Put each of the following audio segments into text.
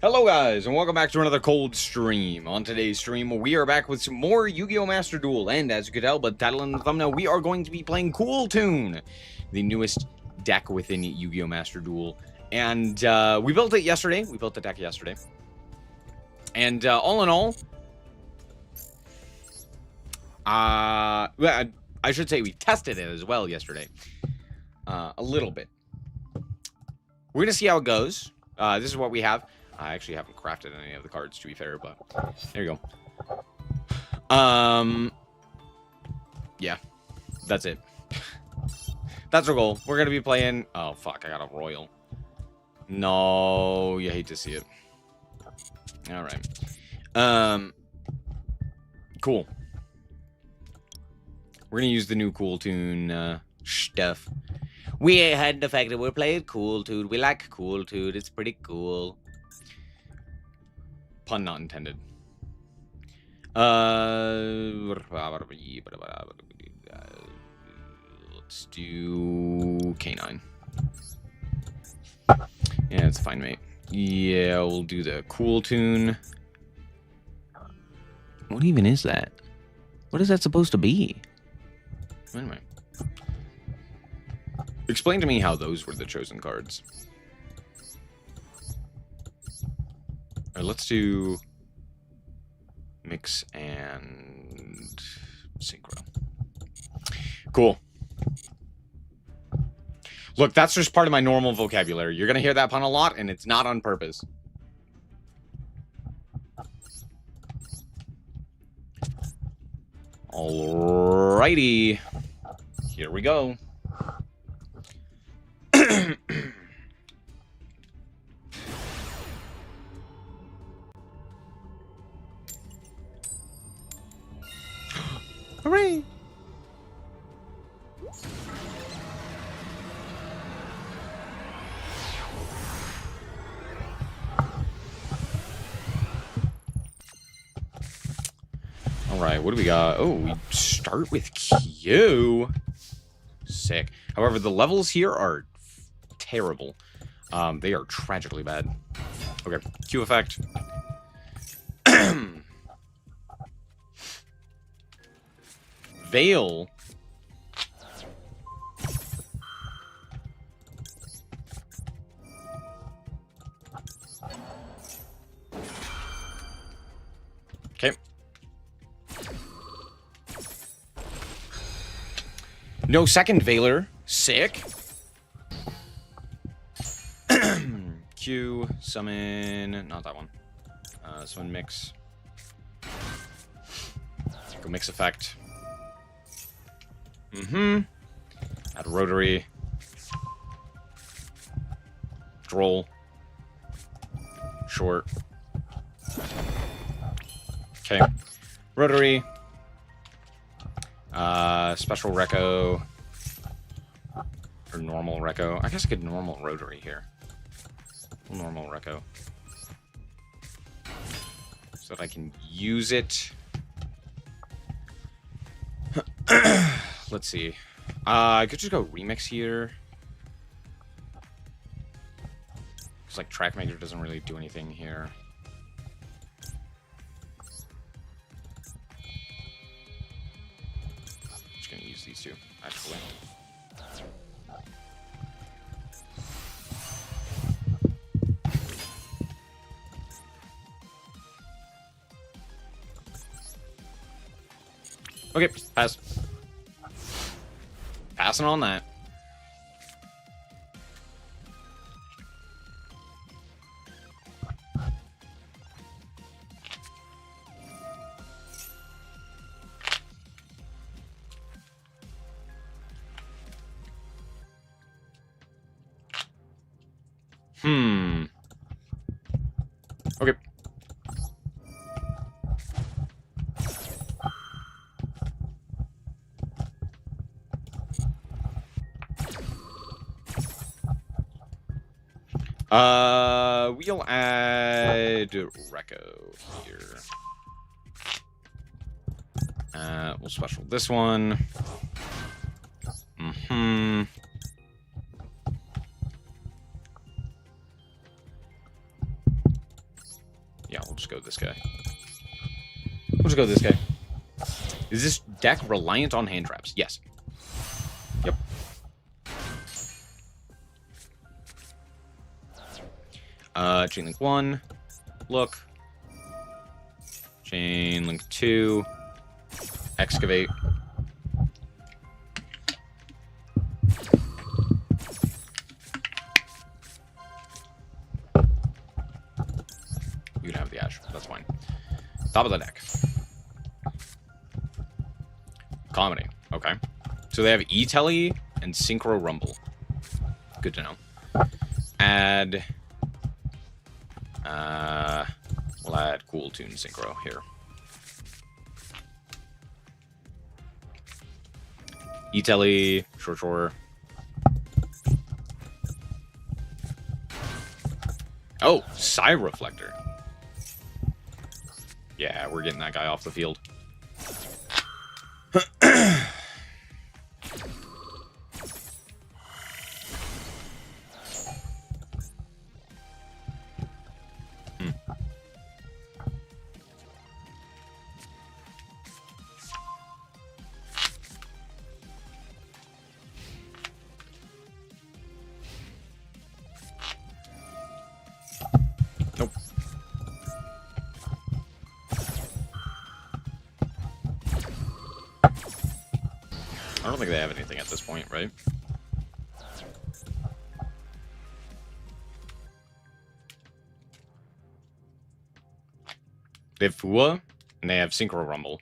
Hello guys, and welcome back to another cold stream. On today's stream, we are back with some more Yu-Gi-Oh! Master Duel, and as you could tell by the title and the thumbnail, we are going to be playing KEWL Toon, the newest deck within Yu-Gi-Oh! Master Duel. And we built it yesterday. We built the deck yesterday. And all in all, well, I should say we tested it as well yesterday. A little bit. We're going to see how it goes. This is what we have. I actually haven't crafted any of the cards, to be fair, but there you go. Yeah, that's it. That's our goal. We're going to be playing... Oh, fuck, I got a royal. No, you hate to see it. All right. Cool. We're going to use the new KEWL Toon stuff. We had the fact that we're playing KEWL Toon. We like KEWL Toon. It's pretty cool. Pun not intended. Let's do K9. Yeah, it's fine, mate. Yeah, we'll do the KEWL Toon. What even is that? What is that supposed to be? Anyway. Explain to me how those were the chosen cards. Alright, let's do mix and synchro. Cool. Look, that's just part of my normal vocabulary. You're going to hear that pun a lot, and it's not on purpose. Alrighty. Here we go. Hooray! Alright, what do we got? Oh, we start with Q. Sick. However, the levels here are terrible. They are tragically bad. Okay, Q effect. Veil. Okay. No second Veiler. Sick. Q, summon, not that one. Summon mix. Go mix effect. Add rotary. Droll. Short. Okay. Rotary. Special Reco. Or normal Reco. I guess I could normal rotary here. Normal Reco. So that I can use it. Let's see. I could just go remix here. Because, like, Trackmaker doesn't really do anything here. Just gonna use these two, actually. Okay, pass. Passing on that. Okay. We'll add Reco here. We'll special this one. go this guy. We'll just go this guy. Is this deck reliant on hand traps? Yes. Yep. Chain link 1. Look. Chain link 2. Excavate. You can have the ash. That's fine. Top of the deck. Comedy. Okay. So they have E-Telly and Synchro Rumble. Good to know. Add... we'll add Cool Tune Synchro here. E-Telly, sure. Oh, Psy Reflector. Yeah, we're getting that guy off the field. Nope. I don't think they have anything at this point, right? They have Fua, and they have Synchro Rumble,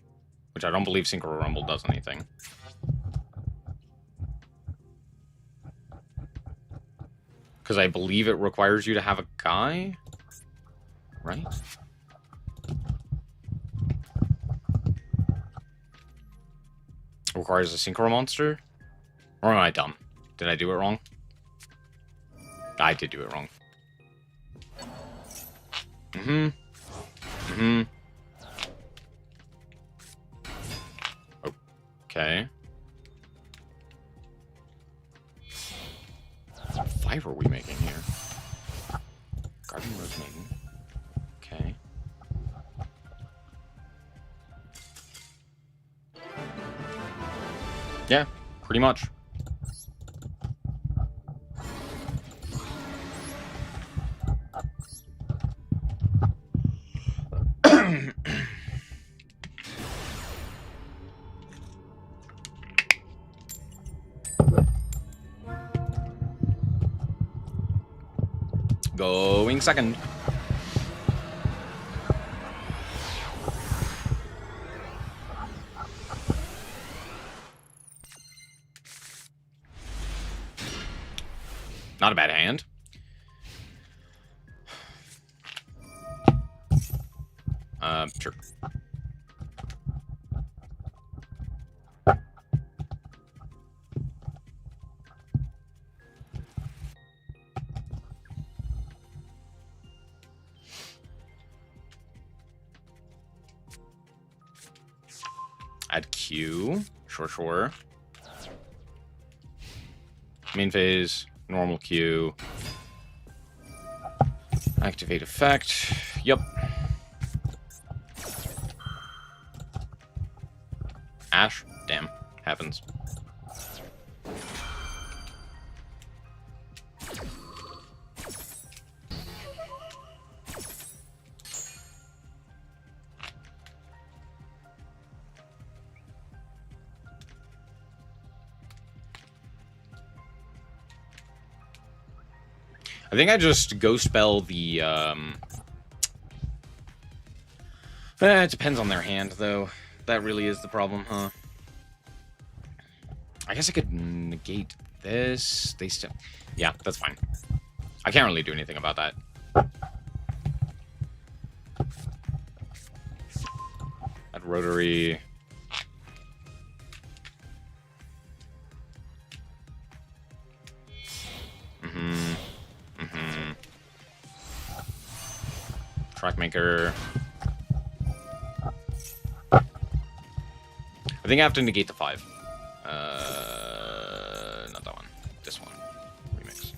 which I don't believe Synchro Rumble does anything. Because I believe it requires you to have a guy, right? Requires a Synchro monster? Or am I dumb? Did I do it wrong? I did do it wrong. Okay. What five are we making here? Garden Rose Maiden. Okay. Yeah, pretty much. Going second. Not a bad hand. Sure. Add Q. Sure. Main phase. Normal Q. Activate effect. Yep. Ash. Damn. Happens. I think I just ghost spell the, it depends on their hand, though. That really is the problem, huh? I guess I could negate this. They still... Yeah, that's fine. I can't really do anything about that. Add Rotary... Trackmaker. I think I have to negate the 5. Not that one. This one. Remix.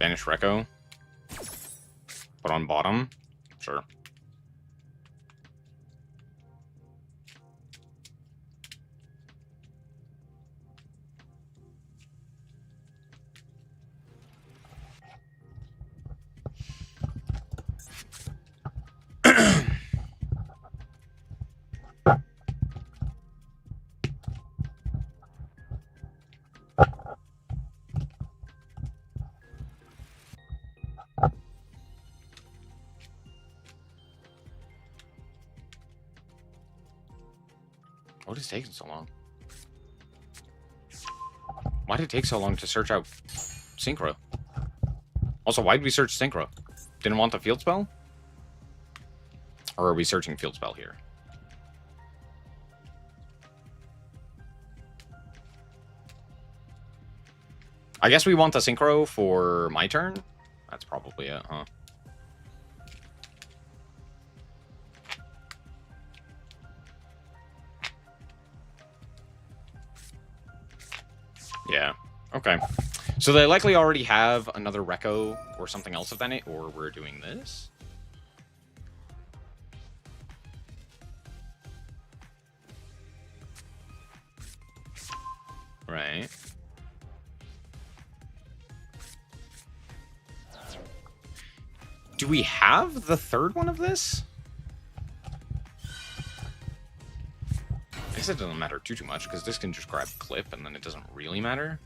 Banish Reco. Put on bottom. Sure. What is taking so long? Why did it take so long to search out Synchro? Also, why did we search Synchro? Didn't want the field spell? Or are we searching field spell here? I guess we want the Synchro for my turn? That's probably it, huh? Yeah. Okay. So they likely already have another Reco or something else of that, or we're doing this. Right. Do we have the third one of this? I guess it doesn't matter too much, because this can just grab clip, and then it doesn't really matter.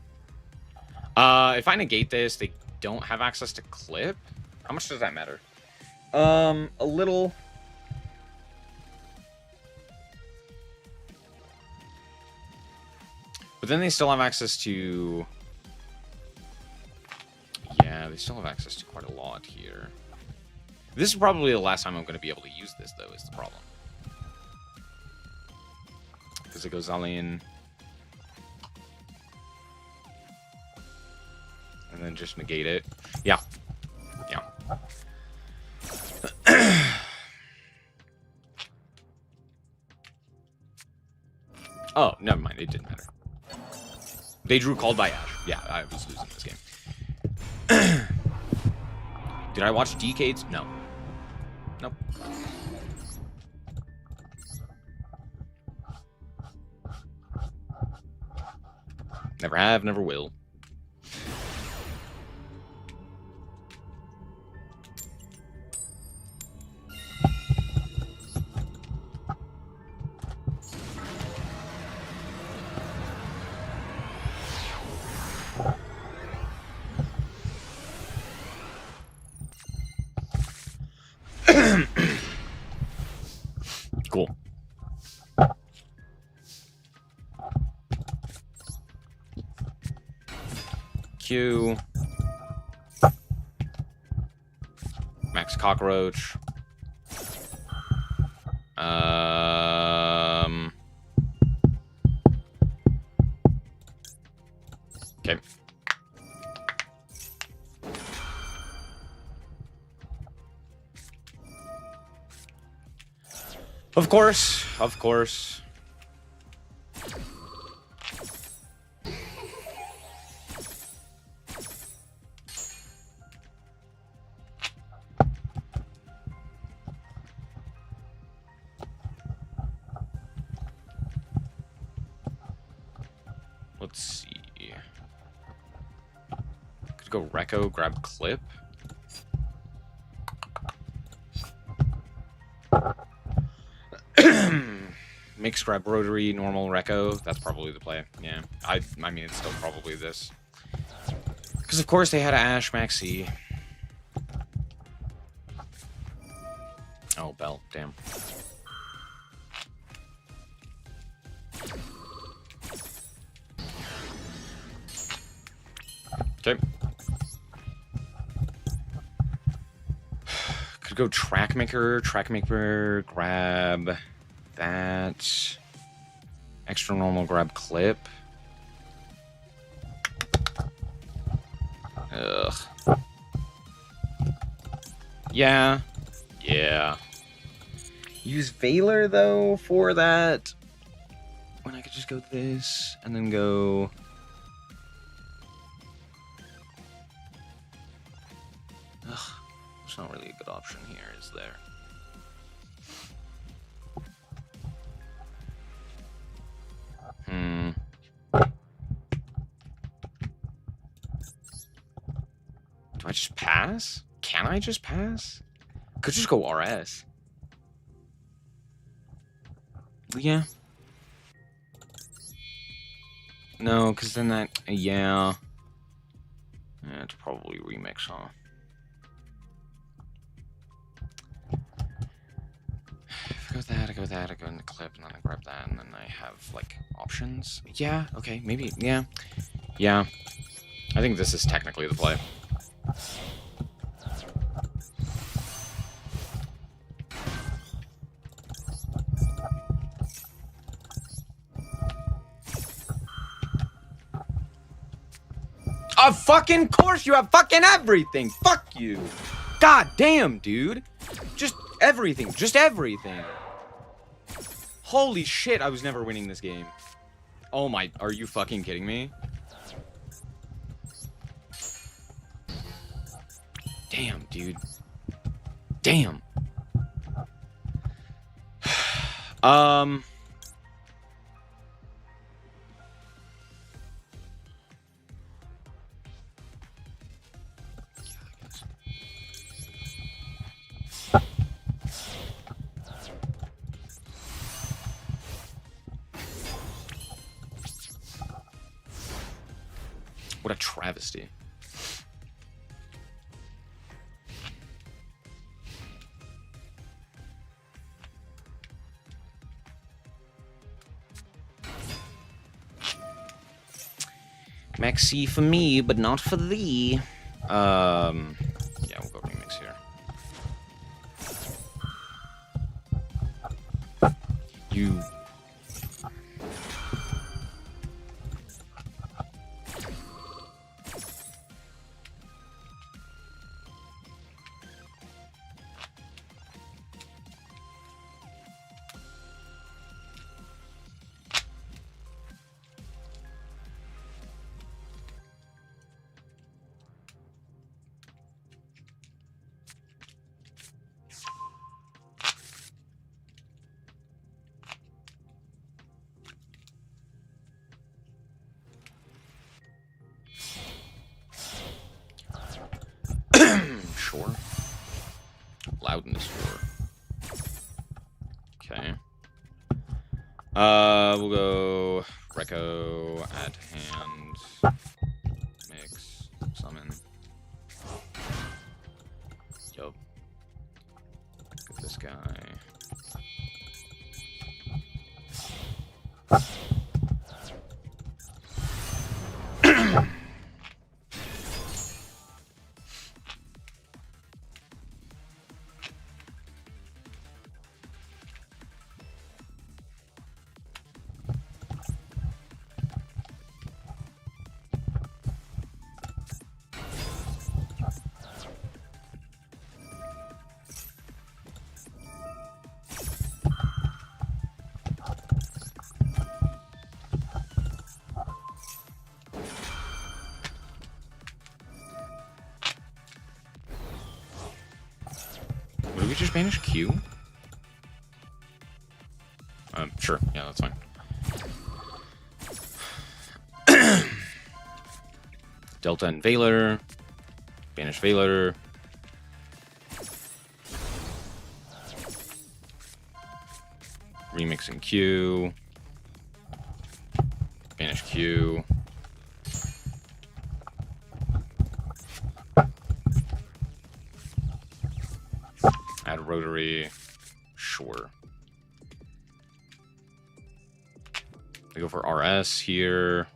If I negate this, they don't have access to clip. How much does that matter? A little. But then they still have access to... Yeah, they still have access to quite a lot here. This is probably the last time I'm going to be able to use this, though, is the problem. Because it goes Alien. And then just negate it. Yeah. Yeah. Oh, never mind. It didn't matter. They drew Called by Ash. Yeah, I was losing this game. Did I watch Decades? No. Nope. Never have, never will. Cool. Q. Max Cockroach. Okay. Of course, of course. Let's see. Could go Reco, grab Clip. Mix, grab Rotary, normal Reco. That's probably the play. Yeah. I mean, it's still probably this. Because, of course, they had Ash, Maxi. Oh, Bell. Damn. Okay. Could go Trackmaker, grab that. Extra normal, grab Clip. Ugh. Yeah. Yeah. Use Valor, though, for that. When I could just go this, and then go... option here, is there? Do I just pass? Can I just pass? Could just go RS. Yeah. No, because then that... Yeah. Yeah, it's probably remix, huh? If I go that, I go that, I go in the clip, and then I grab that, and then I have, like, options. Yeah, okay, maybe, yeah. Yeah. I think this is technically the play. Of fucking course you have fucking everything! Fuck you! God damn, dude! Just everything, just everything! Holy shit, I was never winning this game. Oh my, are you fucking kidding me? Damn, dude. Damn. What a travesty. Maxi for me, but not for thee. Yeah, we'll go remix here. You... Sure. Loudness sure. Okay. We'll go Reco, add hand, mix, summon. Yup. Get this guy. Would we just banish Q? Sure. Yeah, that's fine. Delta and Veiler. Banish Veiler. Remixing Q. Banish Q. Add rotary. Sure. We go for RS here.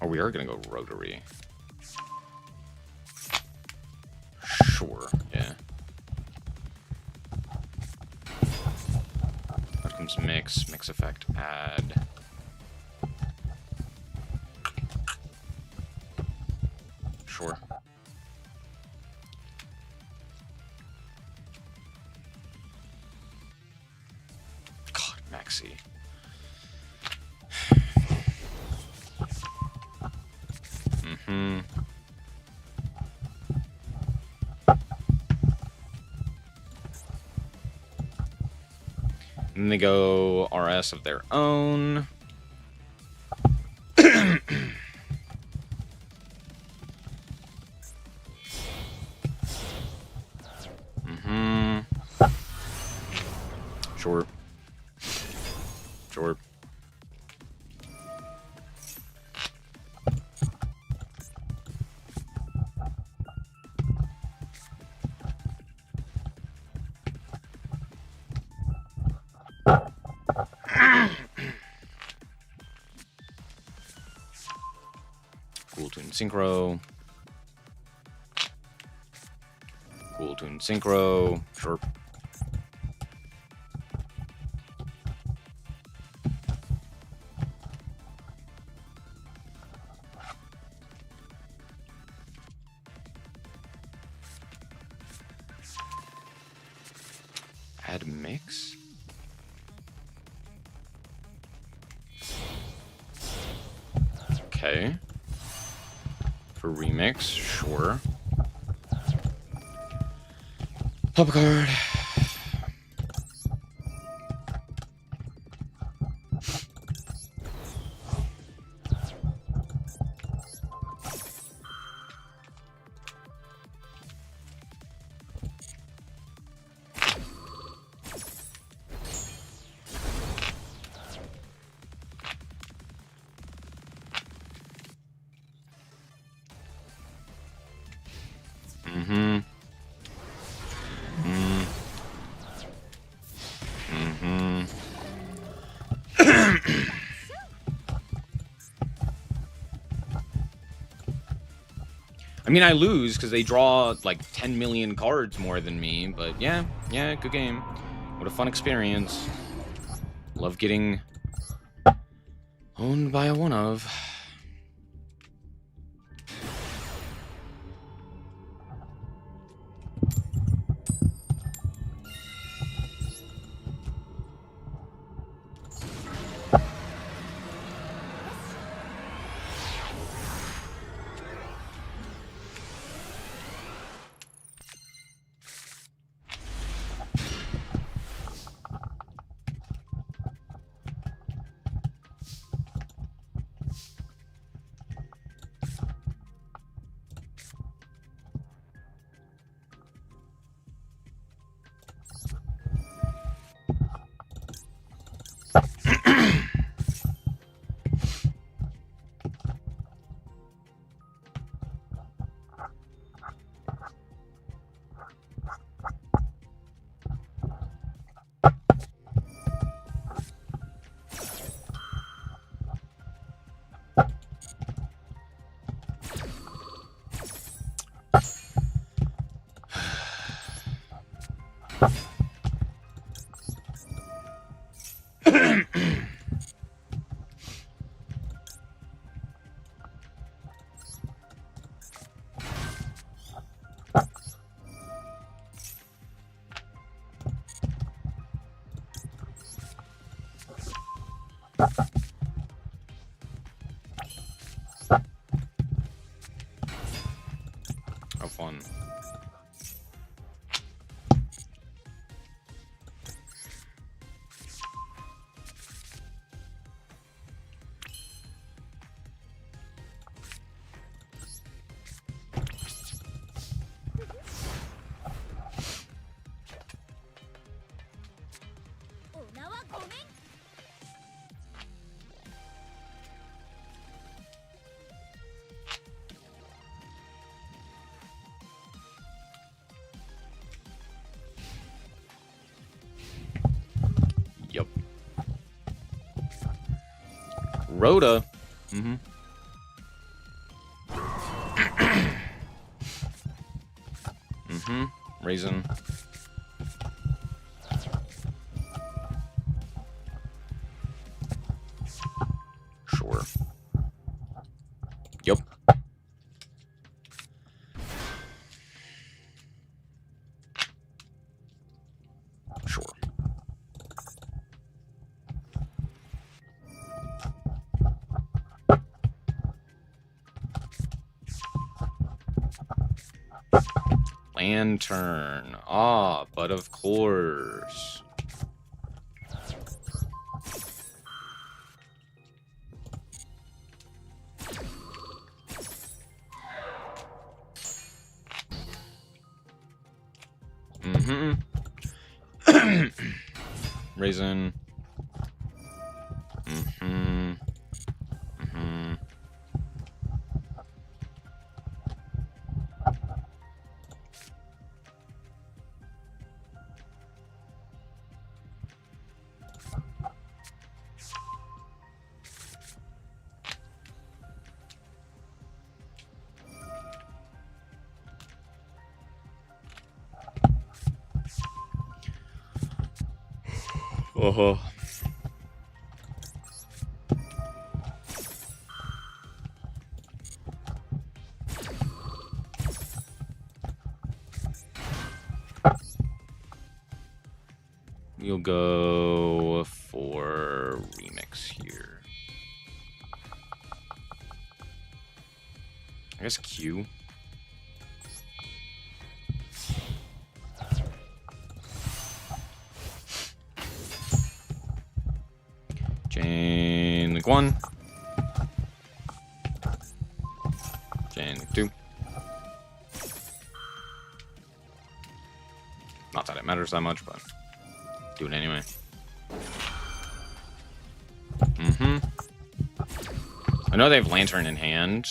Oh, we are gonna go rotary. Sure, yeah. That comes mix, mix effect, add. Sure. God, Maxi. And they go RS of their own. Sure. Sure. Cool Tune Synchro. Cool Tune Synchro. Sure. Add mix. Okay. For remix, sure. Top card. I mean, I lose because they draw like 10 million cards more than me, but yeah, good game. What a fun experience. Love getting owned by a one of. How fun. Yep. Rhoda. Mm-hmm. Mm-hmm. Raisin. Sure. Yep. Sure. Lantern. Ah, but of course. Raisin. Mm-hmm. Mm-hmm. Uh-huh. We'll go for remix here. I guess Q. Chain link 1. Chain link 2. Not that it matters that much, but do it anyway. Mm-hmm. I know they have Lantern in hand.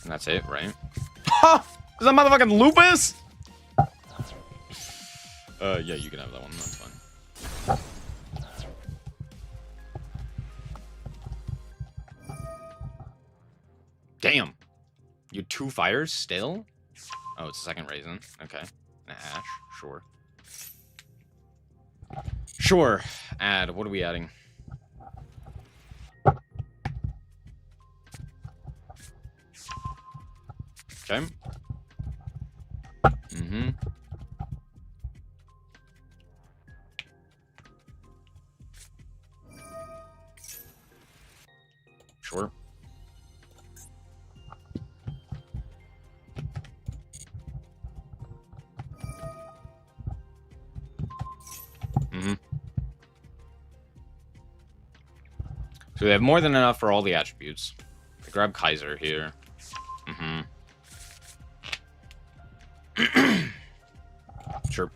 And that's it, right? Ha! Is that motherfucking Lupus? Yeah, you can have that one. That's fine. Damn. You 2 fires still? Oh, it's a second Raisin. Okay. An Ash. Sure. Sure. Add. What are we adding? Okay. Mm-hmm. Sure. Mm-hmm. So we have more than enough for all the attributes. I grab Kaiser here. Mm-hmm. Sure.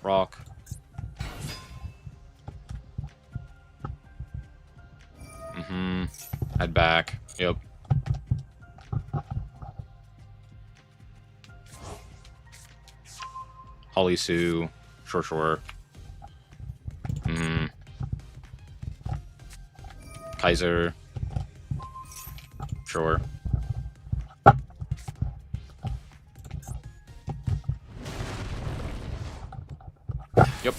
Rock. Mm-hmm. Head back. Yep. Holly Sue. Sure. Mm-hmm. Kaiser. Sure. Yep.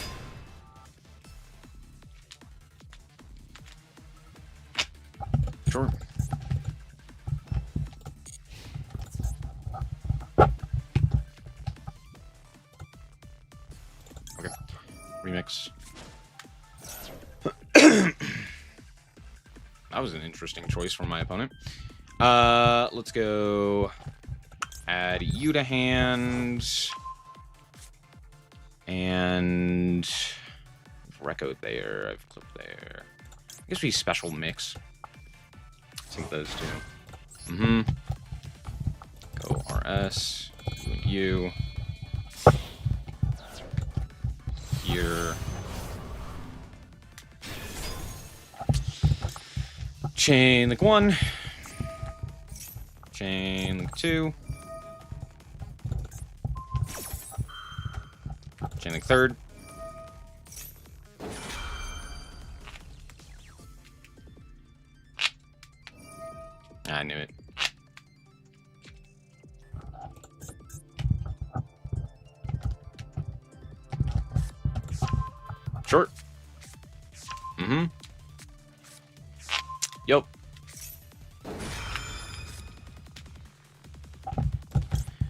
Sure. Okay. Remix. That was an interesting choice from my opponent. Let's go add you to hand. And I've Reco there. I've clipped there. I guess we special mix. Take those two. Mm-hmm. Go RS. You and you. Here. Chain link 1. Chain link 2. Chain link 3rd. I knew it. Short. Mm-hmm. Yep.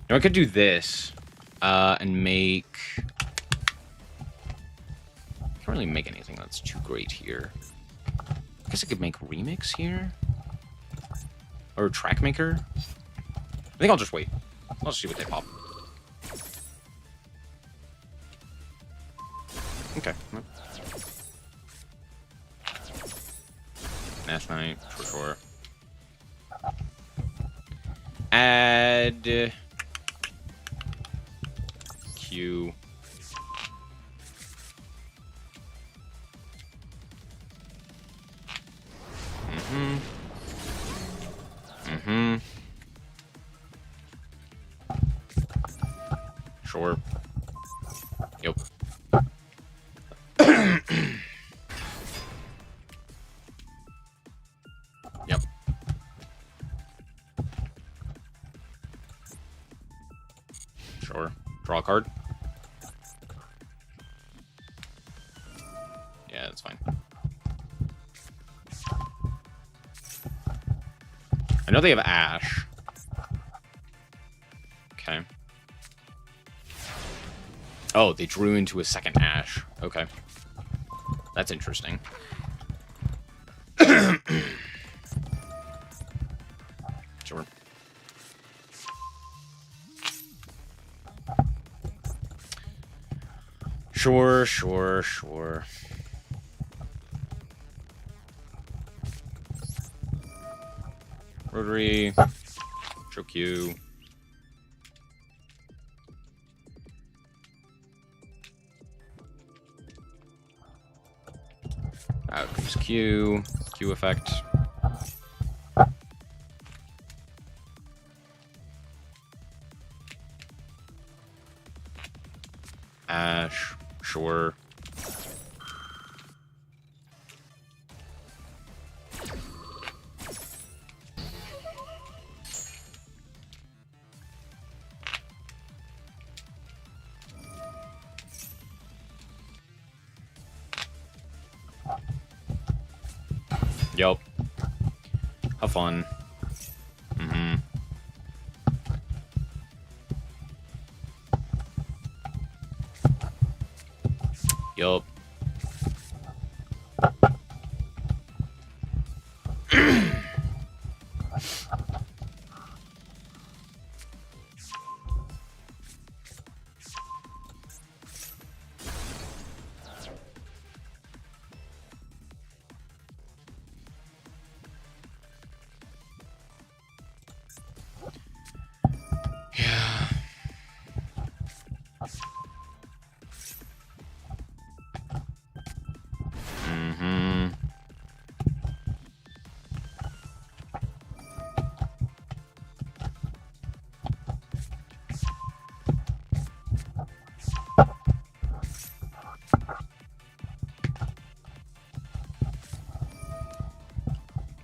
Now I could do this, and make... Can't really make anything that's too great here. I guess I could make remix here? Or track maker? I think I'll just wait. I'll just see what they pop. Okay. Nash Knight, for sure. Add Q. Sure. Yep. Yep. Sure. Draw a card. Yeah, that's fine. I know they have Ash. Okay. Oh, they drew into a second Ash. Okay. That's interesting. Sure. Sure. Rotary. Show Q. Out comes Q. Q effect. Ash. Sure. Yup. Have fun. Yup. Yeah.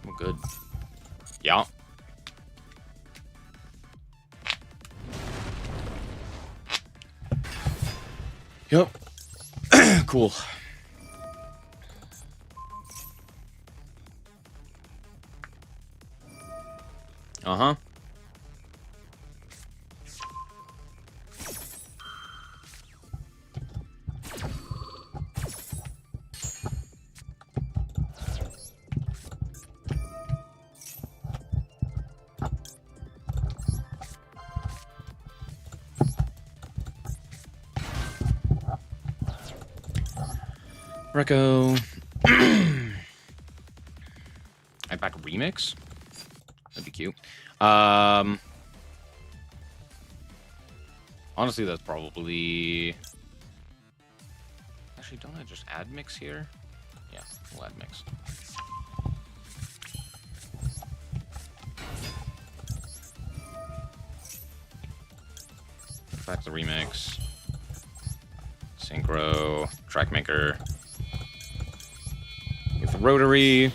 Well, good. Yeah. Yep. Cool. Uh-huh. Reco. I back remix? That'd be cute. Honestly, that's probably... Actually, don't I just add mix here? Yeah, we'll add mix. Back the remix. Synchro. Track maker. With rotary.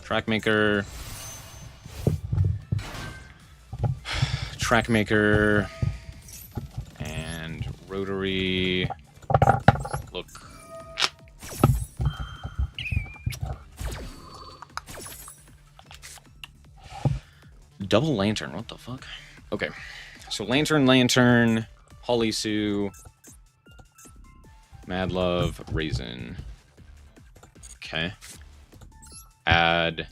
Track maker. Track maker. And rotary. Look. Double lantern, what the fuck? Okay. So lantern, Holly Sue, Mad Love, Raisin. Okay. Add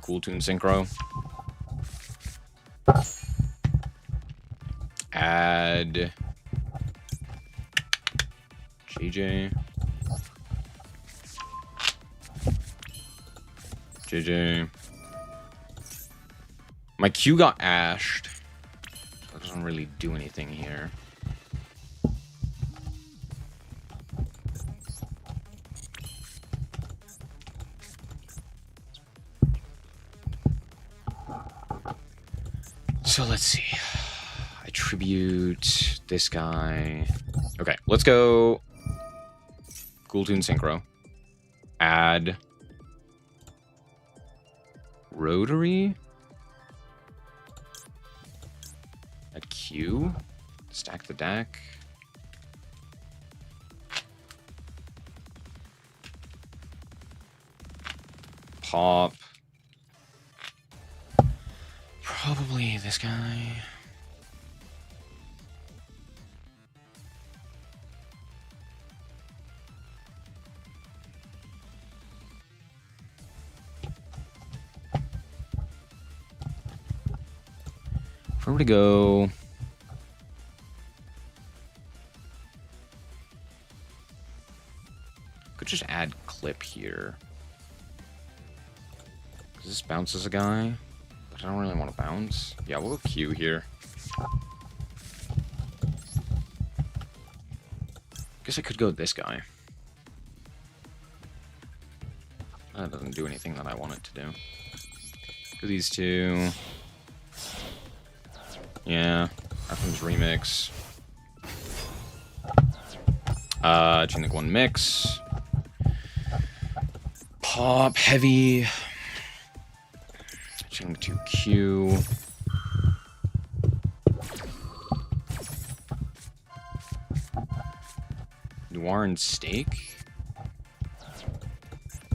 Cool Tune Synchro. Add JJ. JJ. My Q got ashed. So it doesn't really do anything here. So let's see. I tribute this guy. Okay, let's go. Cool Tune Synchro. Add Rotary. Add Q. Stack the deck. Pop. Probably this guy. Where would it go? Could just add clip here. This bounces a guy. I don't really want to bounce. Yeah, we'll go Q here. Guess I could go this guy. That doesn't do anything that I want it to do. Do these two. Yeah. Athens remix. Chain Link 1 mix. Pop heavy. Chain 2 Q. Noir and Stake.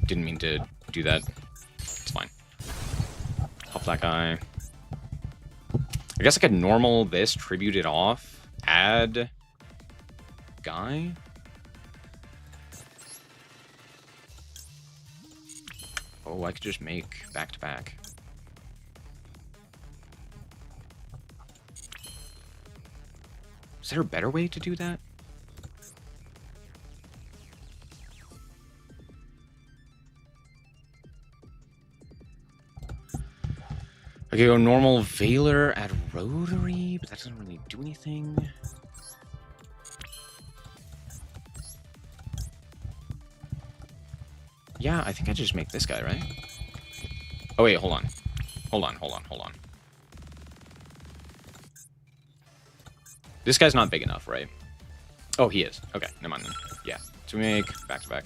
Didn't mean to do that. It's fine. Pop that guy. I guess I could normal this, tribute it off, add guy. Oh, I could just make back-to-back. Is there a better way to do that? I could go normal Veiler, add Rotary, but that doesn't really do anything. Yeah, I think I just make this guy, right? Oh, wait, hold on. Hold on. This guy's not big enough, right? Oh, he is. Okay, never mind then. Yeah, so we make back-to-back.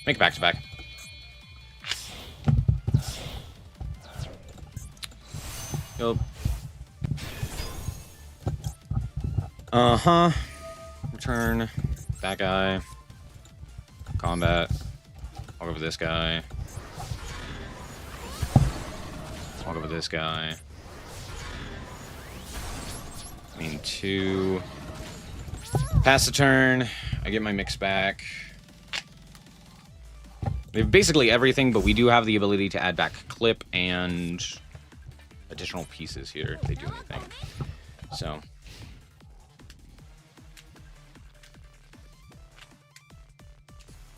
Make back-to-back. Yup. Uh-huh. Return. That guy. Combat. Walk over this guy. Walk over this guy. Mean 2. Pass the turn. I get my mix back. We have basically everything, but we do have the ability to add back clip and additional pieces here if they do anything. So.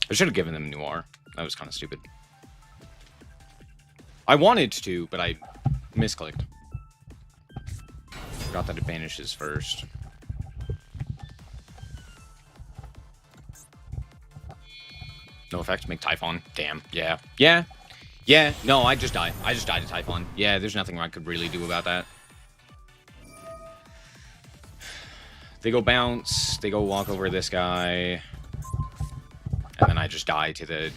I should have given them Noir. That was kind of stupid. I wanted to, but I misclicked. Forgot that it banishes first. No effect, make Typhon. Damn. Yeah. Yeah. Yeah. No, I just died. I just died to Typhon. Yeah, there's nothing I could really do about that. They go bounce. They go walk over this guy. And then I just die to the...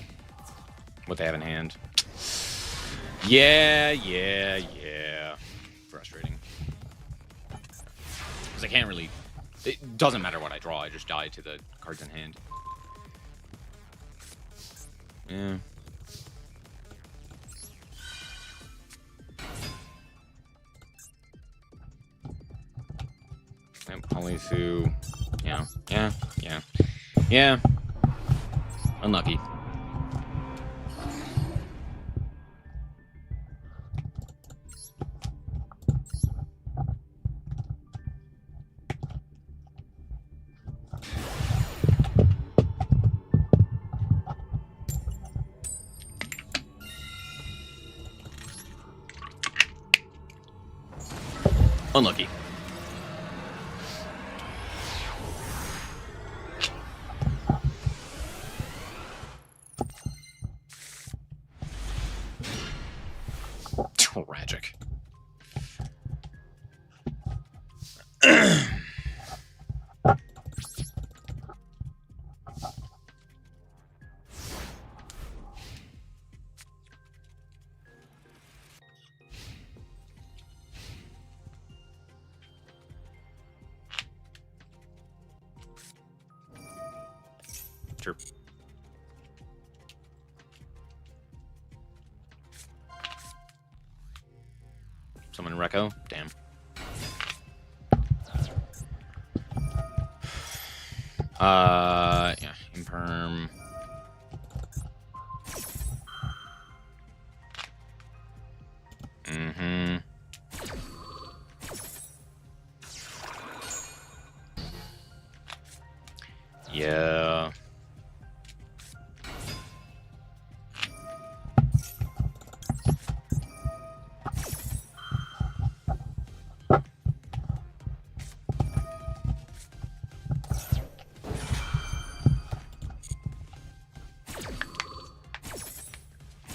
what they have in hand. Yeah. Frustrating. Because I can't really... it doesn't matter what I draw. I just die to the cards in hand. Yeah. Only through... Yeah. Unlucky. Unlucky. Tragic. Sure. Summon Recco? Damn. Yeah, Imperm. Mm-hmm. Yeah.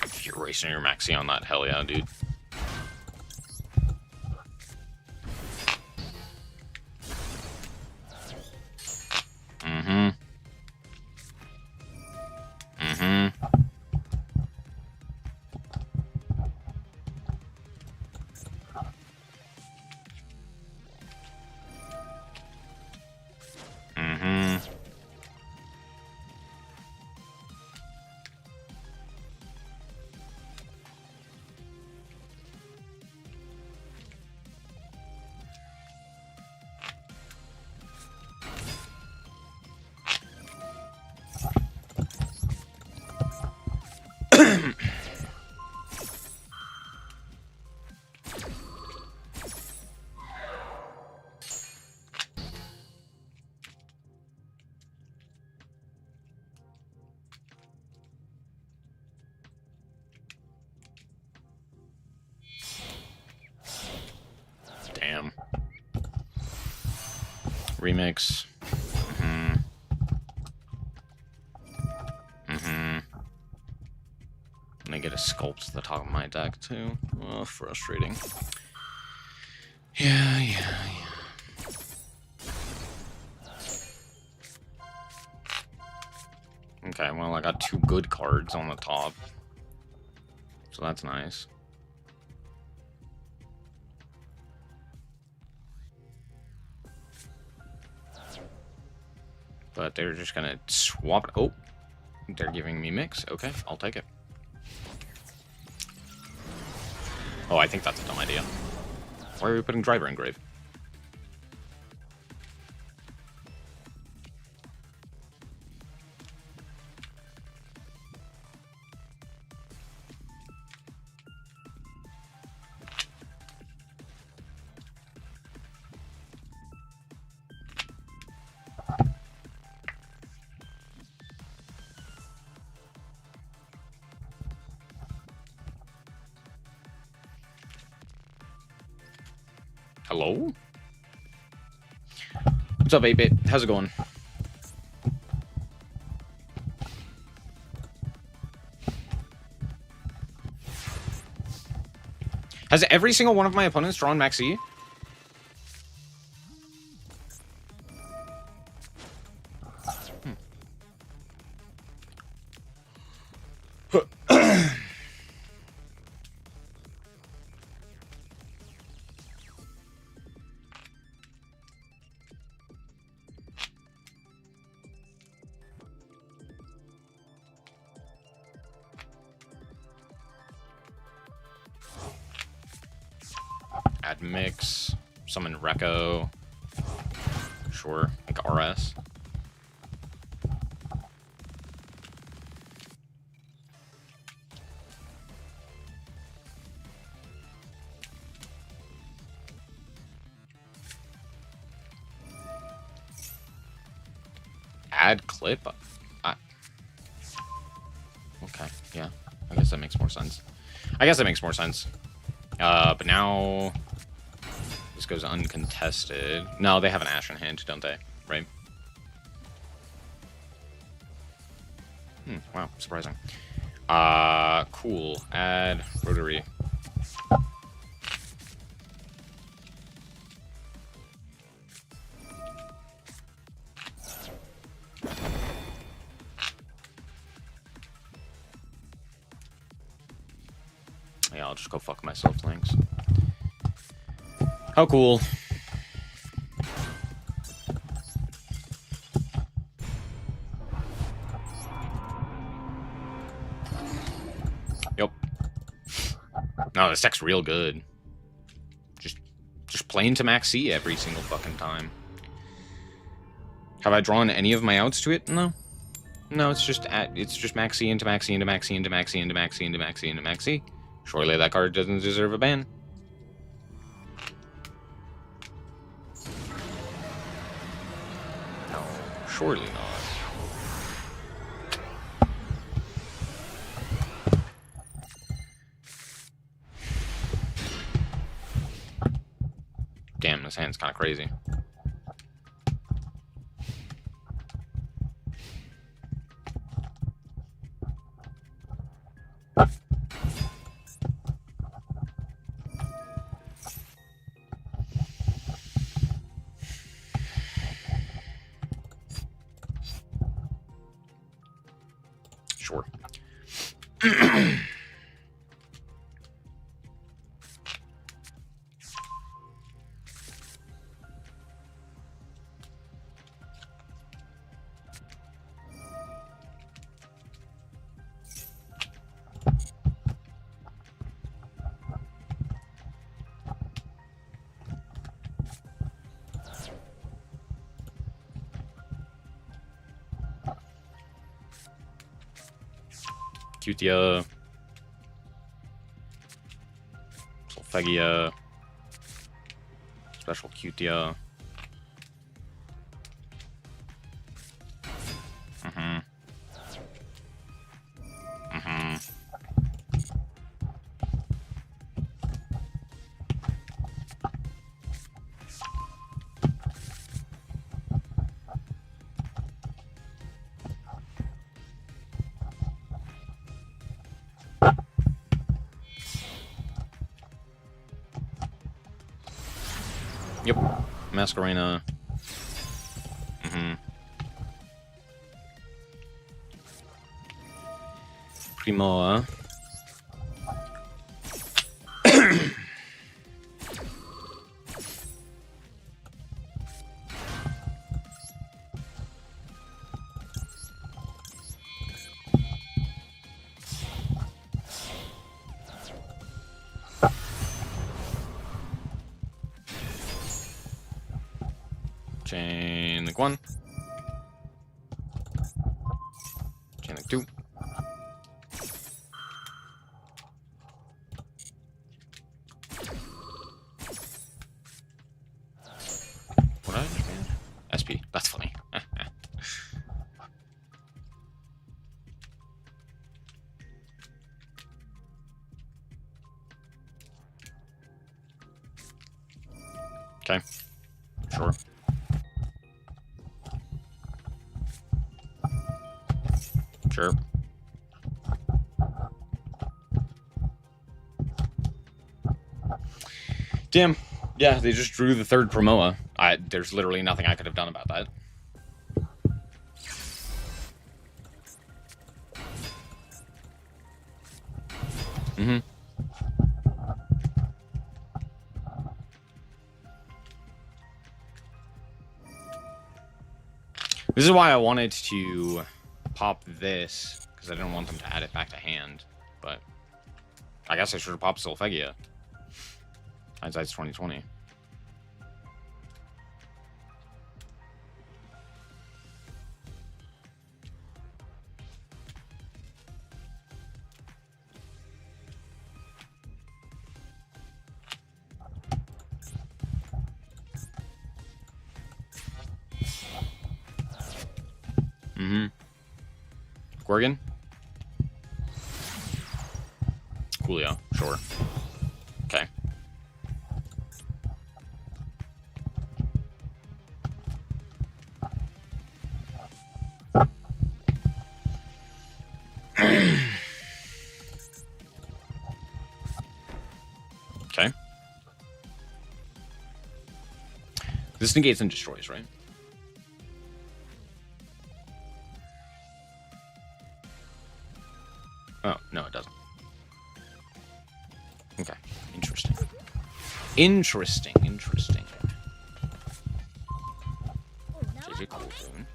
If you're racing your maxi on that, hell yeah, dude. Mm-hmm. Mm-hmm. Mm-hmm. Damn. Remix. Mm-hmm. Mm-hmm. And I get a sculpt to the top of my deck, too. Oh, frustrating. Yeah. Okay, well, I got 2 good cards on the top. So that's nice. But they're just gonna swap it. Oh, they're giving me mix. Okay, I'll take it. Oh, I think that's a dumb idea. Why are we putting driver in grave? Hello? What's up, 8-Bit? How's it going? Has every single one of my opponents drawn Maxi? Add mix, summon Recco. Sure, like RS. Add clip? Okay, yeah. I guess that makes more sense. But now... This goes uncontested. No, they have an Ash in hand, don't they? Right? Wow, surprising. Cool. Add Rotary. Yeah, I'll just go fuck myself, thanks. How cool. Yep. No, this deck's real good. Just playing to max C every single fucking time. Have I drawn any of my outs to it? No. No, it's just max C into max C into max C into max C into max C into max C into max C. Surely that card doesn't deserve a ban. No, surely not. Damn, this hand's kind of crazy. Sure. Cutia. Solfegia. Special Cutia. Yep. Masquerena. Primoa. Chain link 1. Chain link 2. What did I understand? SP. That's funny. Okay. Sure. Sure. Damn. Yeah, they just drew the third Promoa. There's literally nothing I could have done about that. This is why I wanted to pop this, because I didn't want them to add it back to hand. But I guess I should have popped Solfegia. Hindsight's 2020. Gorgon? Coolio, sure. Okay. This negates and destroys, right? Oh, no, it doesn't. Okay, interesting. Interesting. GG, cool tune.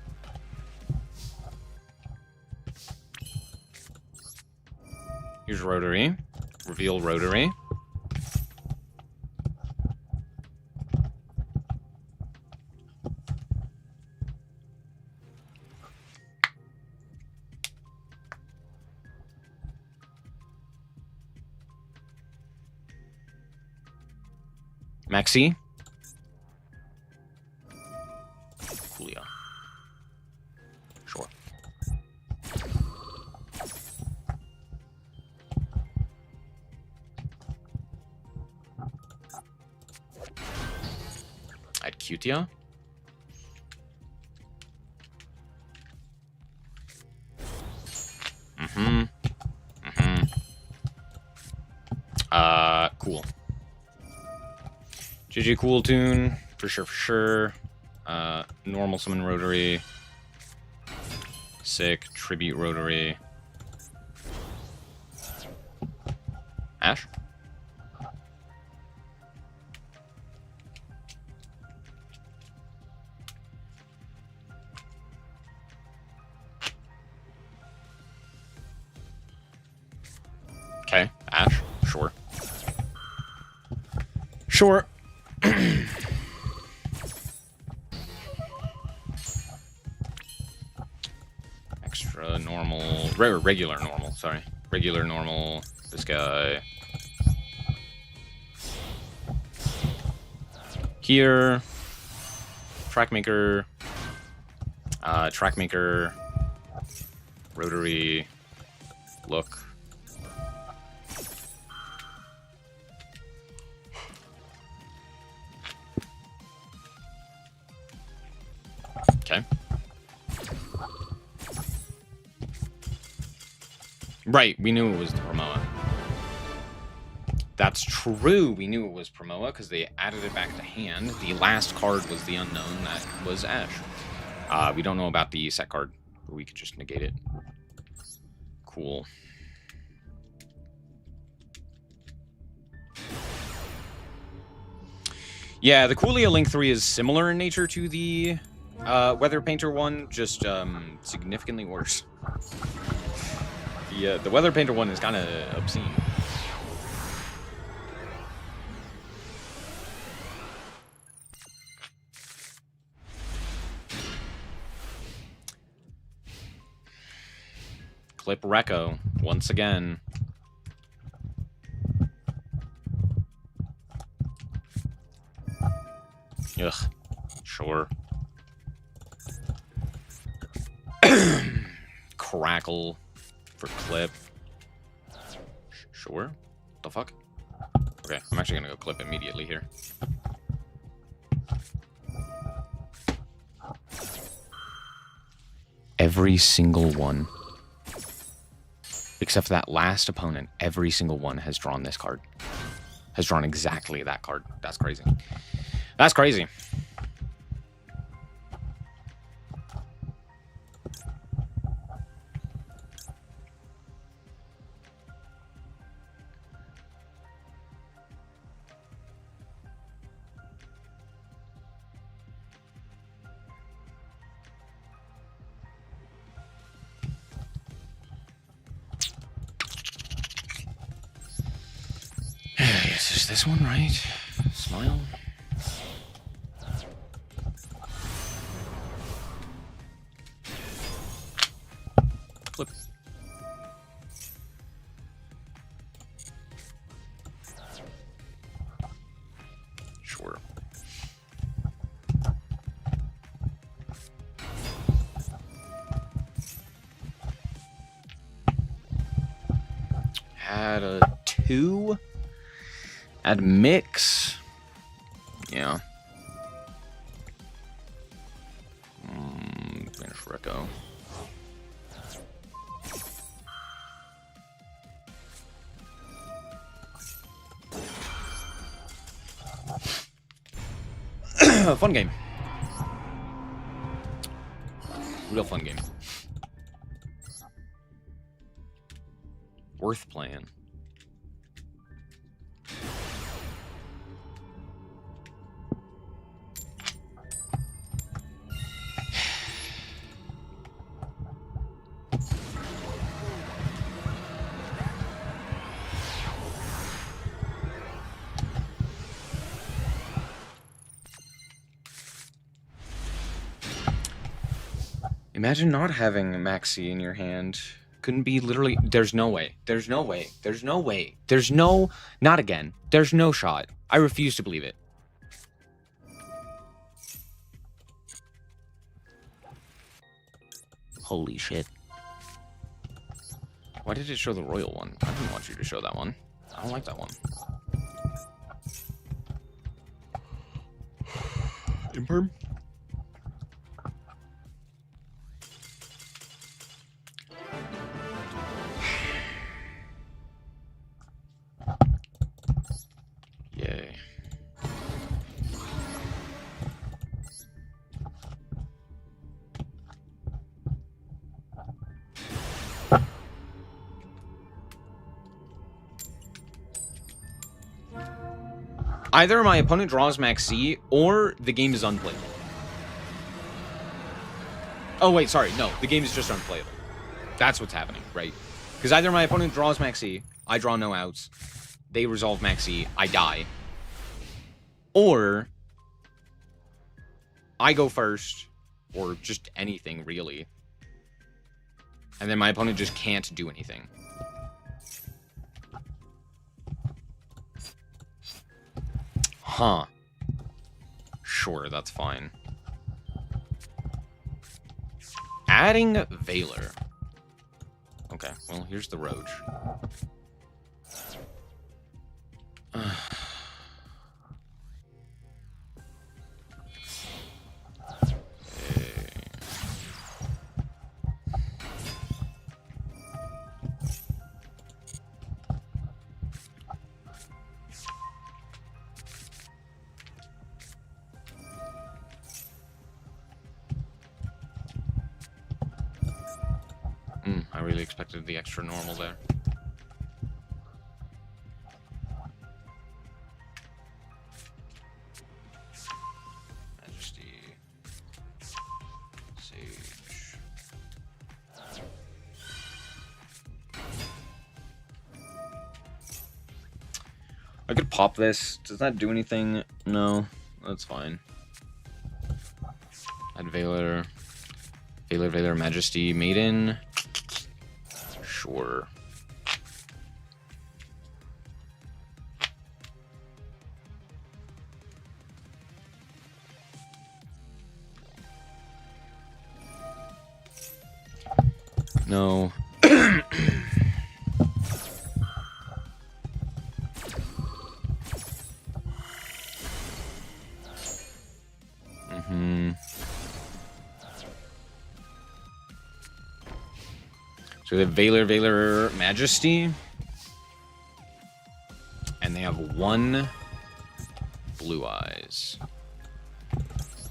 Here's Rotary. Reveal Rotary. Maxi. Coolio. Sure. At Cutia. Cool. GG cool tune, for sure. Normal summon Rotary. Sick, tribute Rotary. Ash? Okay, Ash, sure. Sure. Extra normal, regular normal, sorry. Regular normal, this guy. Here. Trackmaker. Trackmaker. Rotary. Look. Okay. Right, we knew it was the Promoa. That's true, we knew it was Promoa because they added it back to hand. The last card was the unknown, that was Ash. We don't know about the set card, but we could just negate it. Cool. Yeah, the Coolio Link 3 is similar in nature to the Weather Painter one, just significantly worse. The Weather Painter one is kind of obscene. Clip Recco once again. Ugh, sure. Crackle for clip. Sure. What the fuck? Okay, I'm actually gonna go clip immediately here. Every single one, except for that last opponent, every single one has drawn this card. Has drawn exactly that card. That's crazy. That's crazy. Is this one right? Smile. Flip. Sure. Had a 2. Add mix. Yeah. Finish Recco. Fun game. Real fun game. Worth playing. Imagine not having Maxi in your hand. Couldn't be literally... There's no way. There's no way. There's no way. There's no... Not again. There's no shot. I refuse to believe it. Holy shit. Why did it show the royal one? I didn't want you to show that one. I don't like that one. Imperm? Yay. Either my opponent draws Max C, or the game is unplayable. Oh, wait, sorry. No, the game is just unplayable. That's what's happening, right? Because either my opponent draws Max C, I draw no outs, they resolve Max C, I die. Or I go first, or just anything, really. And then my opponent just can't do anything. Huh. Sure, that's fine. Adding Valor. Okay, well, here's the Roach. I really expected the extra normal there. Majesty. Sage. I could pop this. Does that do anything? No. That's fine. Add Valor. Valor, Majesty, Maiden. Sure. No. So they have Valor, Majesty. And they have one Blue Eyes.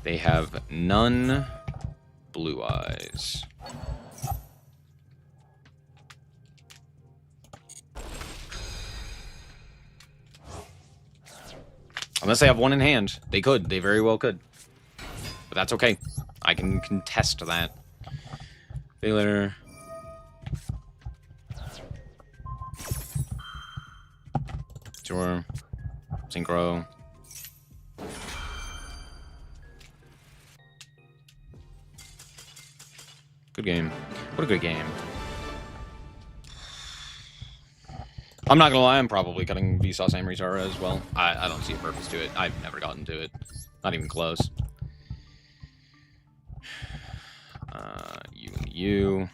They have none Blue Eyes. Unless they have one in hand. They could. They very well could. But that's okay. I can contest that. Valor. Sure. Synchro. Good game. What a good game. I'm not gonna lie, I'm probably cutting Vsauce Amritsara as well. I don't see a purpose to it. I've never gotten to it. Not even close. You and you.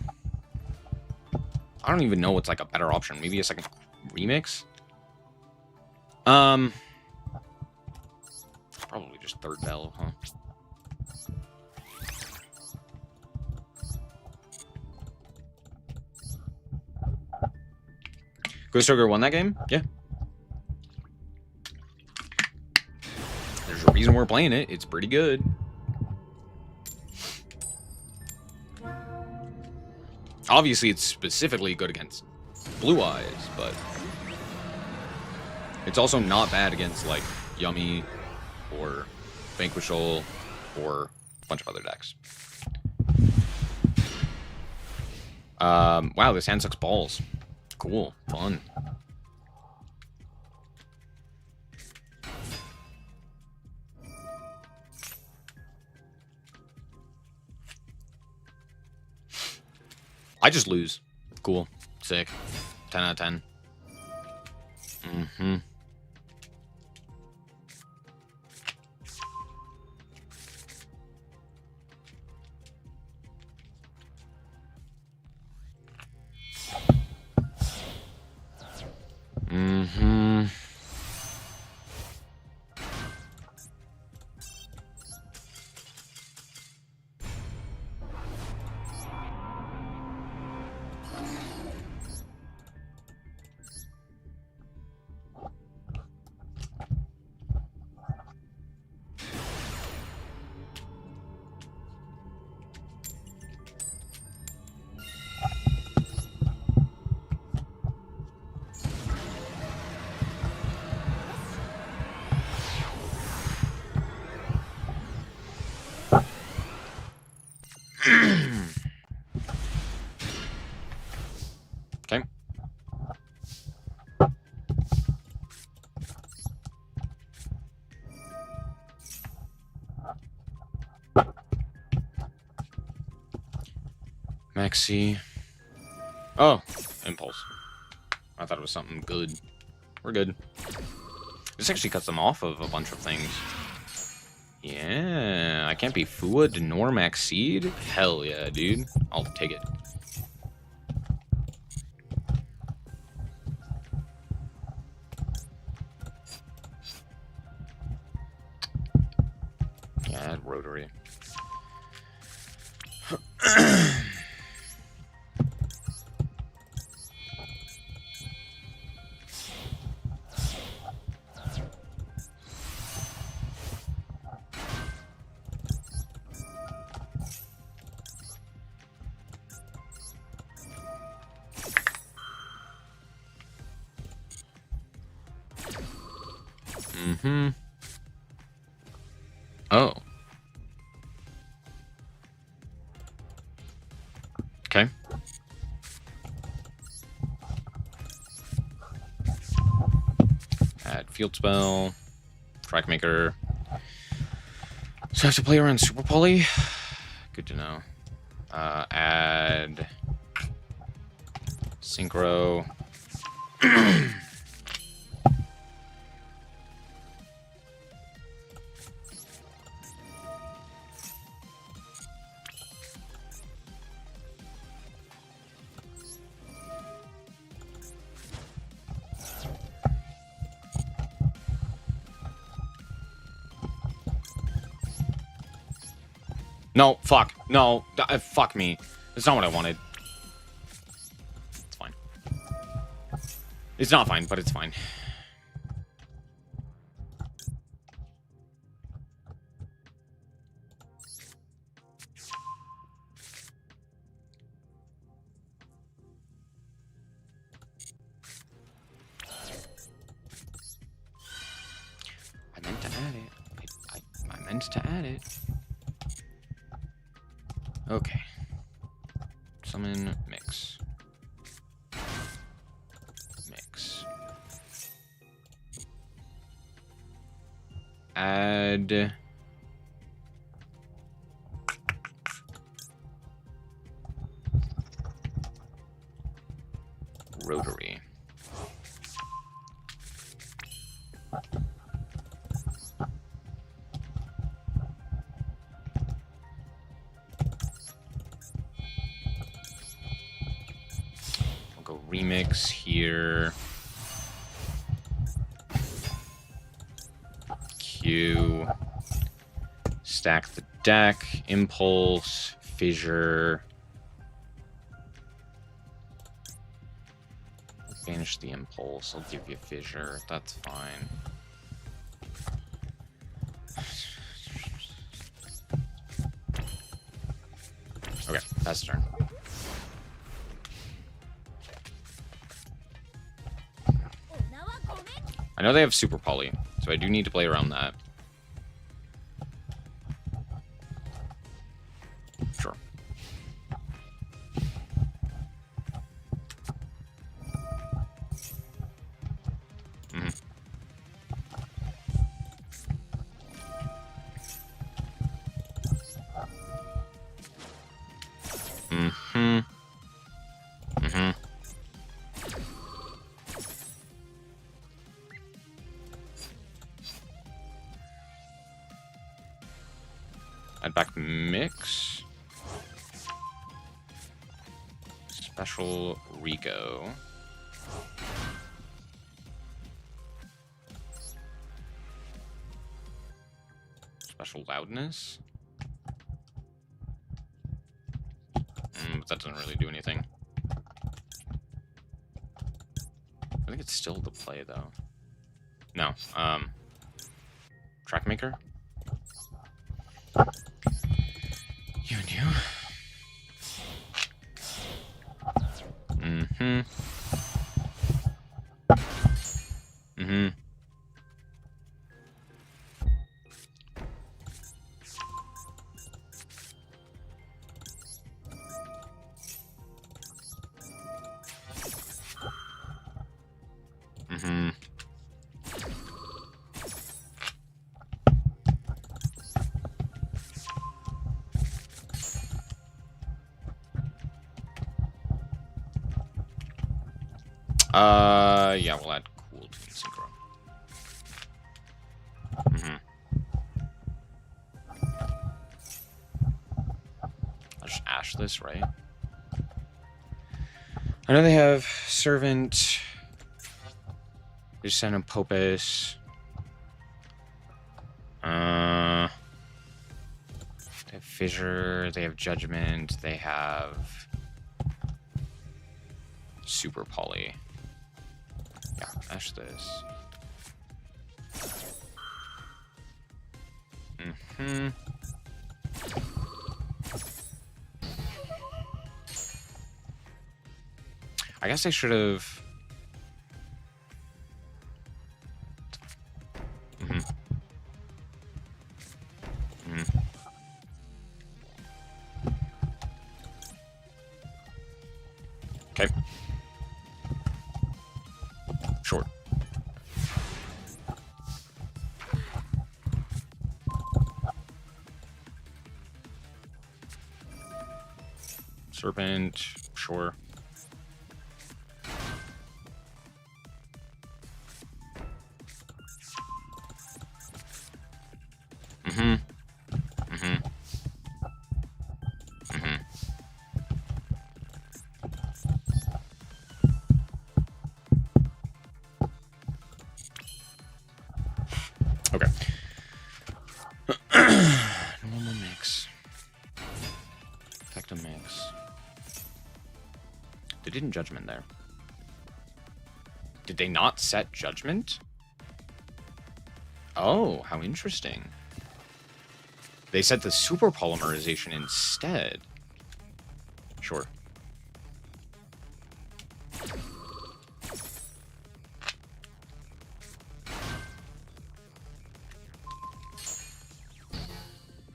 I don't even know what's like a better option. Maybe a second remix? Probably just third bell, huh? Ghost Ogre won that game? Yeah. There's a reason. reason we're playing it. It's pretty good. Obviously, it's specifically good against Blue Eyes, but it's also not bad against, like, Yummy or Vanquishal or a bunch of other decks. Wow, this hand sucks balls. Cool. Fun. I just lose. Cool. Sick. 10 out of 10. Mm-hmm. Mm-hmm. Okay. Maxi. Oh, Impulse. I thought it was something good. We're good. This actually cuts them off of a bunch of things. Yeah, I can't be Fuad nor Maxseed? Hell yeah, dude. I'll take it. Yeah, Rotary. Mm-hmm. Oh. Okay. Add Field Spell. Track Maker. So I have to play around Super Poly? Good to know. Add Synchro. No, fuck. No, fuck me. That's not what I wanted. It's fine. It's not fine, but it's fine. I meant to add it. I meant to add it. Okay. Summon, mix. Mix. Add. Rotary. Remix here. Q. Stack the deck. Impulse. Fissure. Banish the Impulse. I'll give you Fissure. That's fine. pass turn. I know they have Super Poly, so I do need to play around that. Sure. Add back mix. Special Rico. Special loudness. But that doesn't really do anything. I think it's still the play though. No. Track maker. You and you. Yeah, we'll add KEWL to Synchro. I'll just ash this, right? I know they have Servant. They just send him Popus. They have Fissure. They have Judgment. They have Super Poly. Yeah, ash this. I guess I should have. Okay. Short. Serpent, sure. Okay. Normal mix. Effective mix. They didn't Judgment there. Did they not set Judgment? Oh, how interesting. They set the super polymerization instead. Sure.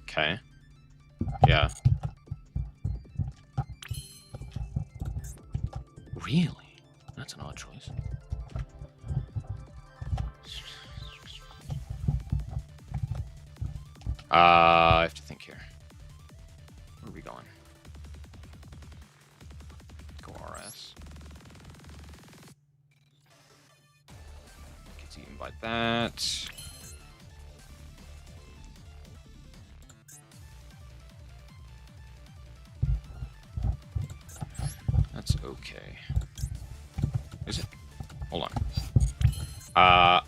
Okay. Yeah. Really? That's an odd choice. I have to think here. Where are we going? Go RS. Gets eaten by that. That's okay. Is it? Hold on. I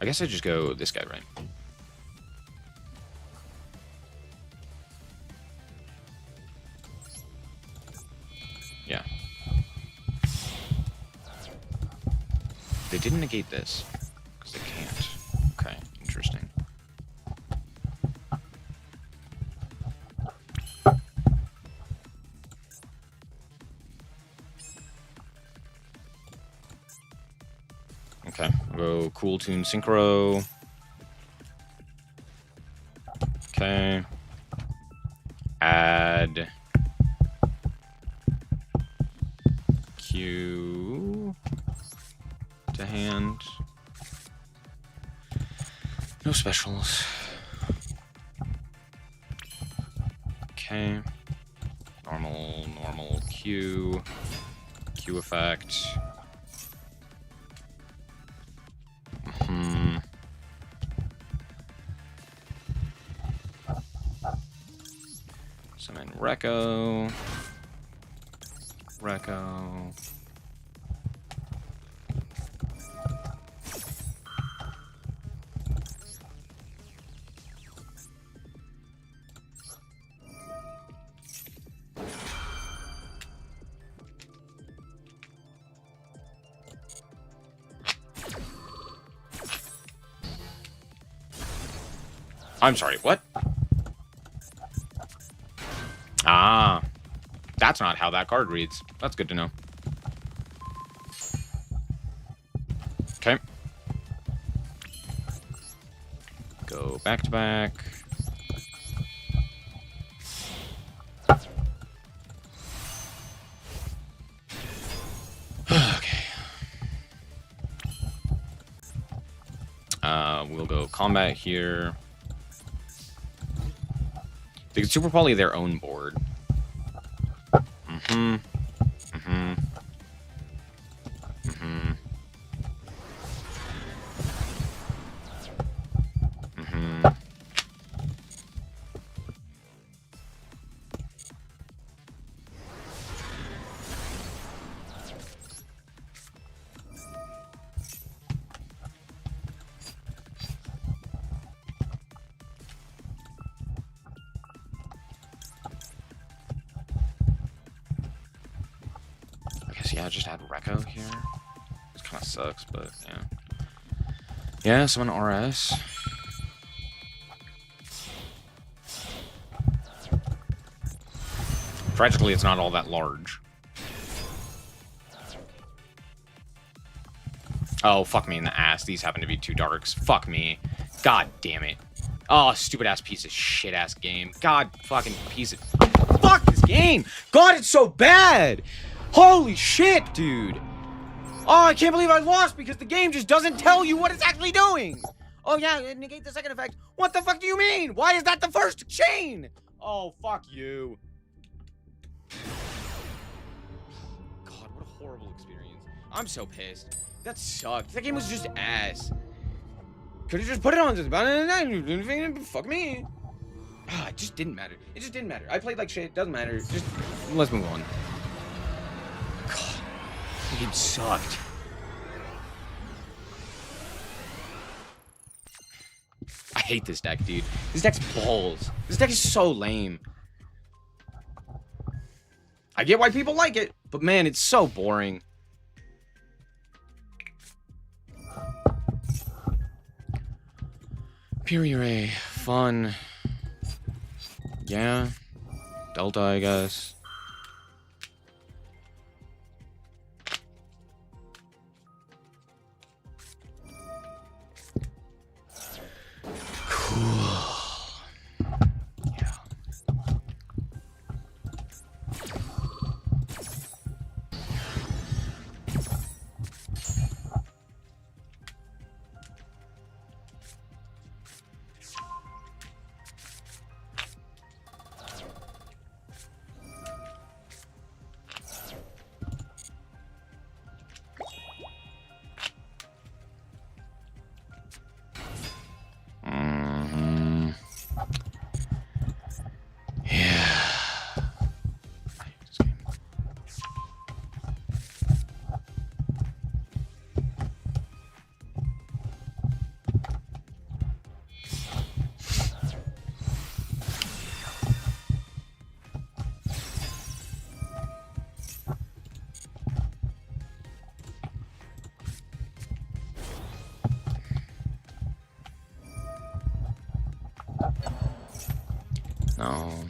guess I just go this guy, right? Yeah. They didn't negate this because they can't. Okay, interesting. go Cool Tune Synchro. Okay. Add Q to hand. No specials. Okay. Normal Q. Q effect. Summon Reco. I'm sorry, what? Ah, that's not how that card reads. That's good to know. Okay. Go back to back. Okay. We'll go combat here. They could super poly their own board. Yeah, just add Reco here. This kind of sucks, but yeah. Yeah, summon RS. Tragically, it's not all that large. Oh, fuck me in the ass. These happen to be 2 darks. Fuck me. God damn it. Oh, stupid ass piece of shit ass game. God fucking piece of... Fuck this game! God, it's so bad! Holy shit, dude! Oh, I can't believe I lost because the game just doesn't tell you what it's actually doing! Oh yeah, negate the second effect. What the fuck do you mean? Why is that the first chain? Oh, fuck you. God, what a horrible experience. I'm so pissed. That sucked. That game was just ass. Could've just put it on this. Fuck me. Ah, it just didn't matter. It just didn't matter. I played like shit. Doesn't matter. Just, let's move on. The game sucked. I hate this deck, dude. This deck's balls. This deck is so lame. I get why people like it, but man, it's so boring. Puree, fun. Yeah. Delta, I guess. No.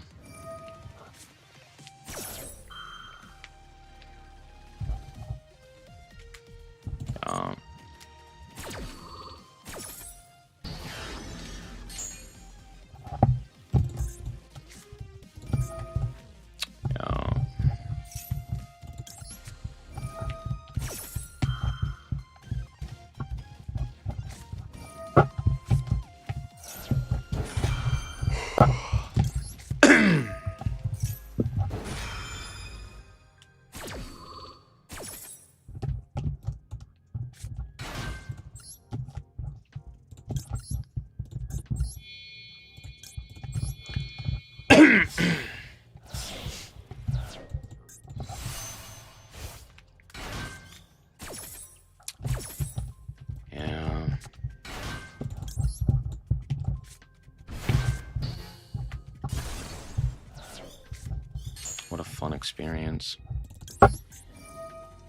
What a fun experience.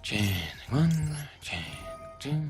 Chain 1, chain 2.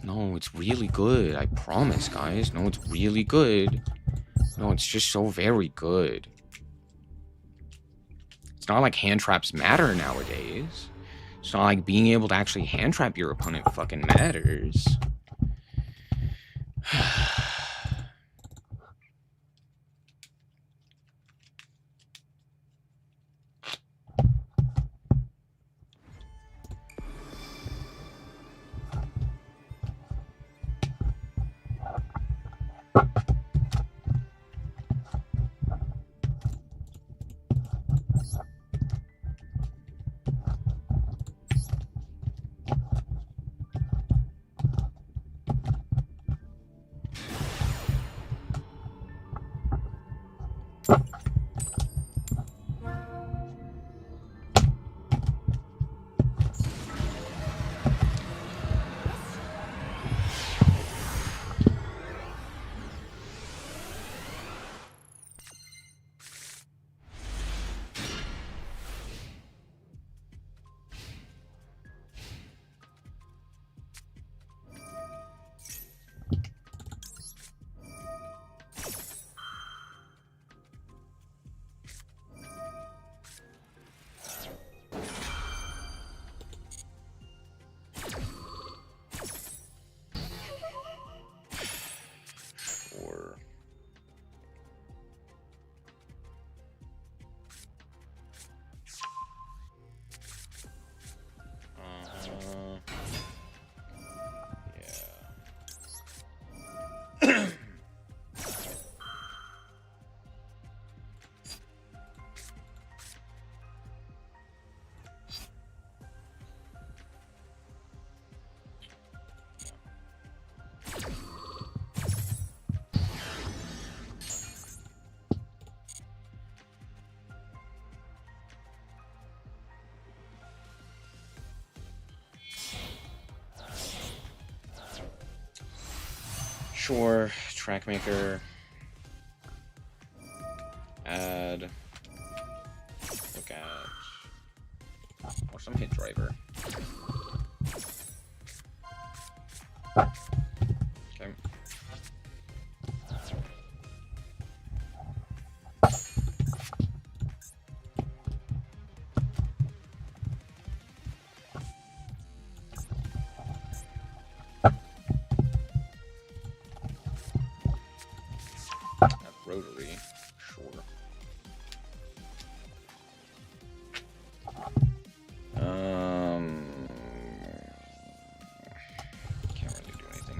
No, it's really good. I promise, guys. No, it's really good. No, it's just so very good. It's not like hand traps matter nowadays. It's not like being able to actually hand trap your opponent fucking matters. Sure, track maker. Add. Look at. Or some hit driver. Okay. Rotary, sure. Can't really do anything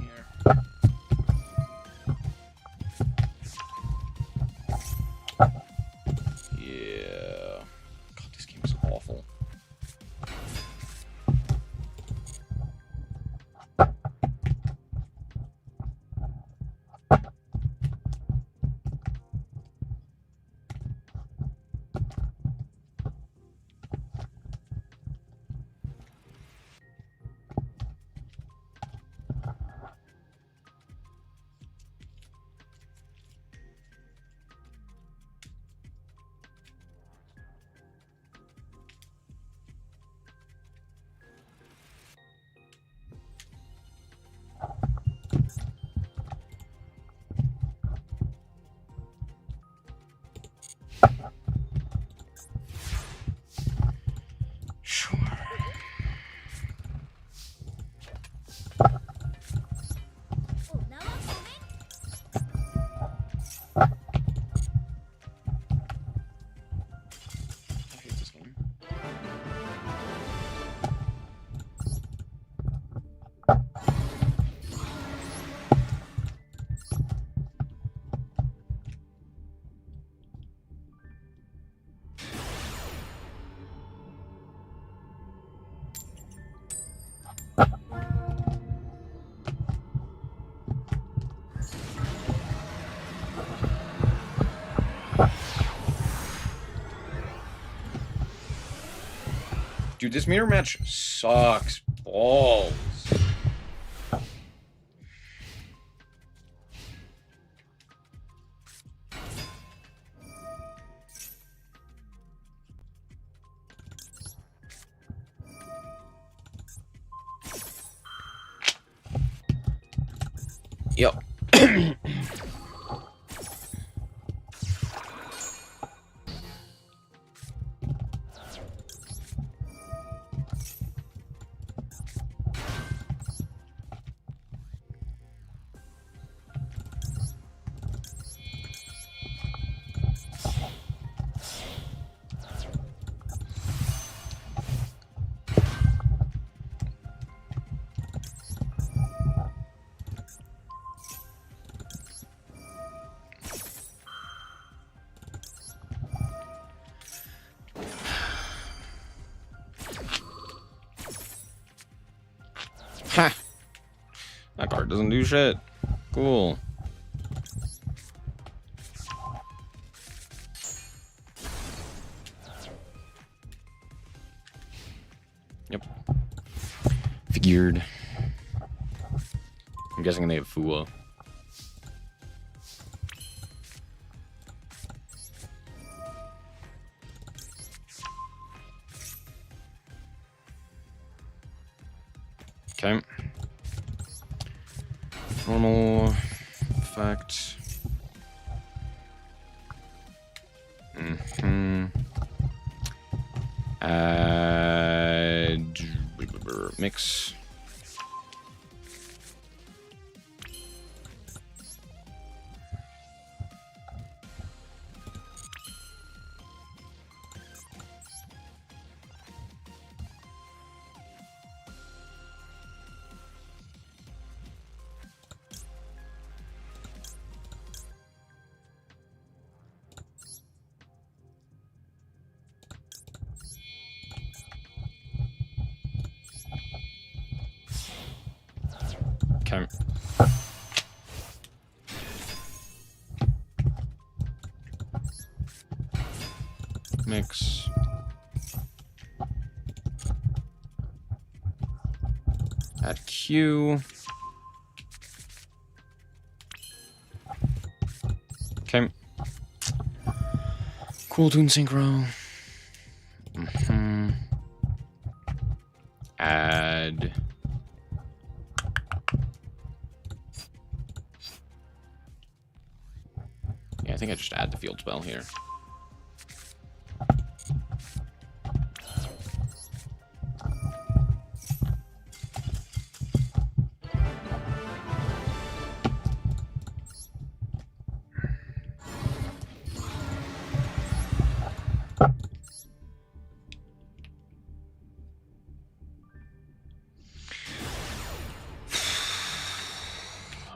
Dude, this mirror match sucks balls. Yep. Ha! That card doesn't do shit. Cool. Yep. Figured. I'm guessing they have Fua. Okay. Normal effect. Add mix. Okay. Mix. Add Q. Okay. Cool tune synchro. Add. Yeah, I think I just add the field spell here.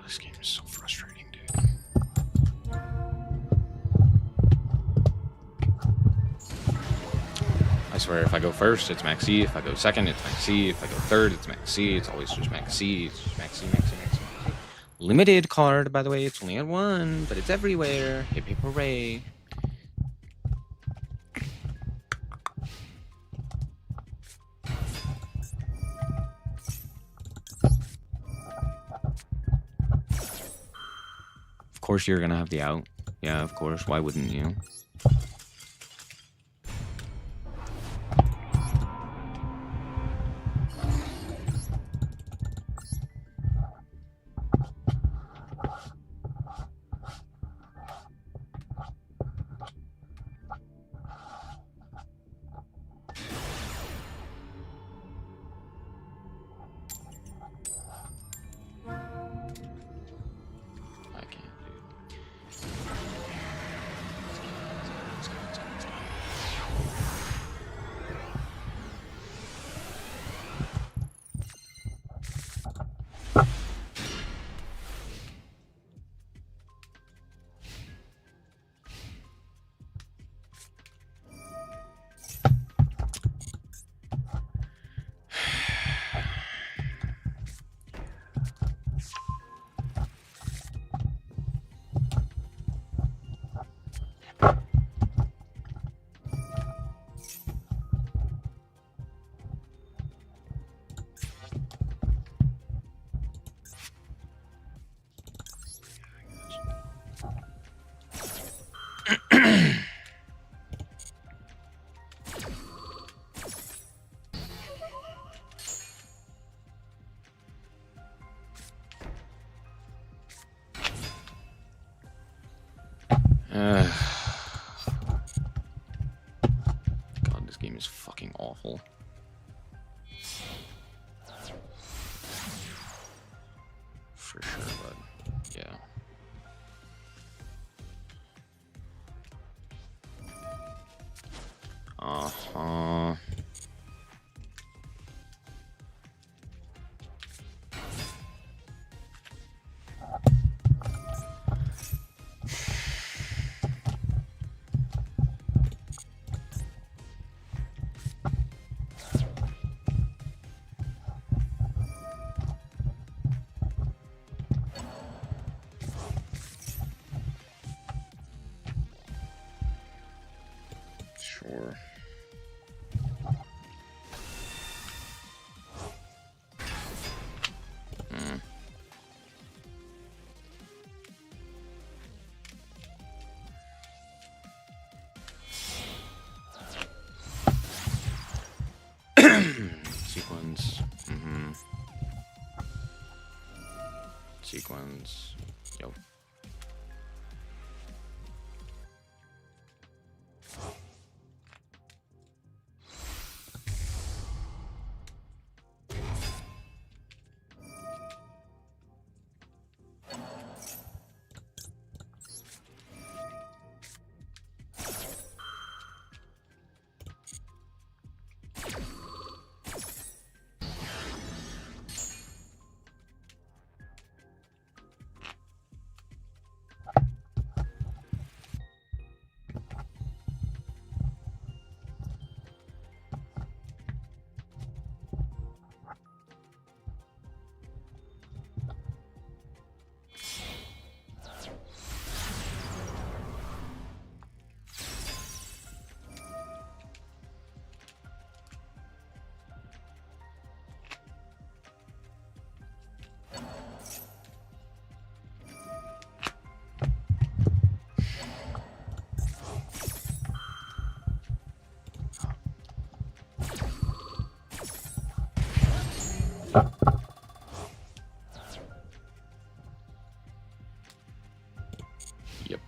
This game is so frustrating, dude. I swear, if I go first, it's max C. If I go second, it's max C. If I go third, it's max C. It's always just max C. It's just max C, max C, max C. Limited card, by the way. It's only at 1, but it's everywhere. Hip hip hooray. Of course you're gonna have the out. Yeah, of course. Why wouldn't you? God, this game is fucking awful. For sure, but yeah. Uh-huh. Sure. Sequence. Sequence. Yo. Yep.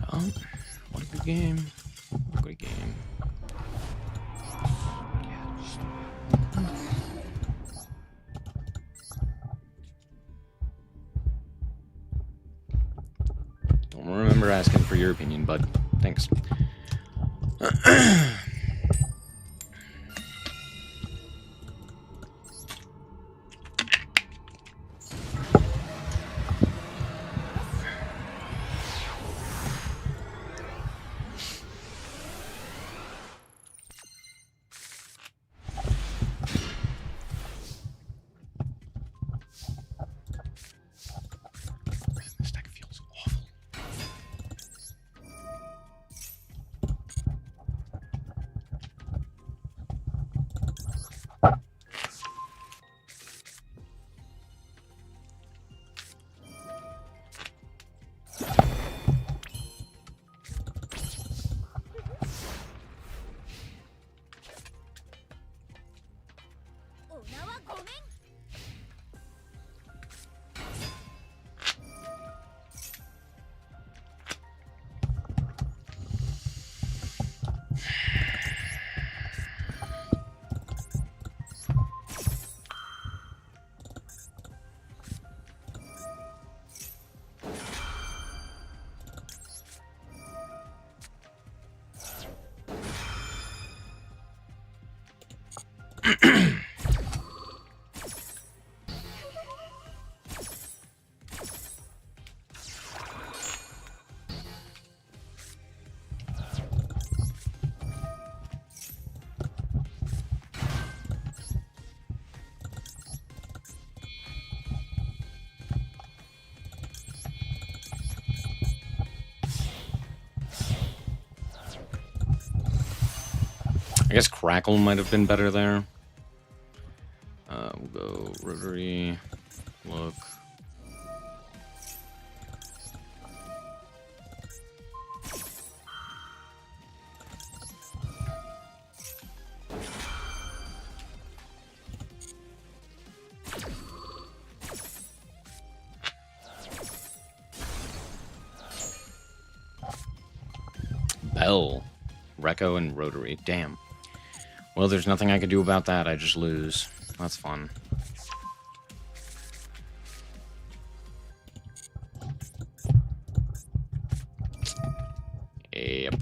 Oh, what a good game. What a good game. Don't remember asking for your opinion, bud. Thanks. This deck feels awful. I guess Crackle might have been better there. We'll go Rotary. Look. Bell, Recco, and Rotary. Damn. Well, there's nothing I can do about that. I just lose. That's fun. Yep.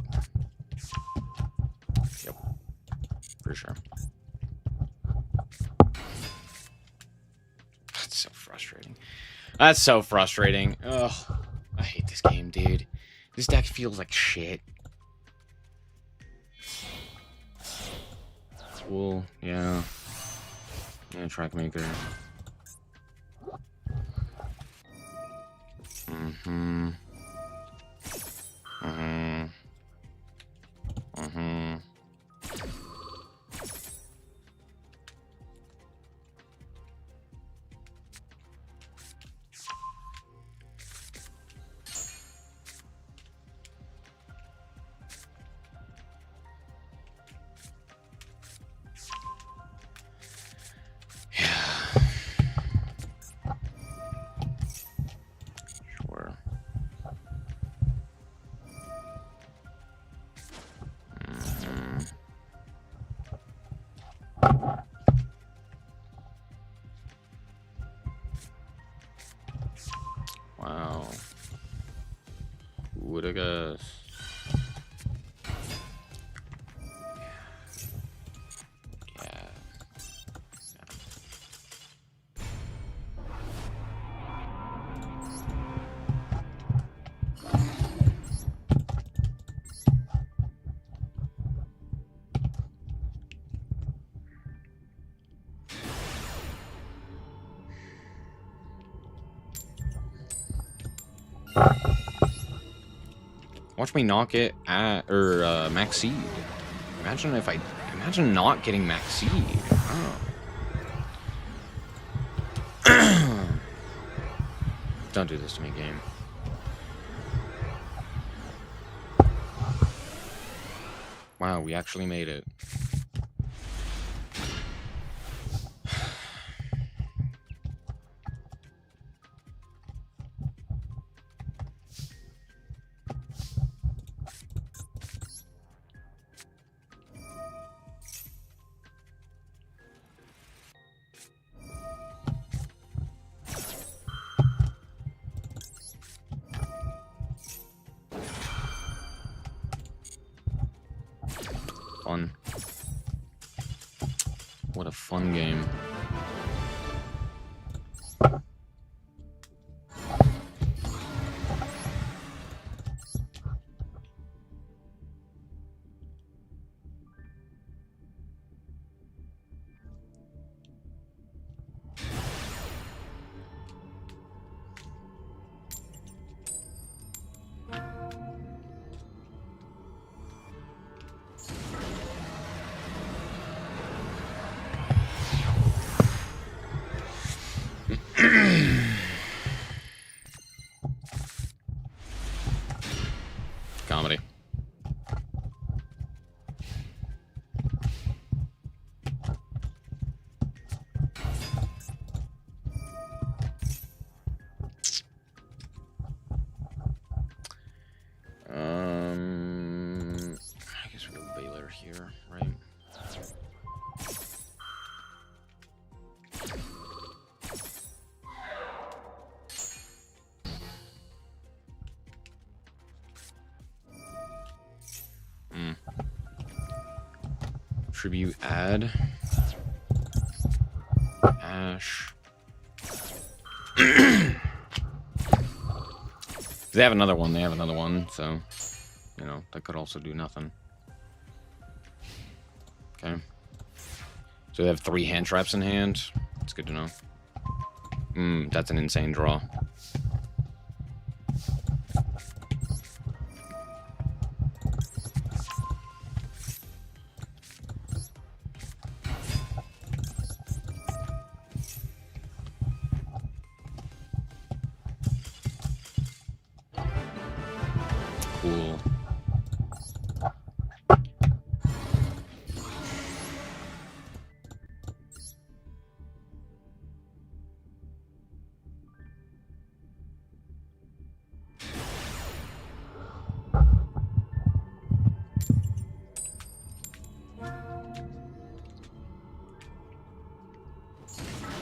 Yep. For sure. That's so frustrating. That's so frustrating. Ugh. I hate this game, dude. This deck feels like shit. Cool, yeah. Yeah, Track Maker. Mm-hmm. Mm-hmm. Mm-hmm. Wow. Who would have guessed? Yeah. Watch me not get at max seed. Imagine not getting max seed. Oh. Don't do this to me, game. Wow, we actually made it. Fun. What a fun game. Comedy. I guess we'll go Baylor here, right? Tribute add. Ash. They have another one. They have another one, so you know that could also do nothing. Okay. So they have 3 hand traps in hand. It's good to know. That's an insane draw. Cool.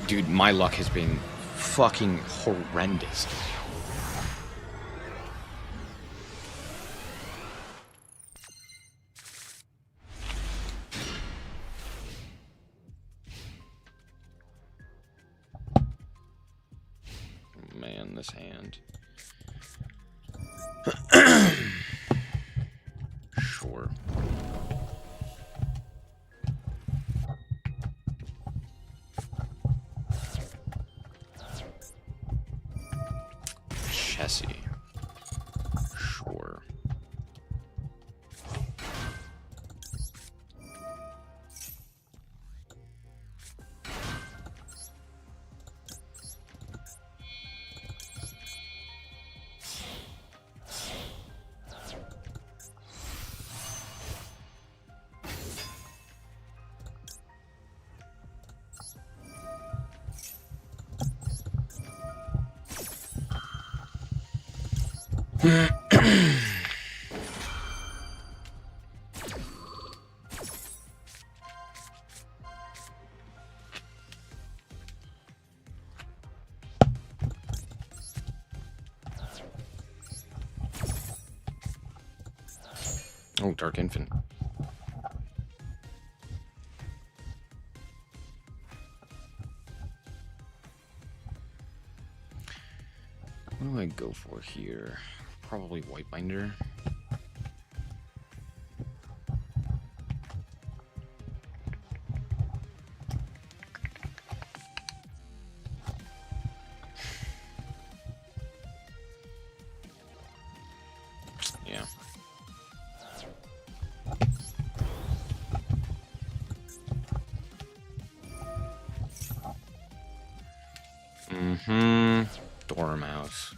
Dude, my luck has been fucking horrendous. Man, this hand. Sure. Chessie. Sure. Oh, Dark Infant. What do I go for here? Probably White Binder. Yeah. Dormouse.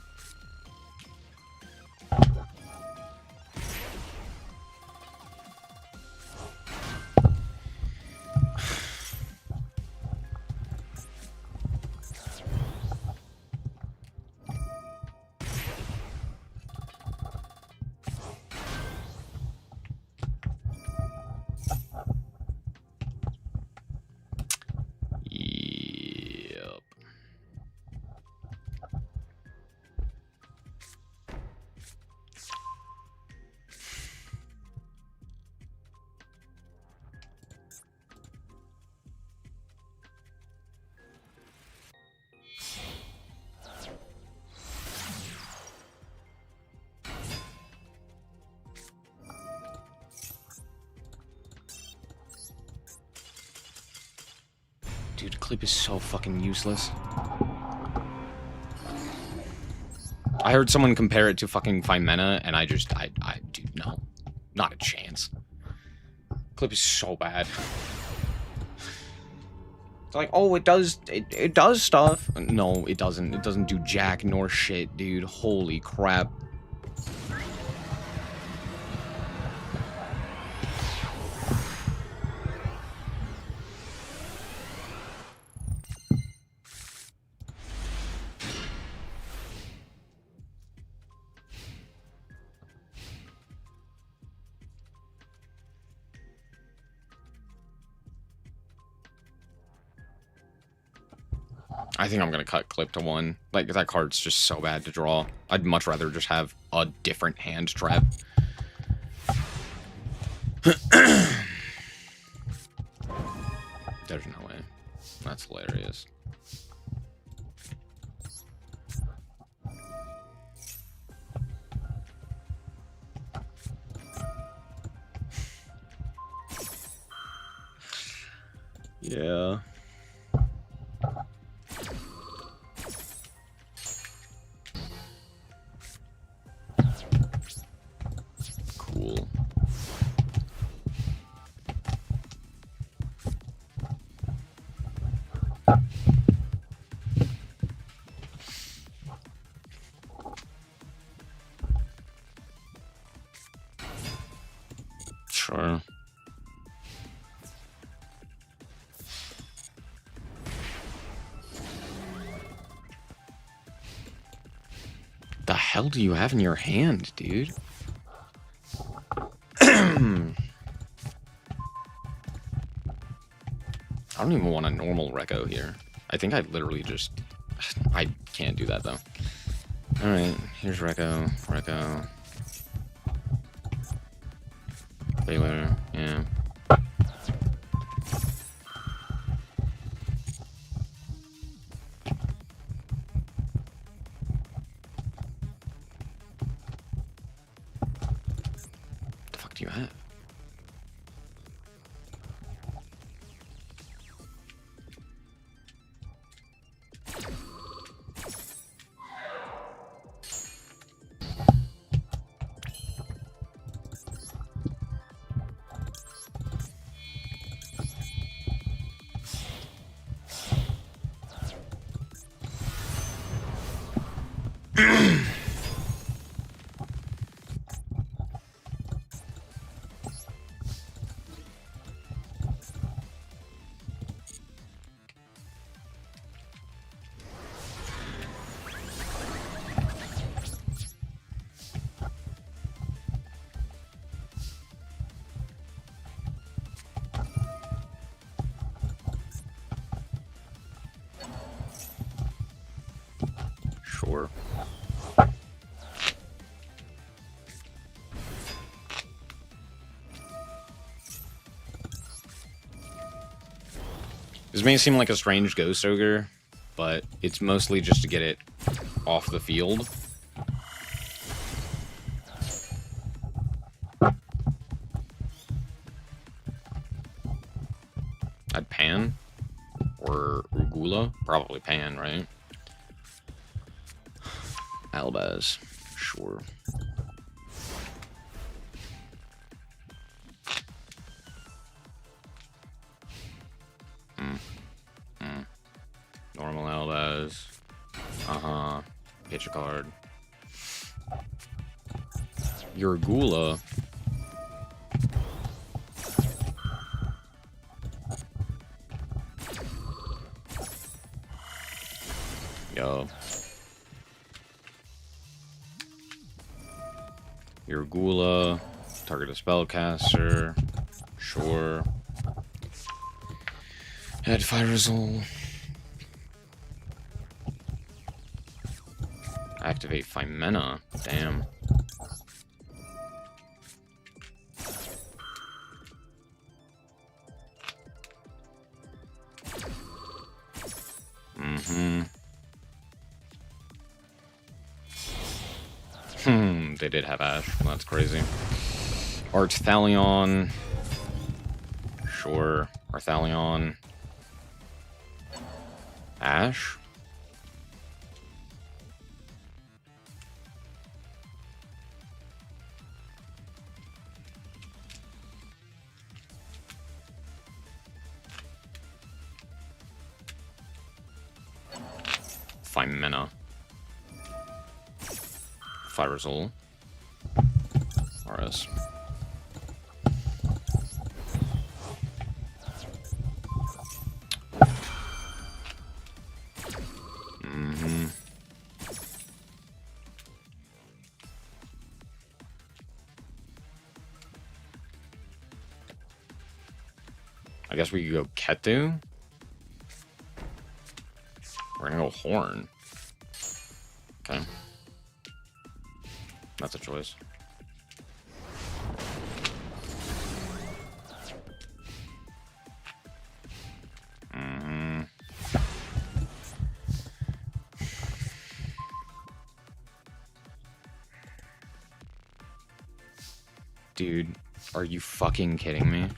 Yep. Dude, Clip is so fucking useless. I heard someone compare it to fucking Fimena, and I dude, no. Not a chance. Clip is so bad. It's like, oh, it does stuff. No, it doesn't. It doesn't do jack nor shit, dude. Holy crap. I think I'm gonna cut Clip to 1. Like, that card's just so bad to draw. I'd much rather just have a different hand trap. There's no way. That's hilarious. Yeah. Cool. hell do you have in your hand, dude? I don't even want a normal Reco here. I think I literally just... I can't do that, though. Alright, here's Reco. Reco. Baylor, yeah. What the fuck do you have? Sure. This may seem like a strange Ghost Ogre, but it's mostly just to get it off the field. I'd Pan or Rugula, probably Pan, right? Albaz, sure. Normal Albaz. Pitch a card. Your Gula. Yo. Your Gula. Target a spellcaster. Sure. Add Firesol. Activate Fimena. Damn. They did have Ash. That's crazy. Arthalion. Sure. Arthalion. Ash? Fimena. Firesol. RS. I guess we could go Ketu. We're gonna go Horn. Okay. That's a choice. Dude, are you fucking kidding me?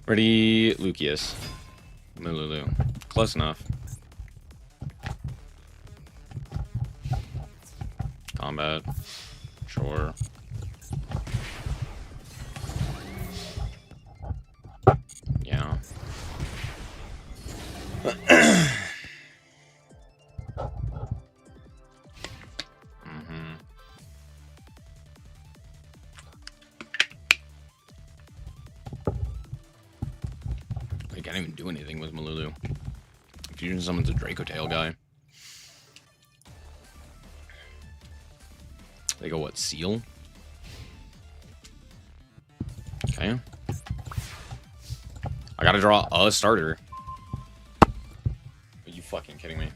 Ready, Lucius. Mululu. Close enough. Combat. Sure. Yeah. I can't even do anything with Malulu. Fusion summons a Draco Tail guy. They go, what, Seal? Okay. I gotta draw a starter. Are you fucking kidding me?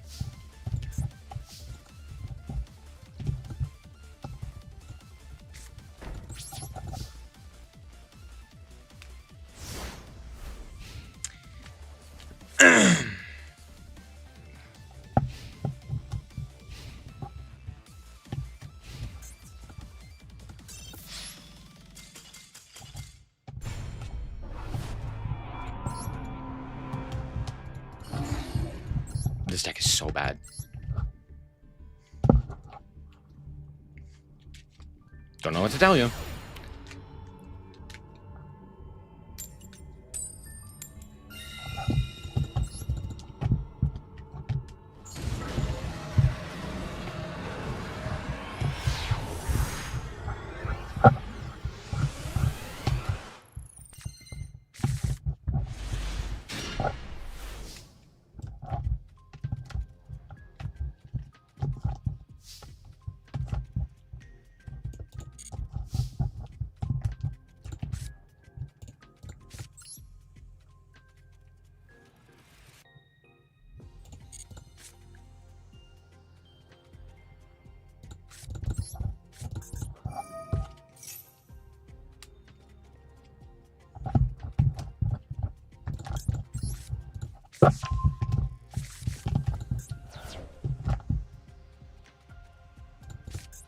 This deck is so bad. Don't know what to tell you.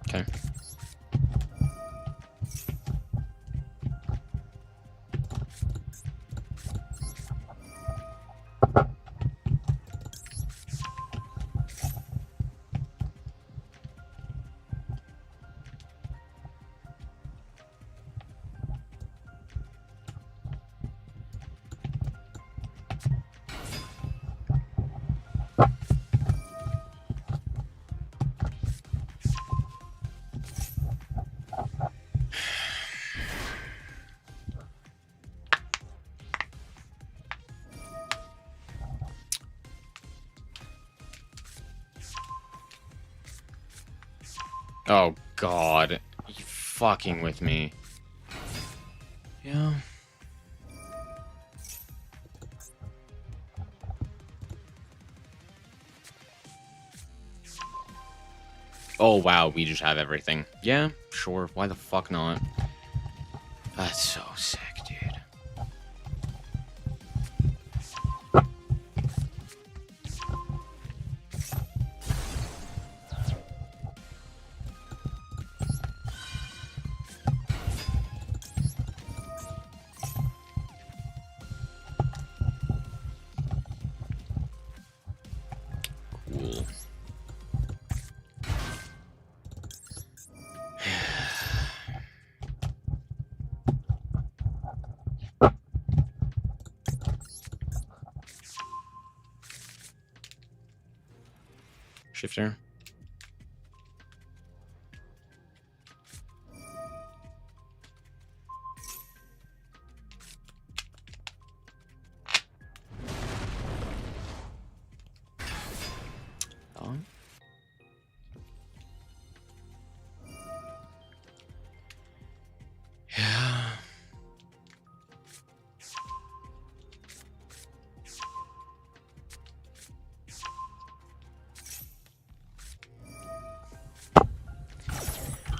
Okay. Oh, God. Are you fucking with me? Yeah. Oh, wow. We just have everything. Yeah, sure. Why the fuck not? That's so sick, dude. Cool. Shifter. On. Yeah.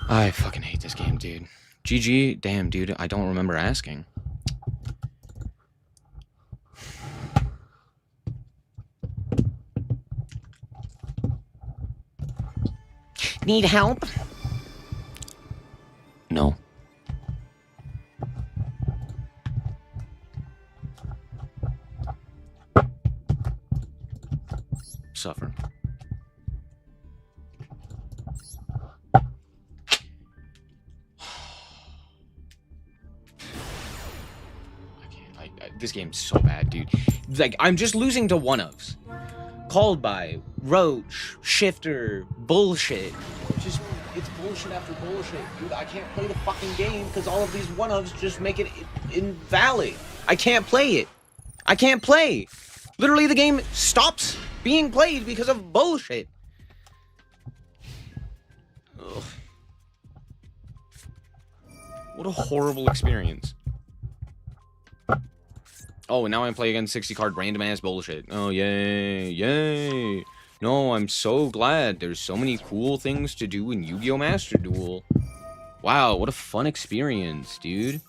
I fucking hate this game, dude. GG, damn, dude, I don't remember asking. Need help? No. Suffer. This game's so bad, dude. Like, I'm just losing to one-ofs. Called by, Roach, Shifter, bullshit. It's bullshit after bullshit, dude. I can't play the fucking game because all of these one-ofs just make it invalid. I can't play it. I can't play. Literally, the game stops being played because of bullshit. Ugh. What a horrible experience. Oh, and now I play against 60 card random ass bullshit. Oh, yay, yay. No, I'm so glad. There's so many cool things to do in Yu-Gi-Oh! Master Duel. Wow, what a fun experience, dude.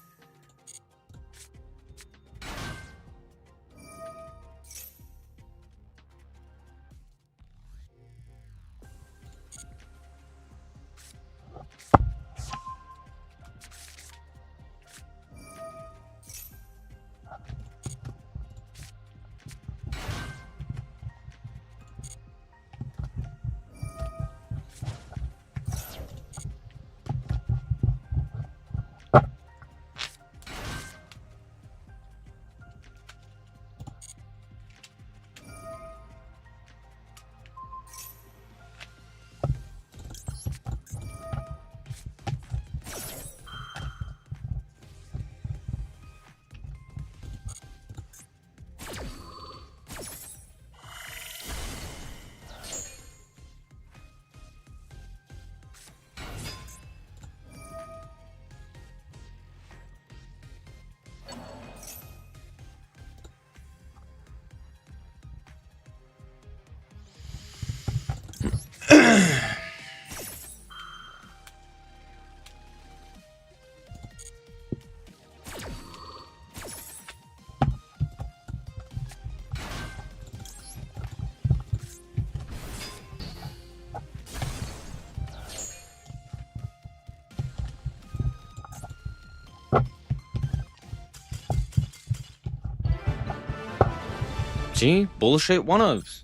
See? Bullshit one-ofs.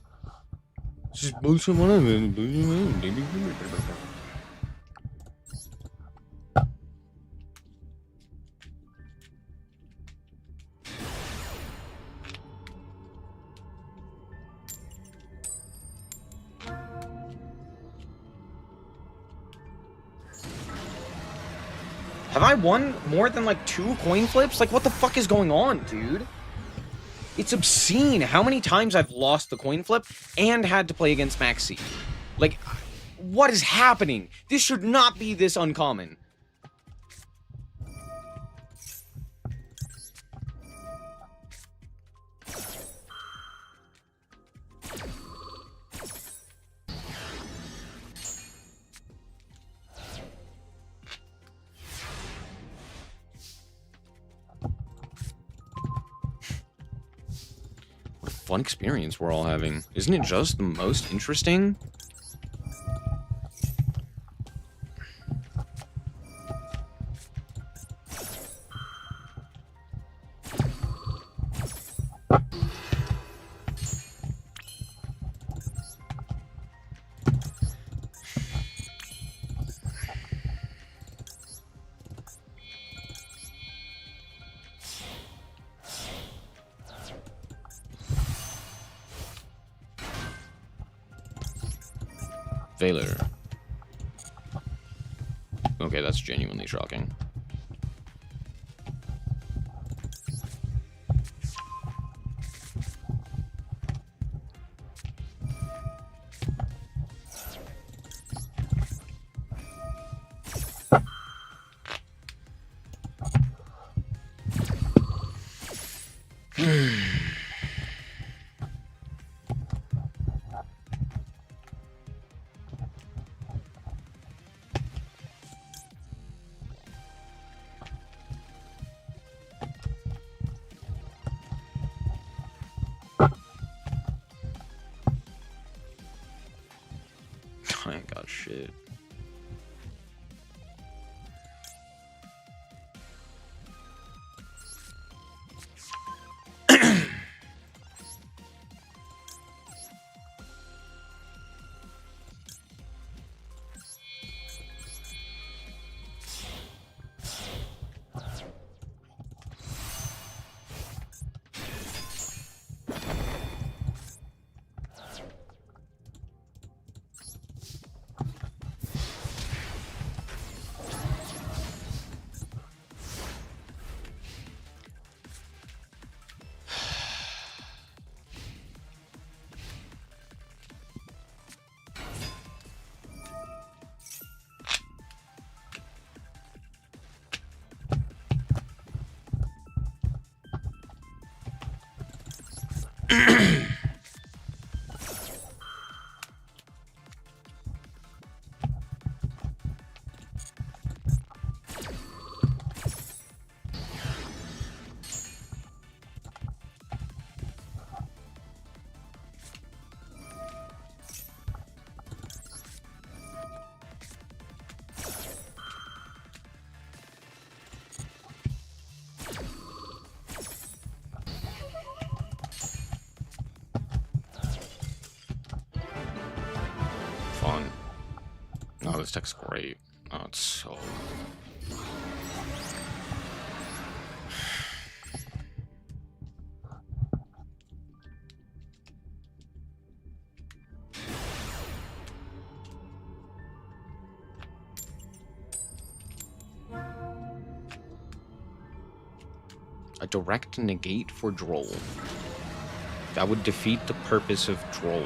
It's just bullshit one-ofs. Have I won more than like 2 coin flips? Like, what the fuck is going on, dude? It's obscene how many times I've lost the coin flip and had to play against Maxi. Like, what is happening? This should not be this uncommon. Fun experience we're all having. Isn't it just the most interesting? Failure. Okay, that's genuinely shocking. I ain't got shit. this deck's great. Oh, it's so... A direct negate for Droll. That would defeat the purpose of Droll.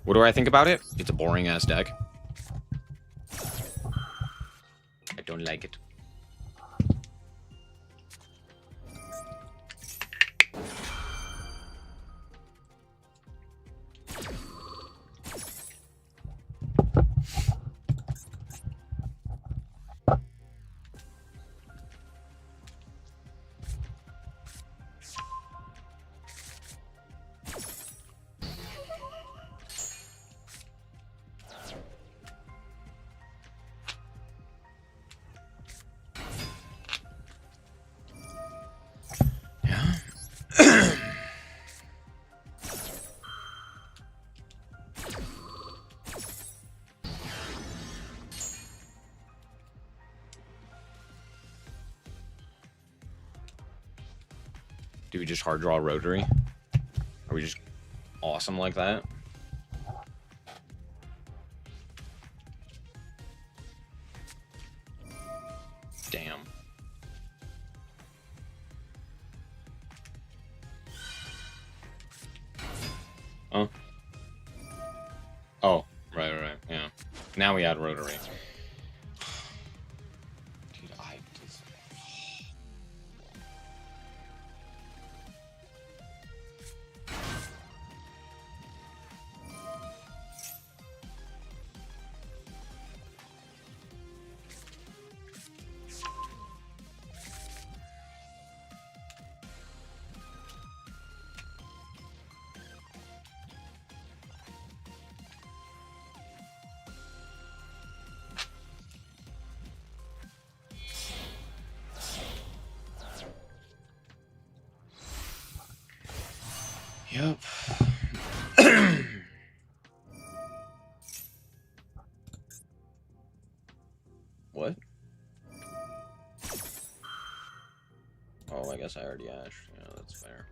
What do I think about it? It's a boring-ass deck. I don't like it. Do we just hard draw Rotary? Are we just awesome like that? Damn. Oh. Oh, right, yeah. Now we add Rotary. Dude, I just... Yep. What? Oh, I guess I already ashed. Yeah, that's fair.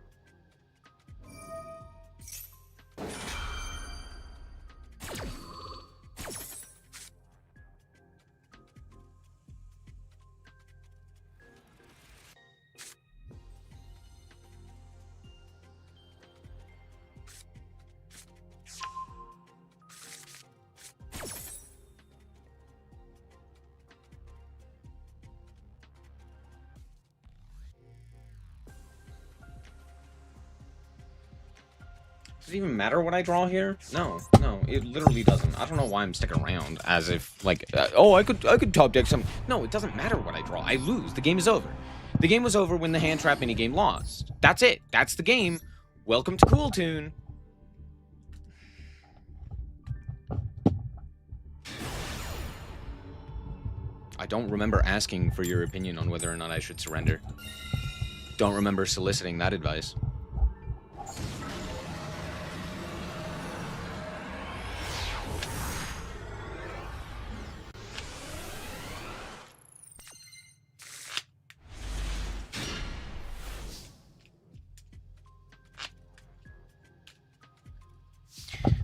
Does it even matter what I draw here? No, it literally doesn't. I don't know why I'm sticking around as if, like, oh, I could top deck some. No, it doesn't matter what I draw. I lose. The game is over. The game was over when the hand trap minigame lost. That's it. That's the game. Welcome to Cool Tune. I don't remember asking for your opinion on whether or not I should surrender. Don't remember soliciting that advice.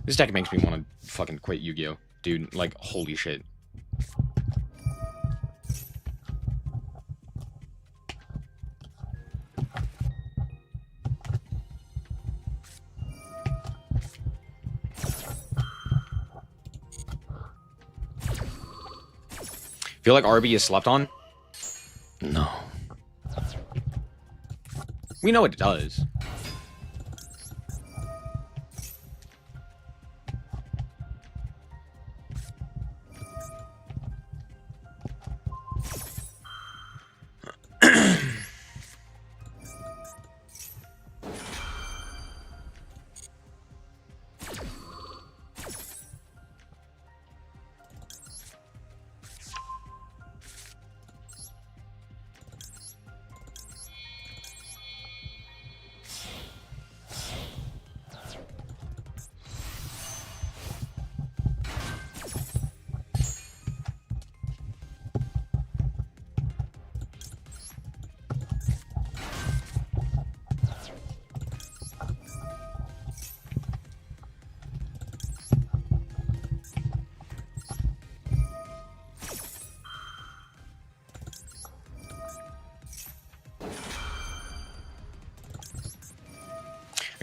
This deck makes me want to fucking quit Yu-Gi-Oh! Dude, like, holy shit. Feel like RB is slept on? No. We know it does.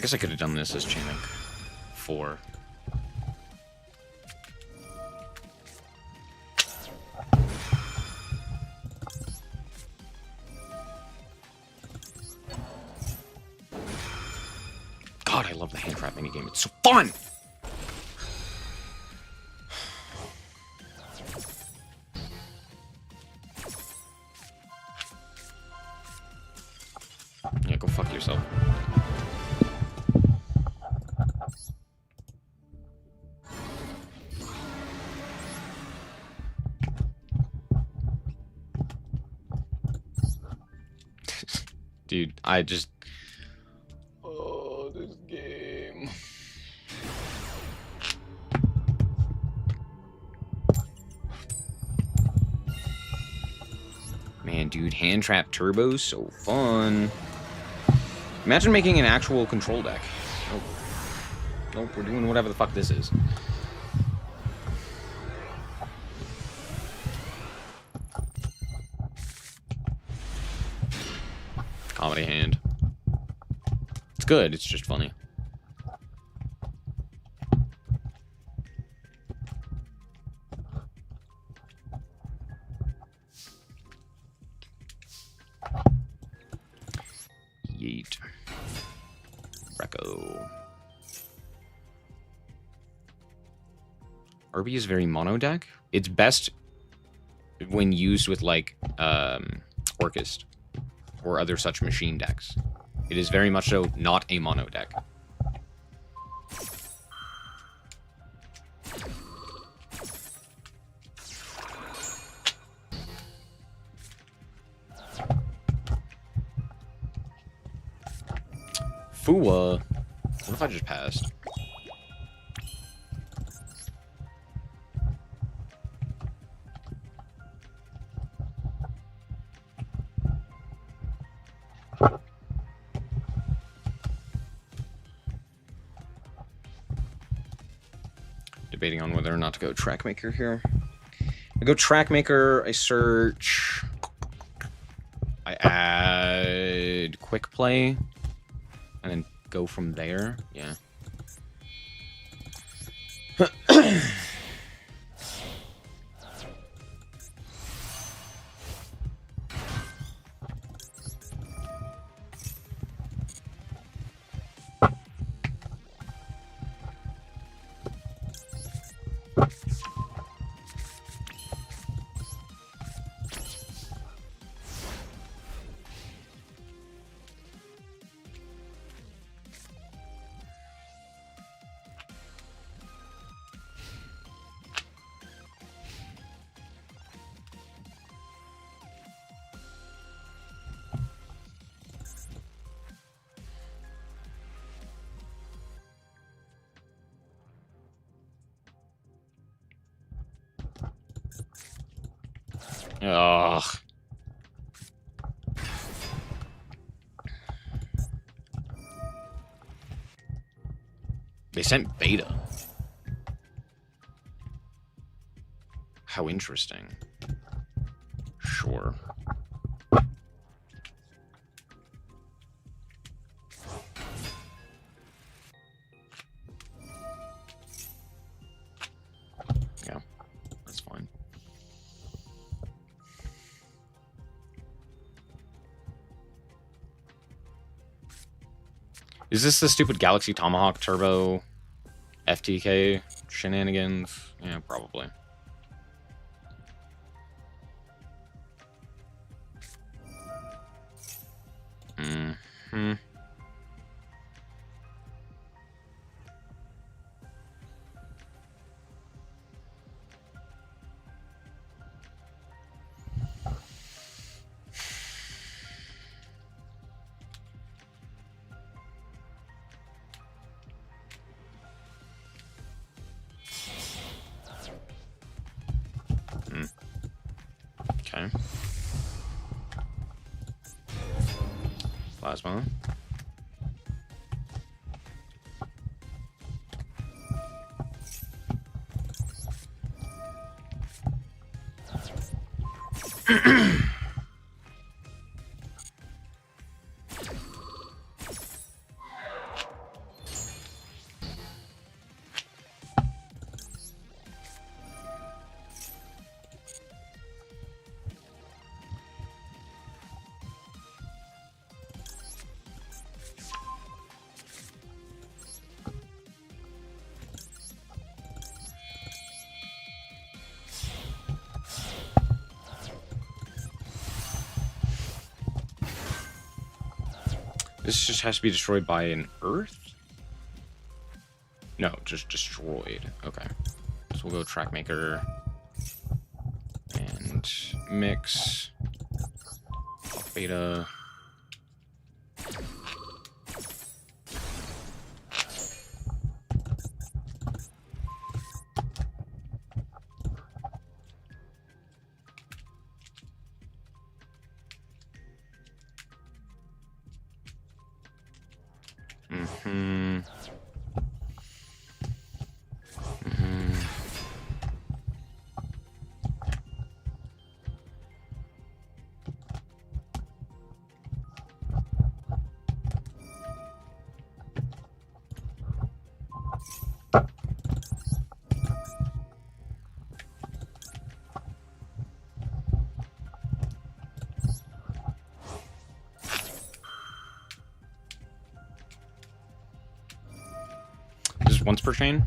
guess I could have done this as chain link 4. God, I love the hand trap minigame. It's so fun! Yeah, go fuck yourself. Dude, I just... Oh, this game. Man, dude, hand trap turbo, so fun. Imagine making an actual control deck. Nope. Nope, we're doing whatever the fuck this is. Comedy hand. It's good, it's just funny. Yeet. Recco. Irby is very mono deck. It's best when used with like Orchest or other such machine decks. It is very much so not a mono deck. Fua. What if I just passed? Debating on whether or not to go Trackmaker here. I go Trackmaker, I search. I add Quick Play. And then go from there. Yeah. Ugh. They sent beta. How interesting. Sure. Yeah, that's fine. Is this the stupid Galaxy Tomahawk Turbo FTK shenanigans? Yeah, probably. Mm-hmm. Okay. Plasma. This just has to be destroyed by an earth? No, just destroyed. Okay. So we'll go track maker and mix beta. Just once per chain?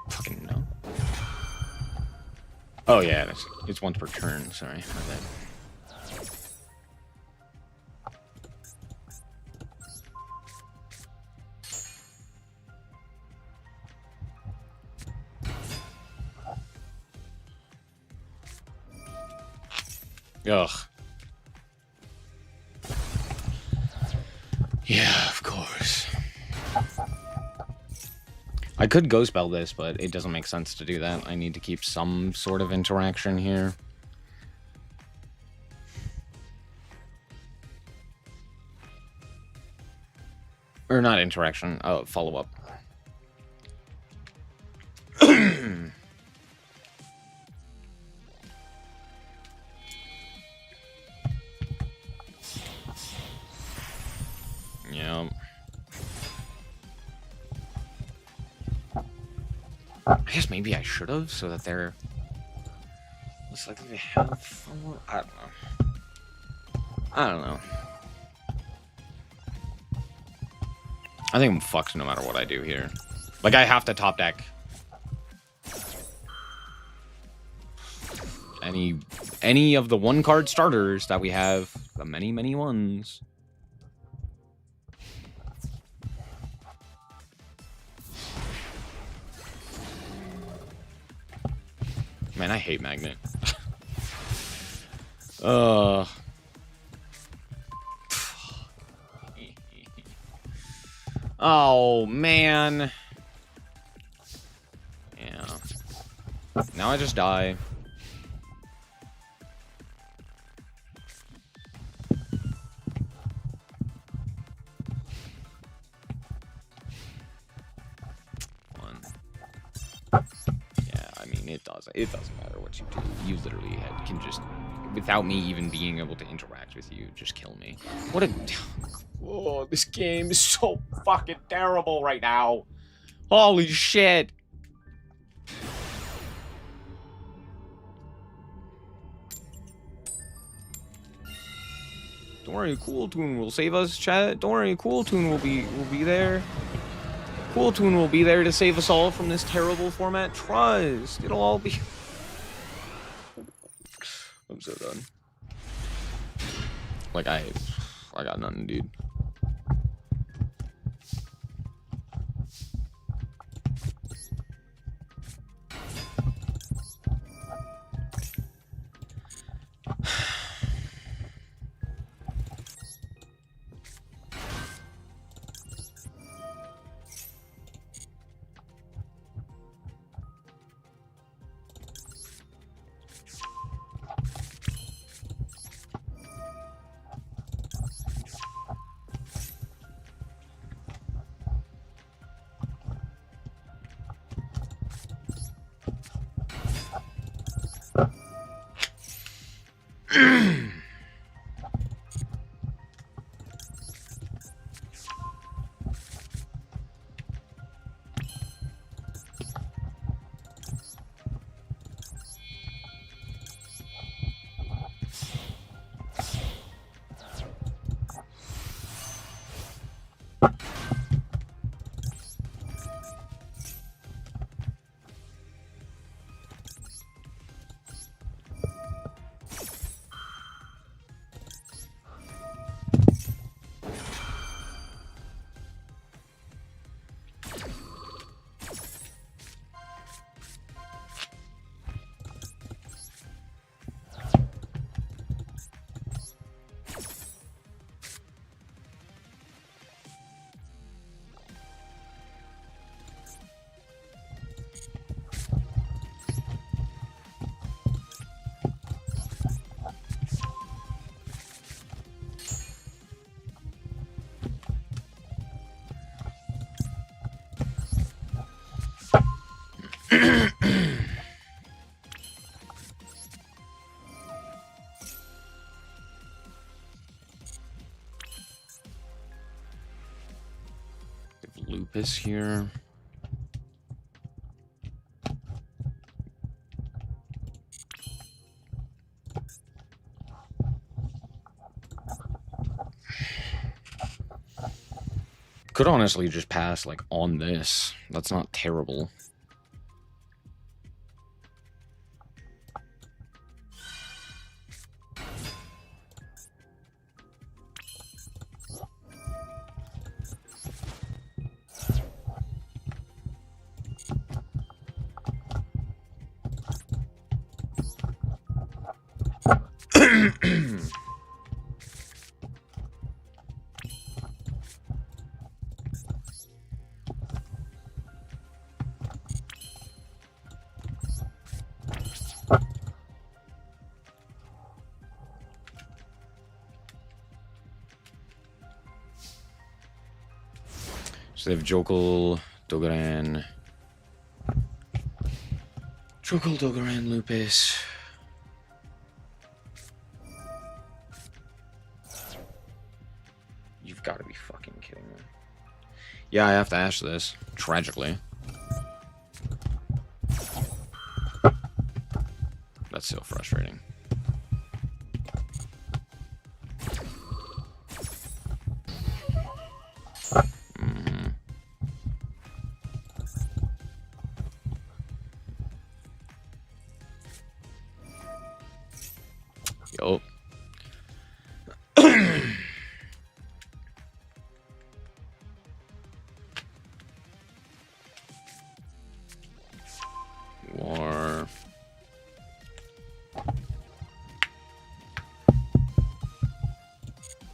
Fucking no. Oh yeah, it's once per turn. Sorry, my bad. Ugh. Yeah, of course. I could ghost spell this, but it doesn't make sense to do that. I need to keep some sort of interaction here. Or not interaction, follow-up. Yeah. I guess maybe I should have, so that they're less likely to have follow. I don't know. I don't know. I think I'm fucked no matter what I do here. Like, I have to top deck any of the one card starters that we have, the many ones. Man, I hate Magnet. Oh, man. Yeah. Now I just die. It doesn't matter what you do. You literally can just, without me even being able to interact with you, just kill me. What a... Oh, this game is so fucking terrible right now. Holy shit. Don't worry, Cool Tune will save us, chat. Don't worry, Cool Tune will be there. Cool Tune will be there to save us all from this terrible format. Trust. It'll all be... I'm so done. Like, I got nothing, dude. Lupus here. Could honestly just pass like on this. That's not terrible. So they have Jokul, Dogaran, Lupus. You've got to be fucking kidding me. Yeah, I have to ash this, tragically. That's so frustrating. Yo. War.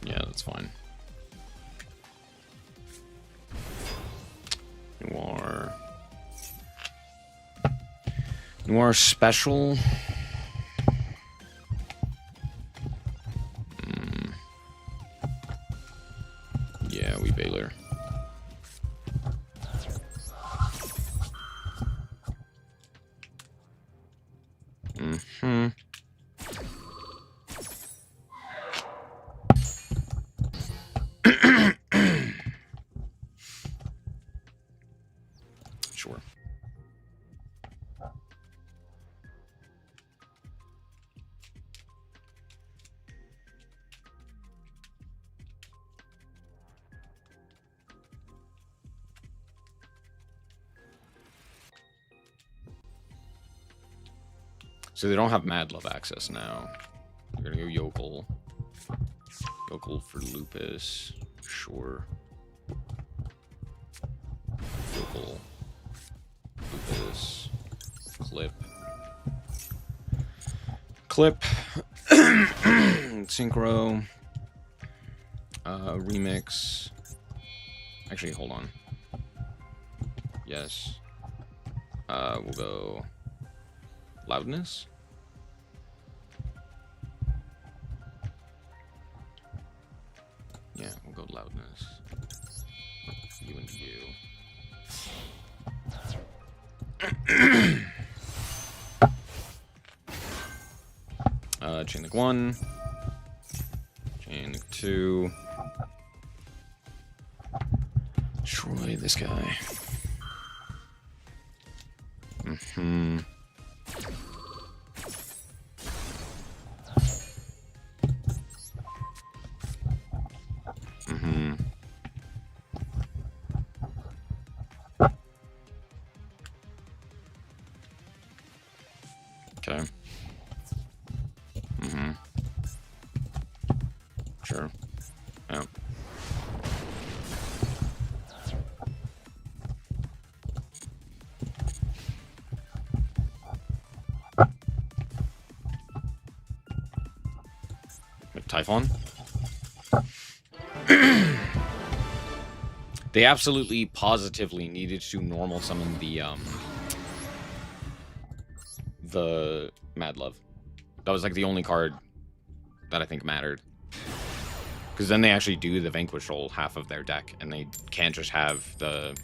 Yeah, that's fine. Noir special. Yeah, we Baylor. Sure. So they don't have Mad Love access now. We're gonna go Yokel. Yokel for Lupus. Sure. Yokel. Lupus. Clip. Synchro. Remix. Actually, hold on. Yes. We'll go Loudness. Yeah, we'll go Loudness. You and you. Chain link 1. Chain link 2. Destroy this guy. Okay. Sure. Yeah. Typhon? They absolutely positively needed to normal summon the Mad Love. That was like the only card that I think mattered. Because then they actually do the Vanquish roll half of their deck, and they can't just have the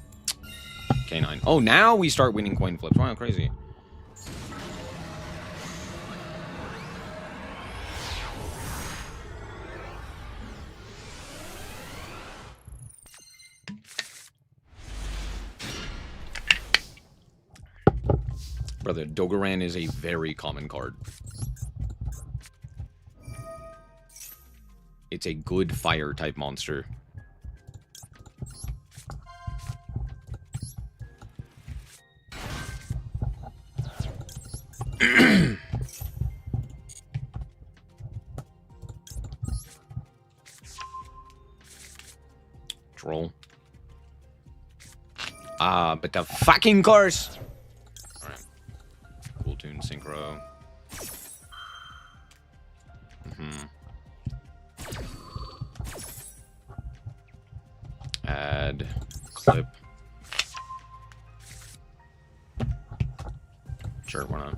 K9. Oh, now we start winning coin flips. Wow, crazy. Brother, Dogoran is a very common card. It's a good fire type monster. Troll. But the fucking course. Alright. Cool tune, Synchro. Add clip. Sure, why not?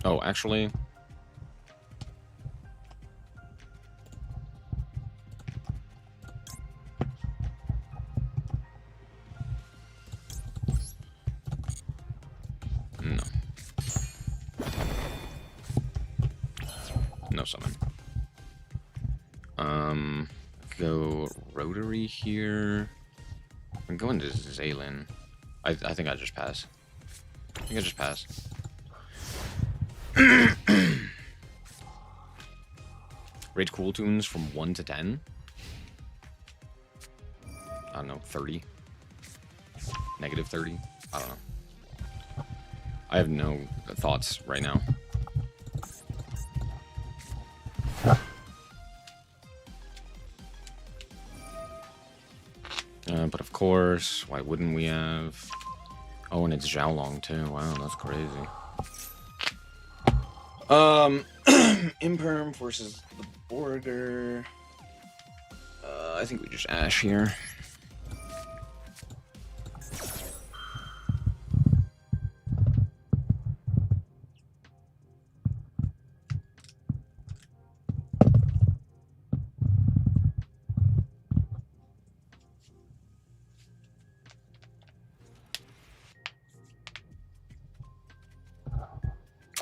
Oh, actually. No. No summon. Go rotary here. I'm going to Zaylin. I think I just pass. I think I just pass. Rate cool tunes from 1 to 10. I don't know, 30. Negative 30. I don't know. I have no thoughts right now. But of course, why wouldn't we have... Oh, and it's Xiaolong too. Wow, that's crazy. Imperm forces the border. I think we just Ash here.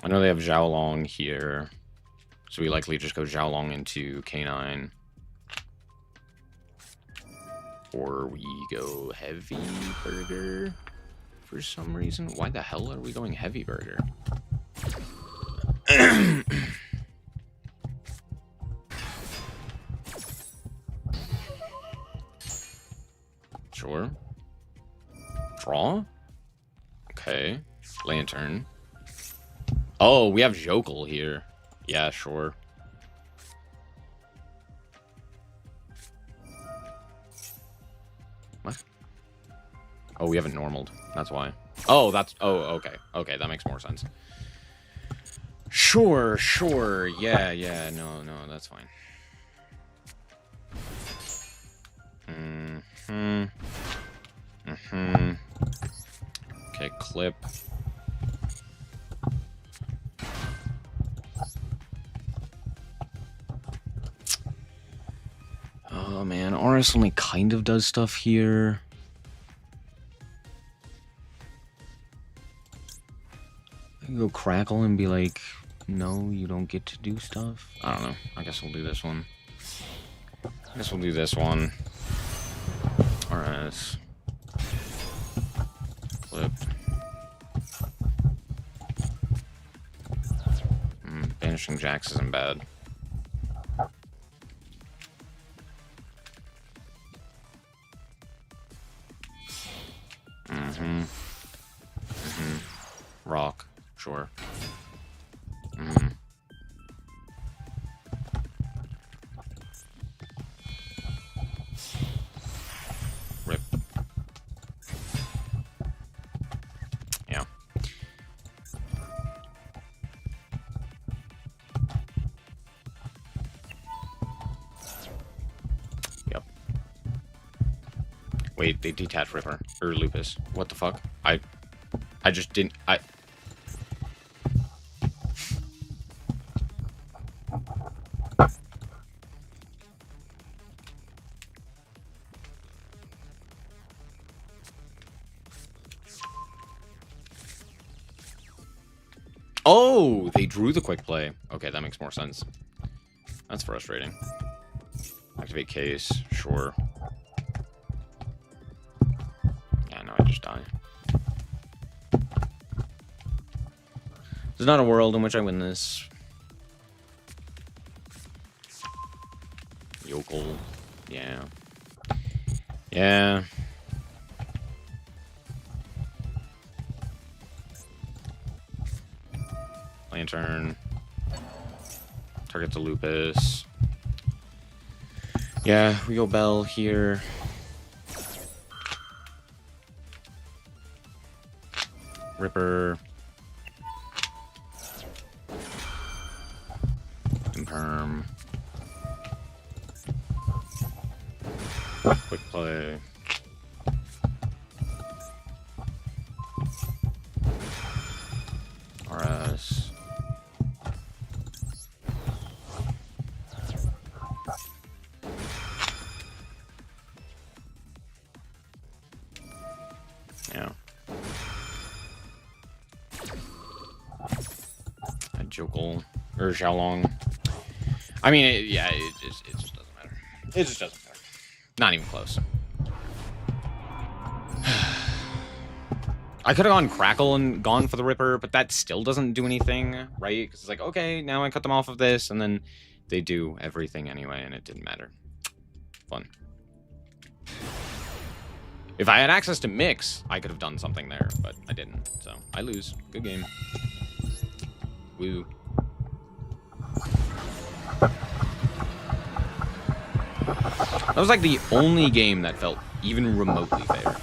I know they have Xiaolong here, so we likely just go Xiaolong into K9. Or we go Heavy Burger for some reason. Why the hell are we going Heavy Burger? Sure. Draw? Okay. Lantern. Oh, we have Jokel here. Yeah, sure. What? Oh, we haven't normaled. That's why. Oh, that's... Oh, okay. Okay, that makes more sense. Sure, sure. Yeah, yeah. No, no, that's fine. Okay, clip. Oh man, RS only kind of does stuff here. I can go Crackle and be like, no, you don't get to do stuff. I don't know. I guess we'll do this one. I guess we'll do this one. RS. Clip. Banishing Jax isn't bad. Rock, sure. Rip. Yeah. Yep. Wait, they detach Ripper. Or Lupus. What the fuck? I just didn't... Oh, they drew the quick play. Okay, that makes more sense. That's frustrating. Activate case, sure. Yeah, no, I just die. There's not a world in which I win this. Yokel. Yeah. Yeah. Lantern. Target the Lupus. Yeah, we go Bell here. Ripper. Imperm. Quick play. RS. Yeah. A Jokel or Xiaolong. I mean, it just doesn't matter. It just doesn't matter. Not even close. I could have gone Crackle and gone for the Ripper, but that still doesn't do anything, right? Because it's like, okay, now I cut them off of this, and then they do everything anyway, and it didn't matter. Fun. If I had access to Mix, I could have done something there, but I didn't. So, I lose. Good game. Woo. That was like the only game that felt even remotely fair.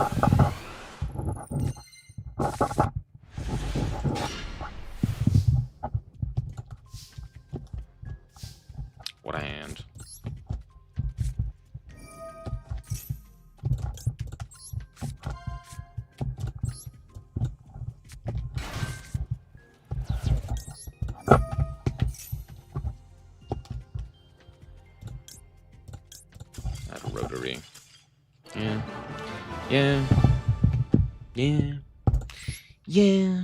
What a hand. That rotary. Yeah. Yeah. Yeah. Yeah.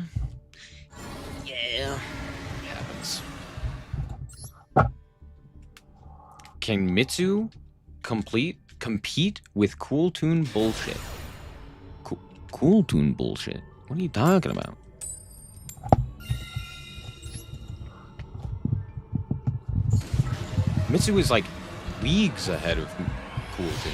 Yeah. It happens. Can Mitsu compete with Cool Tune bullshit? Cool Tune bullshit? What are you talking about? Mitsu is like leagues ahead of Cool Tune.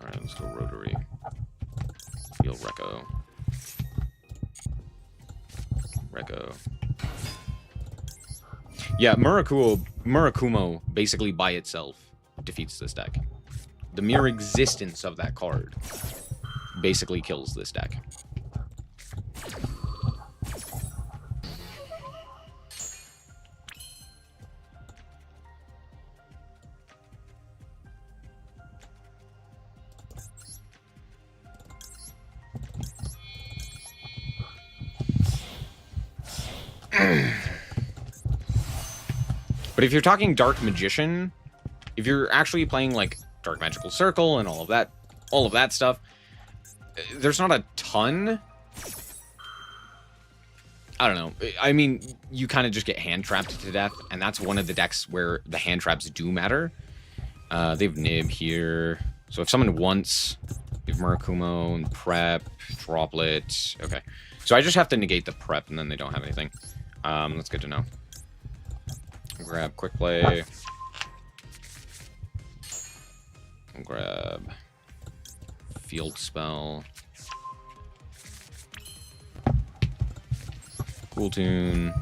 Alright, let's go Rotary. Feel Recco. Recco. Yeah, Murakumo basically by itself defeats this deck. The mere existence of that card basically kills this deck. But if you're talking Dark Magician, if you're actually playing like Dark Magical Circle and all of that stuff, there's not a ton. I don't know. I mean, you kind of just get hand trapped to death, and that's one of the decks where the hand traps do matter. They have Nib here. So if someone wants, you have Murakumo and Prep, Droplet. Okay. So I just have to negate the Prep, and then they don't have anything. That's good to know. Grab Quick Play. Grab Field Spell. Cool Tune.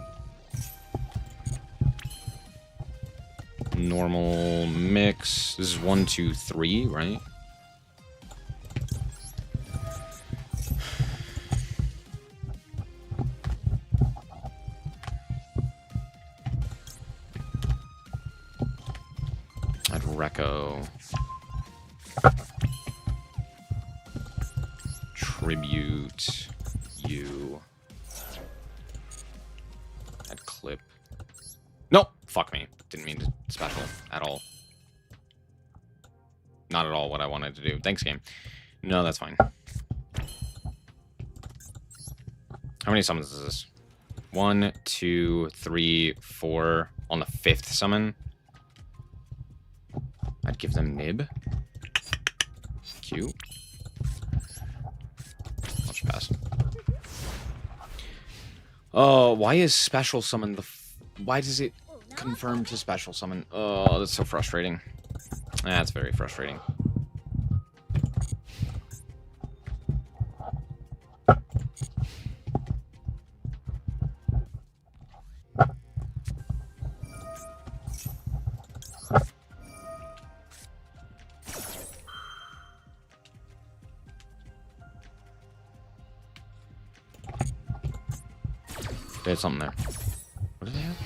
Normal Mix. This is 1, 2, 3, right? At Recco. tribute you. Add clip. Nope. Fuck me. Didn't mean to special at all. Not at all what I wanted to do. Thanks, game. No, that's fine. How many summons is this? 1, 2, 3, 4. On the 5th summon, I'd give them nib. Q. Watch pass. Oh, why is special summon the... Why does it confirm to special summon? Oh, that's so frustrating. That's very frustrating. They had something there. What do they have?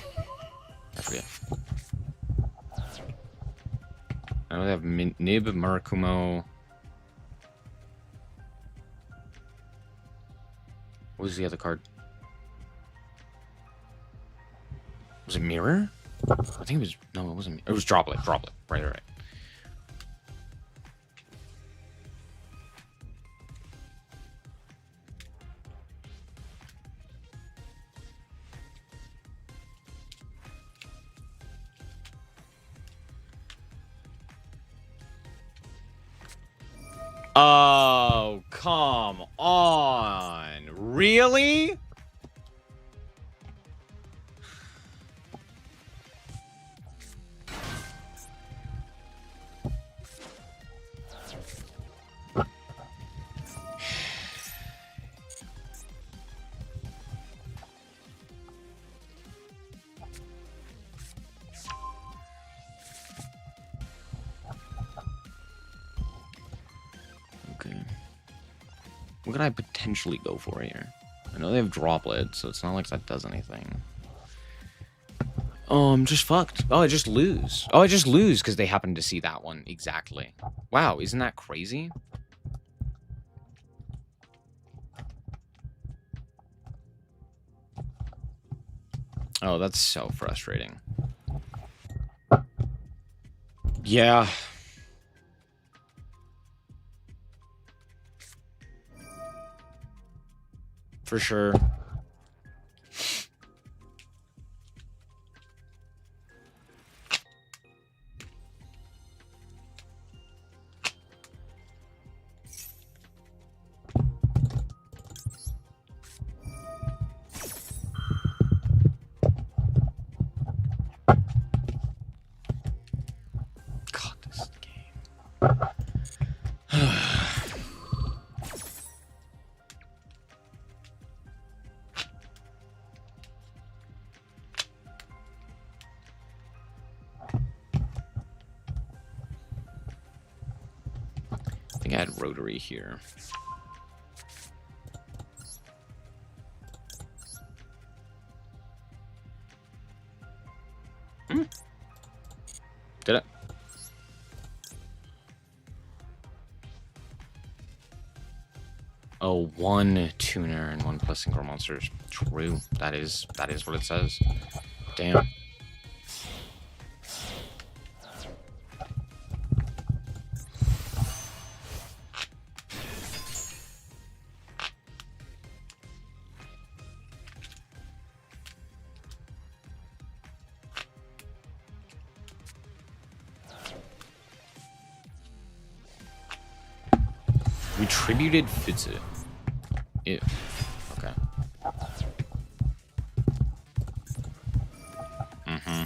I forget. I know they have Nib, Murakumo. What was the other card? Was it Mirror? I think it was... No, it wasn't. It was Droplet. Droplet. Right. Oh, come on. Really? What could I potentially go for here? I know they have Droplet, so it's not like that does anything. Oh, I'm just fucked. Oh, I just lose. Oh, I just lose because they happen to see that one. Exactly. Wow, isn't that crazy? Oh, that's so frustrating. Yeah. For sure. God, this game. I think I had Rotary here. Did it? Oh, 1 tuner and 1 plus synchro monsters. True. That is what it says. Damn. Retributed Futsu. Ew. Okay. Mm-hmm.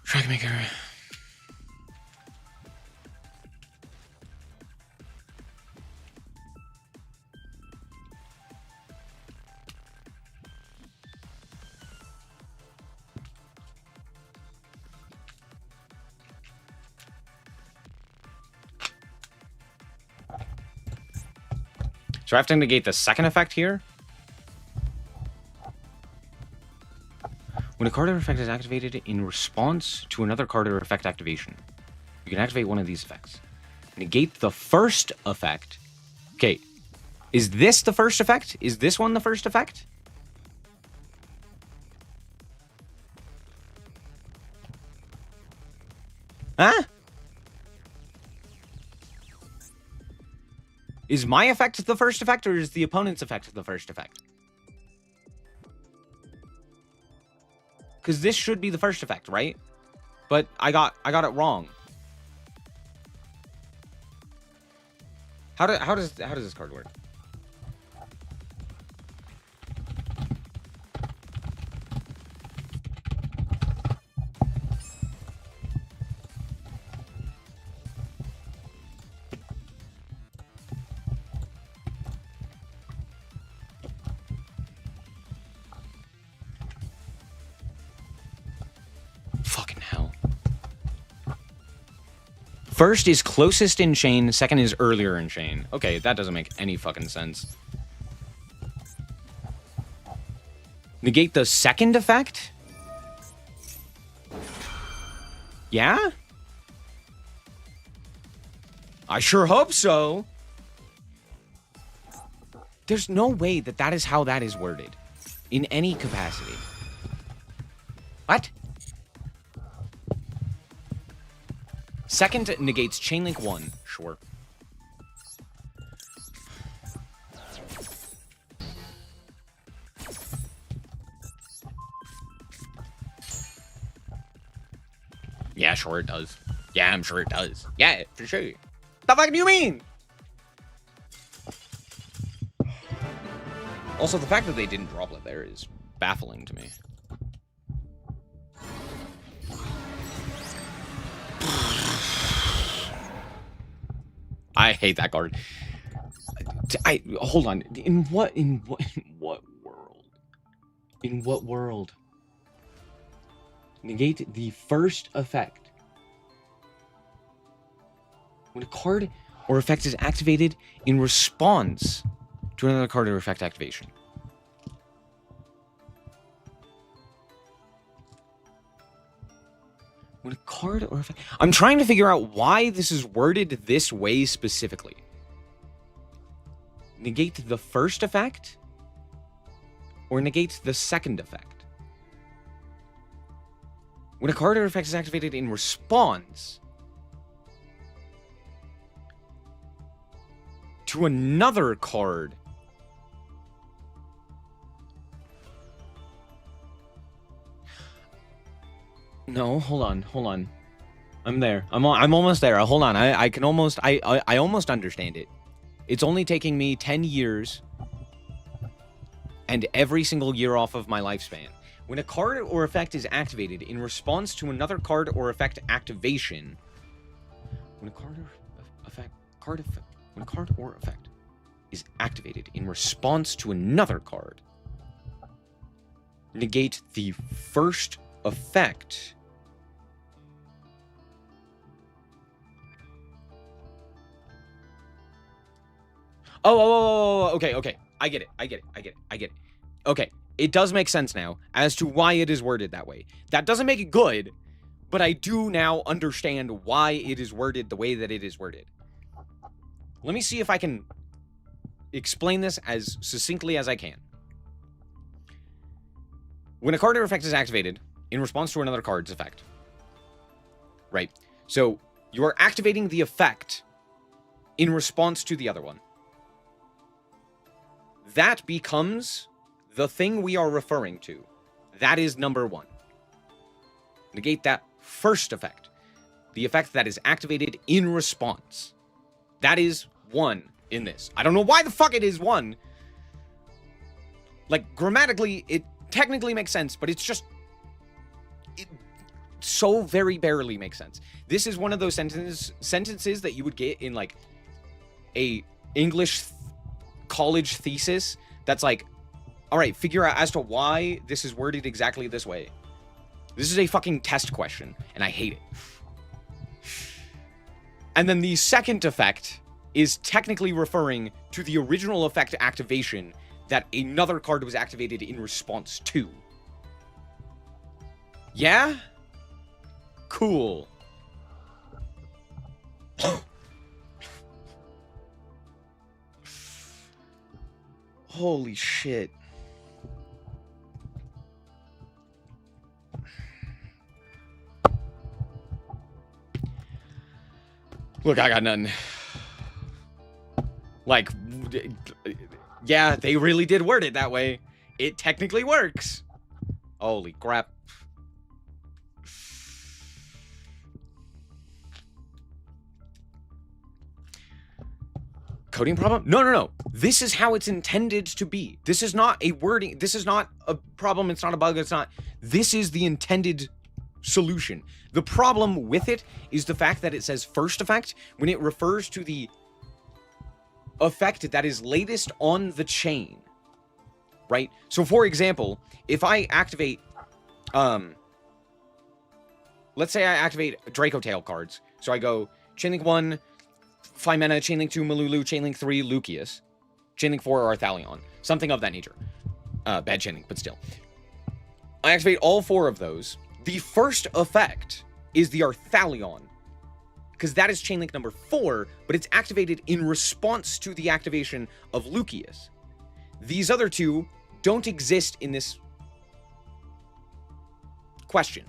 Trackmaker. So I have to negate the second effect here? When a card or effect is activated in response to another card or effect activation, you can activate one of these effects. Negate the first effect. Okay, is this the first effect? Is this one the first effect? Huh? Is my effect the first effect, or is the opponent's effect the first effect? Because this should be the first effect, right? But I got it wrong. How does this card work? Fucking hell. First is closest in chain, second is earlier in chain. Okay, that doesn't make any fucking sense. Negate the second effect? Yeah? I sure hope so. There's no way that that is how that is worded in any capacity. What? Second negates Chainlink 1. Sure. Yeah, sure it does. Yeah, I'm sure it does. Yeah, for sure. The fuck do you mean? Also, the fact that they didn't drop it there is baffling to me. I hate that card. Hold on. In what world? In what world? Negate the first effect. When a card or effect is activated in response to another card or effect activation. When a card or effect... I'm trying to figure out why this is worded this way specifically. Negate the first effect? Or negate the second effect? When a card or effect is activated in response to another card. No, hold on. I'm there. I'm almost there. Hold on. I can almost I almost understand it. It's only taking me 10 years and every single year off of my lifespan. When a card or effect is activated in response to another card or effect activation, when a card or effect is activated in response to another card, negate the first effect. Oh, okay. I get it. Okay. It does make sense now as to why it is worded that way. That doesn't make it good, but I do now understand why it is worded the way that it is worded. Let me see if I can explain this as succinctly as I can. When a card or effect is activated in response to another card's effect, right? So you are activating the effect in response to the other one. That becomes the thing we are referring to. That is number one. Negate that first effect. The effect that is activated in response. That is one in this. I don't know why the fuck it is one. Like, grammatically, it technically makes sense, but it's just... It so very barely makes sense. This is one of those sentences that you would get in, like, a English college thesis that's like, all right, figure out as to why this is worded exactly this way. This is a fucking test question, and I hate it. And then the second effect is technically referring to the original effect activation that another card was activated in response to. Yeah? Cool. Holy shit. Look, I got nothing. Like, yeah, they really did word it that way. It technically works. Holy crap. Coding problem? No, no, no. This is how it's intended to be. This is not a wording. This is not a problem. It's not a bug. It's not. This is the intended solution. The problem with it is the fact that it says first effect when it refers to the effect that is latest on the chain. Right? So for example, if I activate, let's say I activate Draco Tail cards. So I go Chainlink 1, Phimena, Chainlink 2, Malulu, Chainlink 3, Lucius, Chainlink 4, Arthalion. Something of that nature. Bad Chainlink, but still. I activate all 4 of those. The first effect is the Arthalion, because that is Chainlink number 4, but it's activated in response to the activation of Lucius. These other 2 don't exist in this question,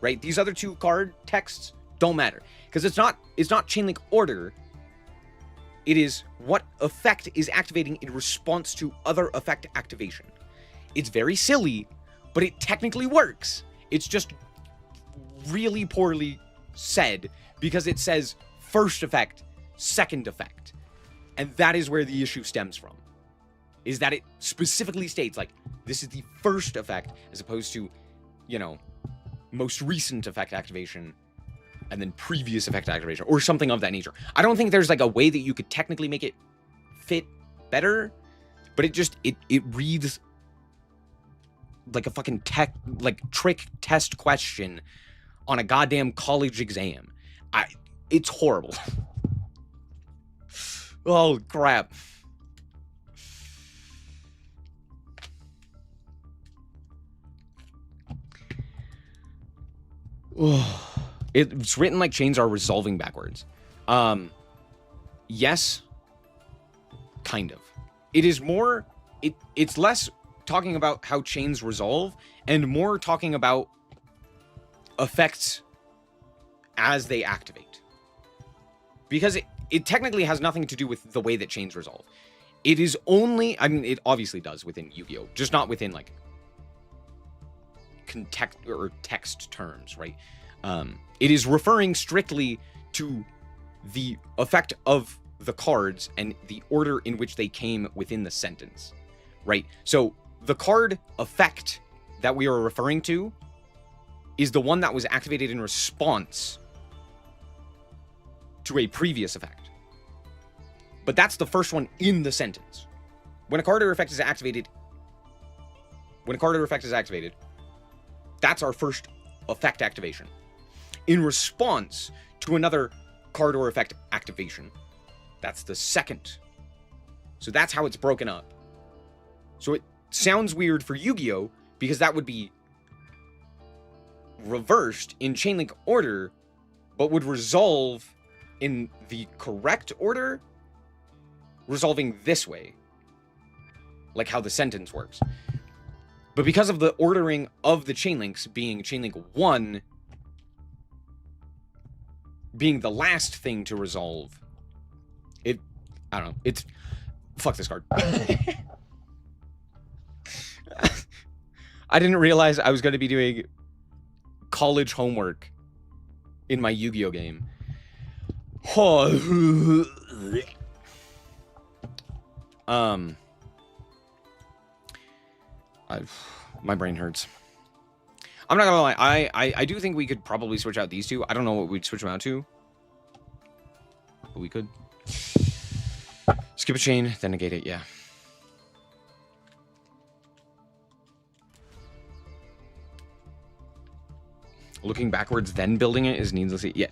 right? These other 2 card texts don't matter, because it's not Chainlink order. It is what effect is activating in response to other effect activation. It's very silly, but it technically works. It's just really poorly said because it says first effect, second effect. And that is where the issue stems from. Is that it specifically states, like, this is the first effect as opposed to, you know, most recent effect activation and then previous effect activation or something of that nature. I don't think there's like a way that you could technically make it fit better, but it just, it reads like a fucking trick test question on a goddamn college exam. It's horrible. Oh, crap. It's written like chains are resolving backwards. Yes, kind of. It is more, it's less talking about how chains resolve and more talking about effects as they activate. Because it technically has nothing to do with the way that chains resolve. It is only, I mean, it obviously does within Yu-Gi-Oh! Just not within like context or text terms, right? It is referring strictly to the effect of the cards and the order in which they came within the sentence, right? So the card effect that we are referring to is the one that was activated in response to a previous effect. But that's the first one in the sentence. When a card or effect is activated, that's our first effect activation. In response to another card or effect activation, that's the second. So that's how it's broken up. So it sounds weird for Yu-Gi-Oh! Because that would be reversed in Chainlink order, but would resolve in the correct order, resolving this way. Like how the sentence works. But because of the ordering of the Chainlinks being Chainlink 1 being the last thing to resolve, I don't know, it's, fuck this card. I didn't realize I was going to be doing college homework in my Yu-Gi-Oh game. My brain hurts. I'm not gonna lie, I do think we could probably switch out these 2. I don't know what we'd switch them out to, but we could. Skip a chain, then negate it, yeah. Looking backwards, then building it is needlessly, yeah.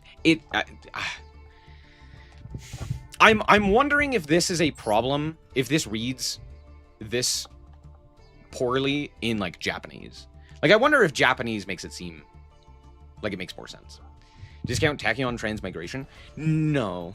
I'm wondering if this is a problem, if this reads this poorly in like Japanese. Like, I wonder if Japanese makes it seem like it makes more sense. Discount Tachyon Transmigration? No.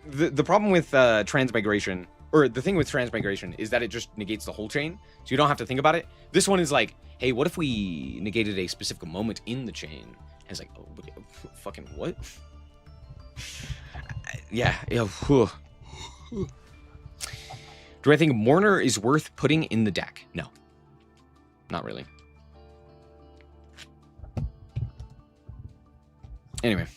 The problem with Transmigration, or the thing with Transmigration, is that it just negates the whole chain, so you don't have to think about it. This one is like, hey, what if we negated a specific moment in the chain? And it's like, oh, fucking what? Yeah. Do I think Mourner is worth putting in the deck? No. Not really. Anyway.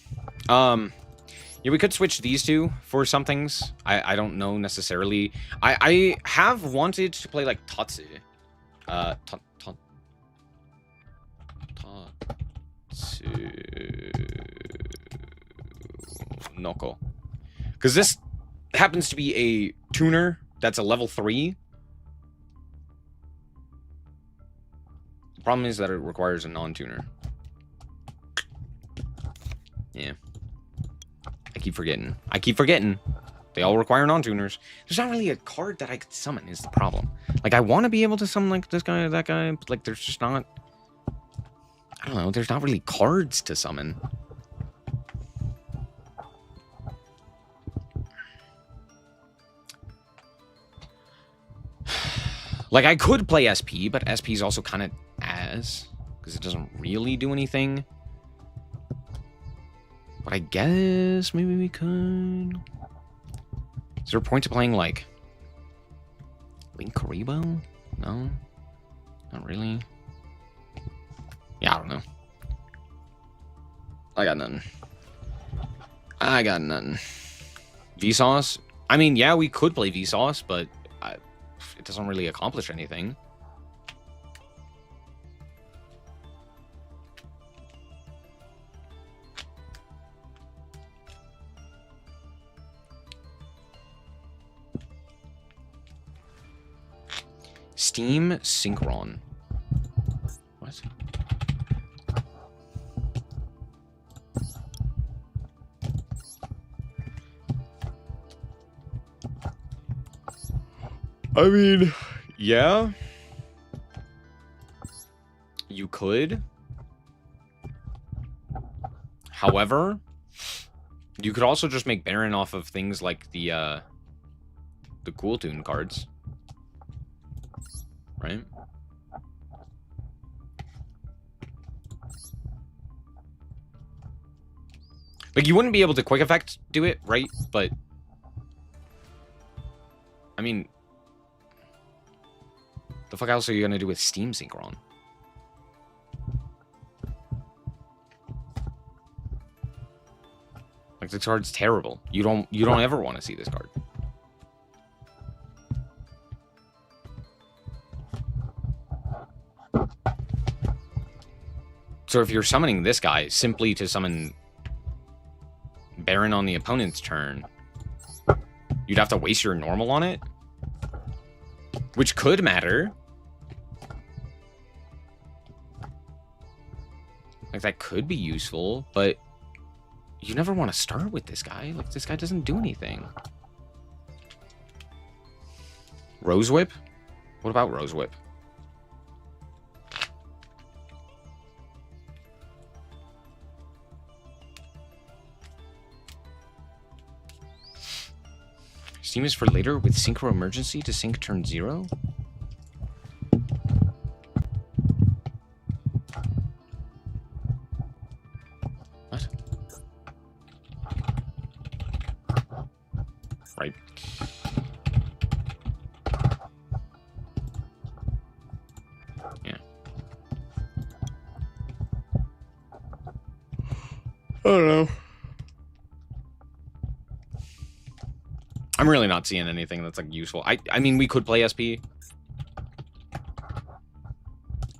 Yeah, we could switch these two for some things. I don't know necessarily. I have wanted to play like Tatsu. Tatsu. Noko. Because this happens to be a tuner that's a level 3. The problem is that it requires a non-tuner. Yeah. I keep forgetting. They all require non-tuners. There's not really a card that I could summon is the problem. Like, I want to be able to summon, like, this guy or that guy, but, like, there's just not... I don't know, there's not really cards to summon. Like, I could play SP, but SP is also kind of ass, because it doesn't really do anything. But I guess maybe we could... Is there a point to playing, like... Link Karibo? No? Not really. Yeah, I don't know. I got nothing. Vsauce? I mean, yeah, we could play Vsauce, but it doesn't really accomplish anything. Steam Synchron. What? I mean, yeah. You could. However, you could also just make Baron off of things like the Cool Tune cards. Right? Like, you wouldn't be able to quick effect do it, right? But I mean, the fuck else are you gonna do with Steam Synchron? Like, this card's terrible. You don't ever want to see this card. So if you're summoning this guy simply to summon Baron on the opponent's turn, you'd have to waste your normal on it, which could matter. Like, that could be useful, but you never want to start with this guy. Like, this guy doesn't do anything. Rose Whip? What about Rose Whip? Steam is for later with Synchro Emergency to sync turn 0? What? Right. Yeah. I don't know. I'm really not seeing anything that's, like, useful. I mean, we could play SP.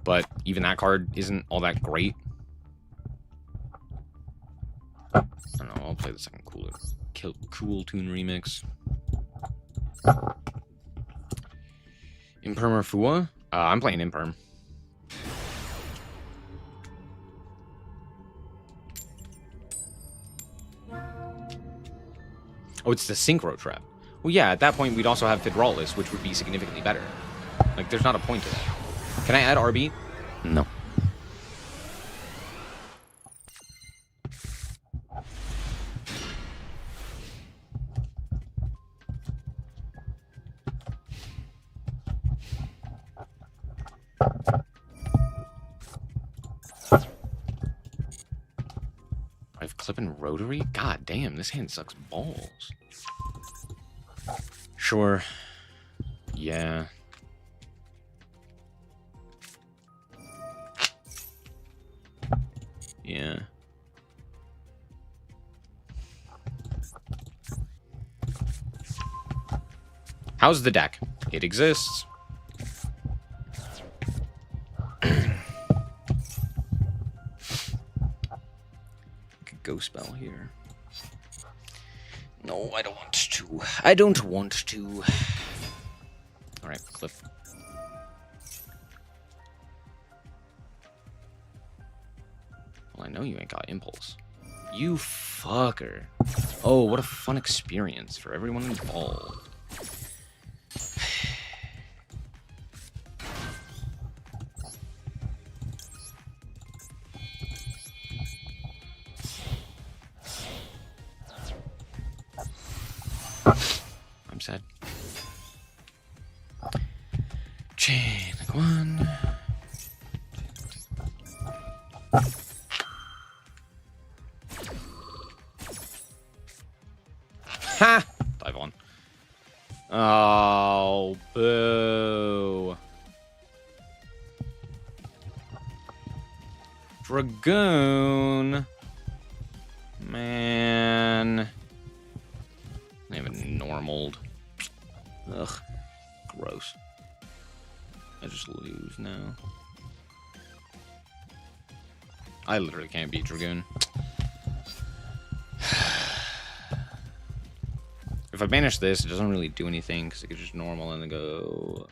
But even that card isn't all that great. I don't know, I'll play the second Cool Tune Remix. Imperm or Fua? I'm playing Imperm. Oh, it's the Synchro Trap. Well, yeah, at that point, we'd also have Fidralis, which would be significantly better. Like, there's not a point to that. Can I add RB? No. I have clip and rotary? God damn, this hand sucks balls. Sure. Yeah. Yeah. How's the deck? It exists. Ghost spell here. No, I don't want to. I don't want to. Alright, clip. Well, I know you ain't got impulse. You fucker. Oh, what a fun experience for everyone involved. I'm sad. Chain, like one. Ha! Dive on. Oh, boo. Dragoon. Man. Not even normaled. Ugh. Gross. I just lose now. I literally can't beat Dragoon. If I banish this, it doesn't really do anything because it could just normal and then go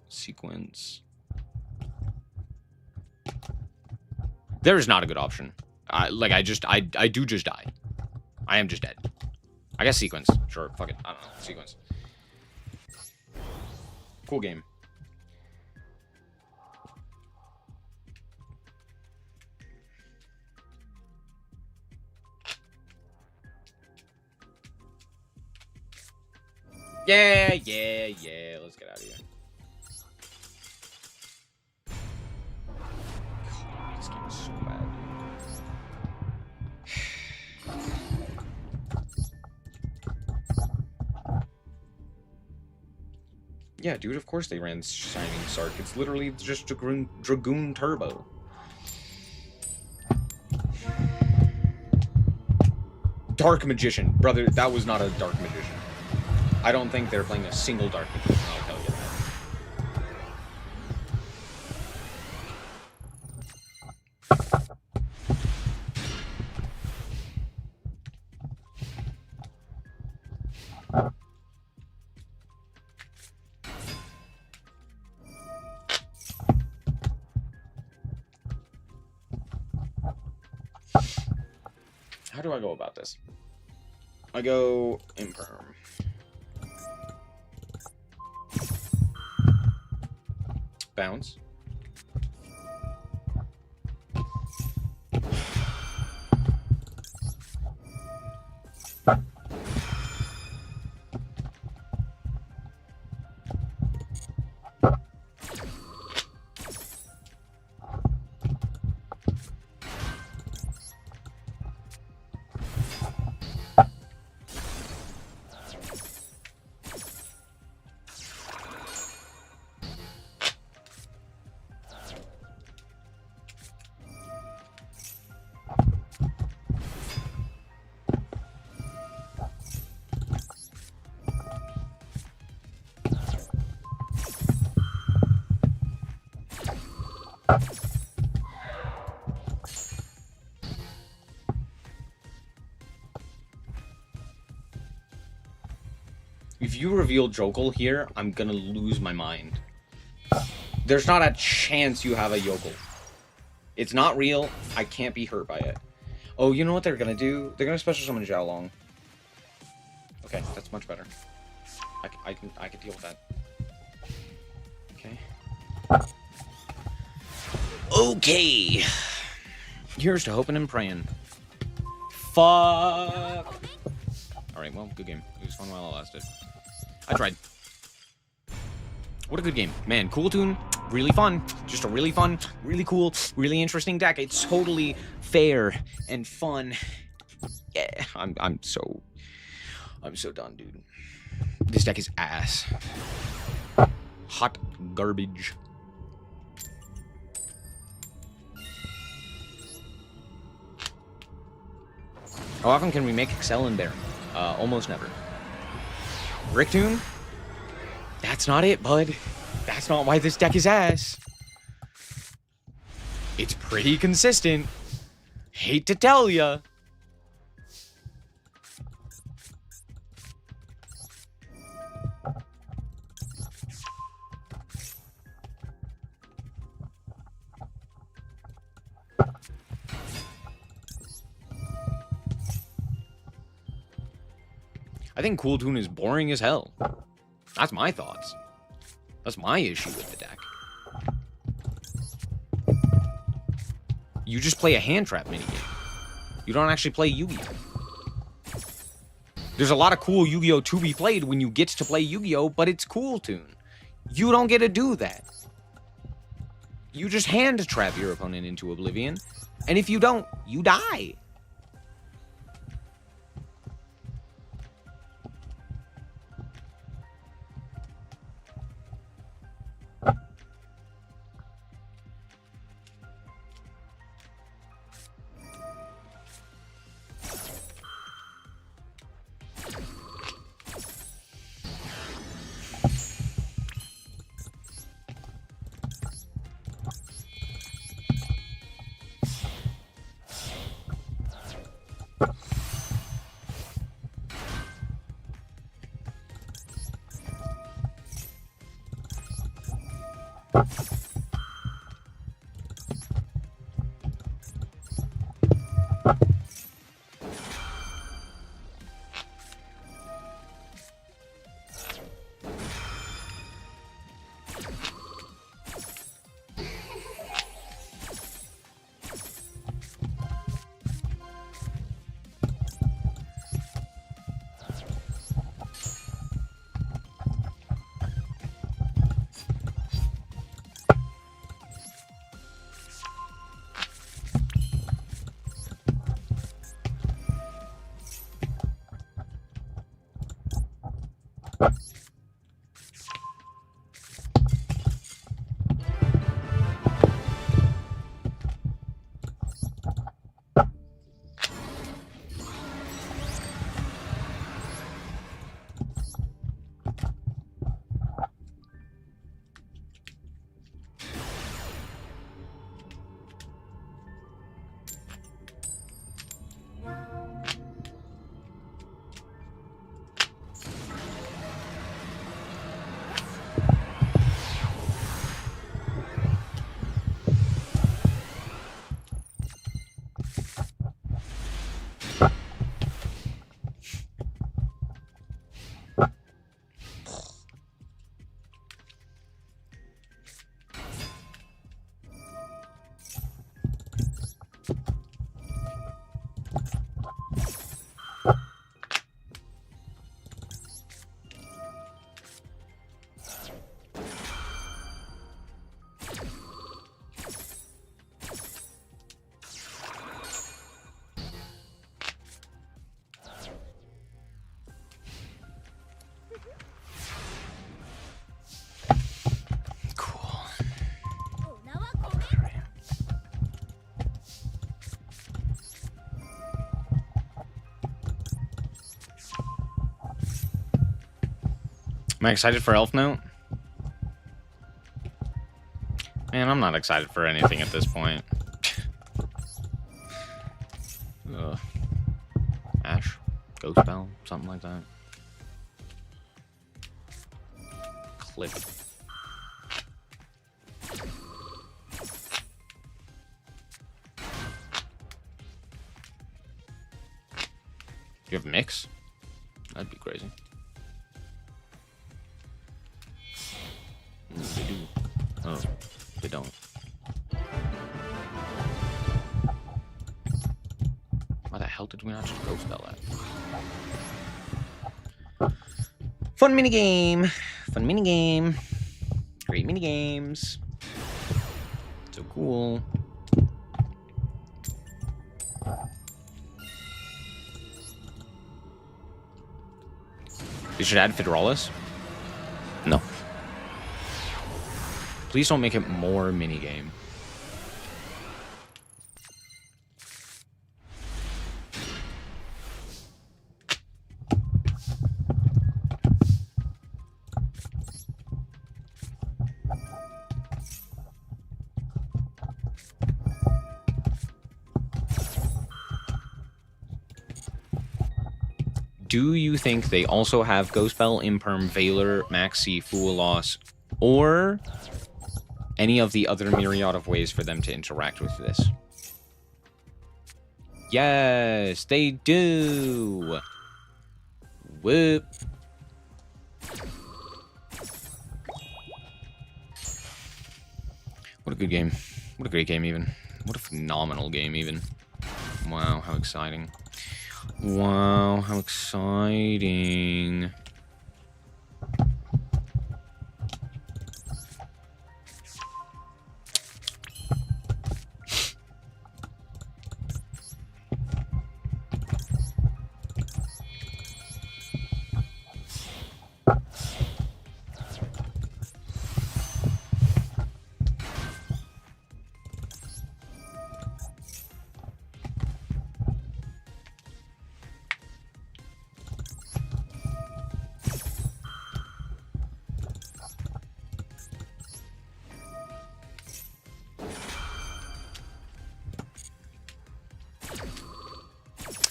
sequence. There is not a good option. I do just die. I am just dead. I guess sequence. Sure, fuck it. I don't know. Sequence. Cool game. Yeah, yeah, yeah. Let's get out of here. God, this game is so bad. Yeah, dude, of course they ran Shining Sark. It's literally just Dragoon Turbo. Dark Magician. Brother, that was not a Dark Magician. I don't think they're playing a single Dark Magician, I'll tell you that. How do I go about this? I go Imperm. Bounce. If you reveal Jokel here, I'm gonna lose my mind. There's not a chance you have a Yokel. It's not real. I can't be hurt by it. Oh, you know what they're gonna do? They're gonna special summon Zhao Long. Okay, that's much better. I can deal with that. Okay. Okay. Here's to hoping and praying. Fuck. Alright, well, good game. It was fun while it lasted. I tried. What a good game. Man, Cool Tune, really fun. Just a really fun, really cool, really interesting deck. It's totally fair and fun. Yeah, I'm so done, dude. This deck is ass. Hot garbage. How often can we make Excel in Baron? Almost never. Ricktune? That's not it, bud. That's not why this deck is ass. It's pretty consistent. Hate to tell ya. I think Cool Tune is boring as hell. That's my thoughts. That's my issue with the deck. You just play a hand trap minigame. You don't actually play Yu-Gi-Oh! There's a lot of cool Yu-Gi-Oh! To be played when you get to play Yu-Gi-Oh! But it's Cool Tune. You don't get to do that. You just hand trap your opponent into oblivion, and if you don't, you die. Am I excited for Elf Note? Man, I'm not excited for anything at this point. Ash? Ghost Bell? Something like that. Clip. You have Mix? That'd be crazy. They do. Oh, they don't. Could we not just Ghost Bell that? Fun minigame. Fun minigame. Great minigames. So cool. You should add Federalis? No. Please don't make it more minigame. Do you think they also have Ghost Bell, Imperm, Veiler, Maxi, Fool Loss, or any of the other myriad of ways for them to interact with this? Yes, they do! Whoop. What a good game. What a great game, even. What a phenomenal game, even. Wow, how exciting. Wow, how exciting.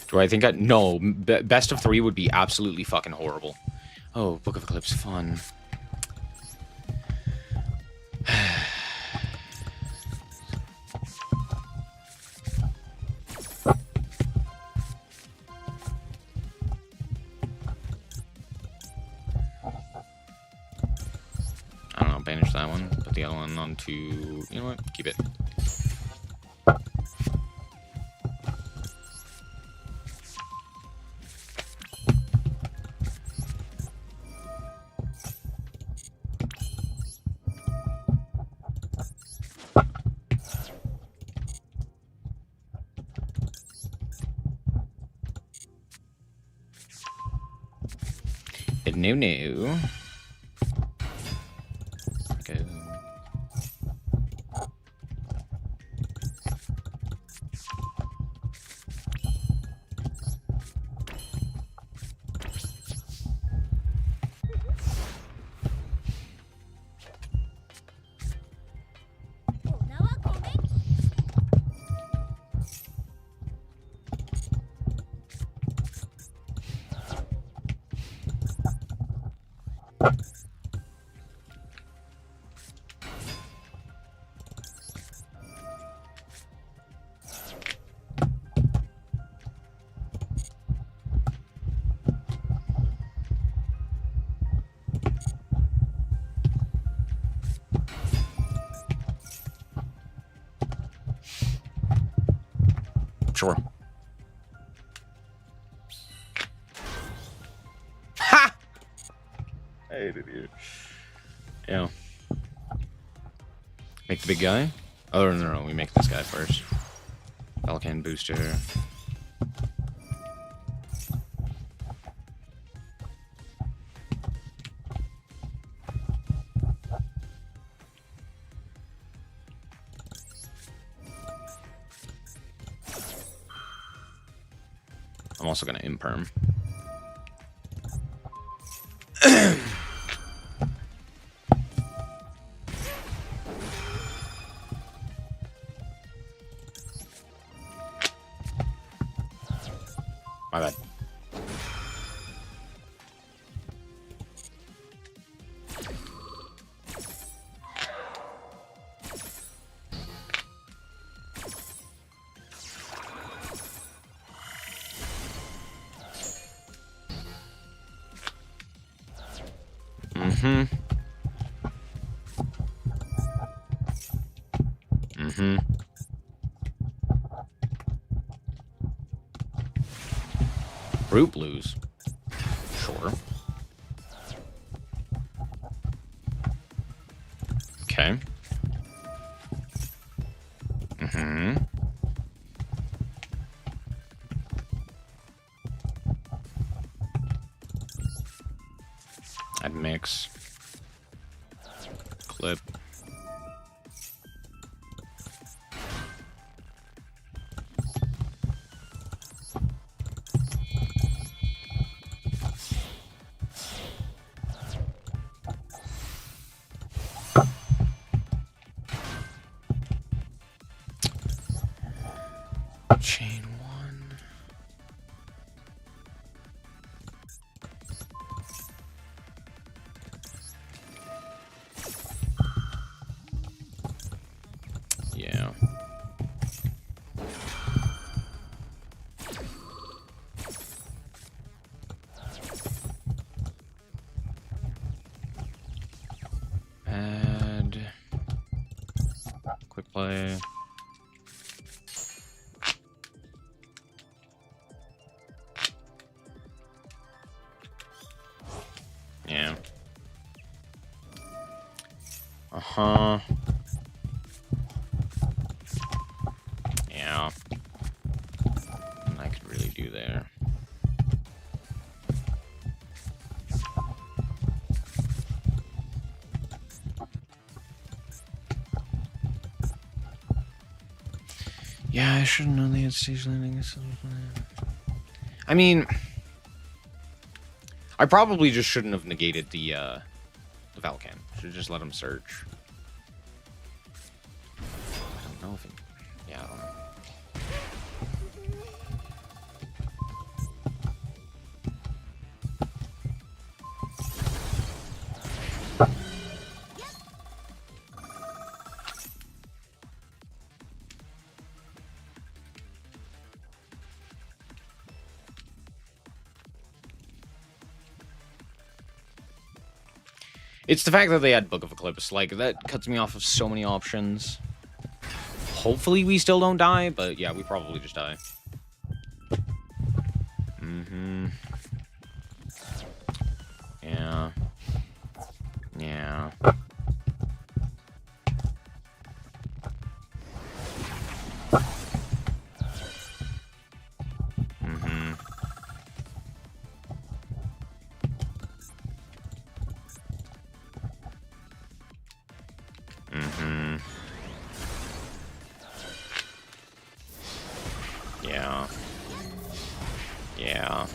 Do I think I... No, best of 3 would be absolutely fucking horrible. Oh, Book of Eclipse, fun. I don't know, banish that one. Put the other one onto... You know what? Keep it. No. Go. Sure. Ha! I hated you. Yeah. Make the big guy? Oh, no, we make this guy first. Falcon booster. I'm also gonna imperm. My bad. Mm-hmm. Fruit Blues. Sure. Okay. Mm-hmm. I'd mix. Clip. Chain one. Yeah. Add. Quick play. Yeah. Uh-huh. Yeah. I could really do there. Yeah, I should have known they had stage landing. I mean, I probably just shouldn't have negated the Valkan. Should have just let him search. I don't know if it... Yeah, I don't know. It's the fact that they had Book of Eclipse. Like, that cuts me off of so many options. Hopefully we still don't die, but yeah, we probably just die. Mm-hmm. Yeah. Yeah. Mm-hmm. Mm-hmm. Yeah. Yeah.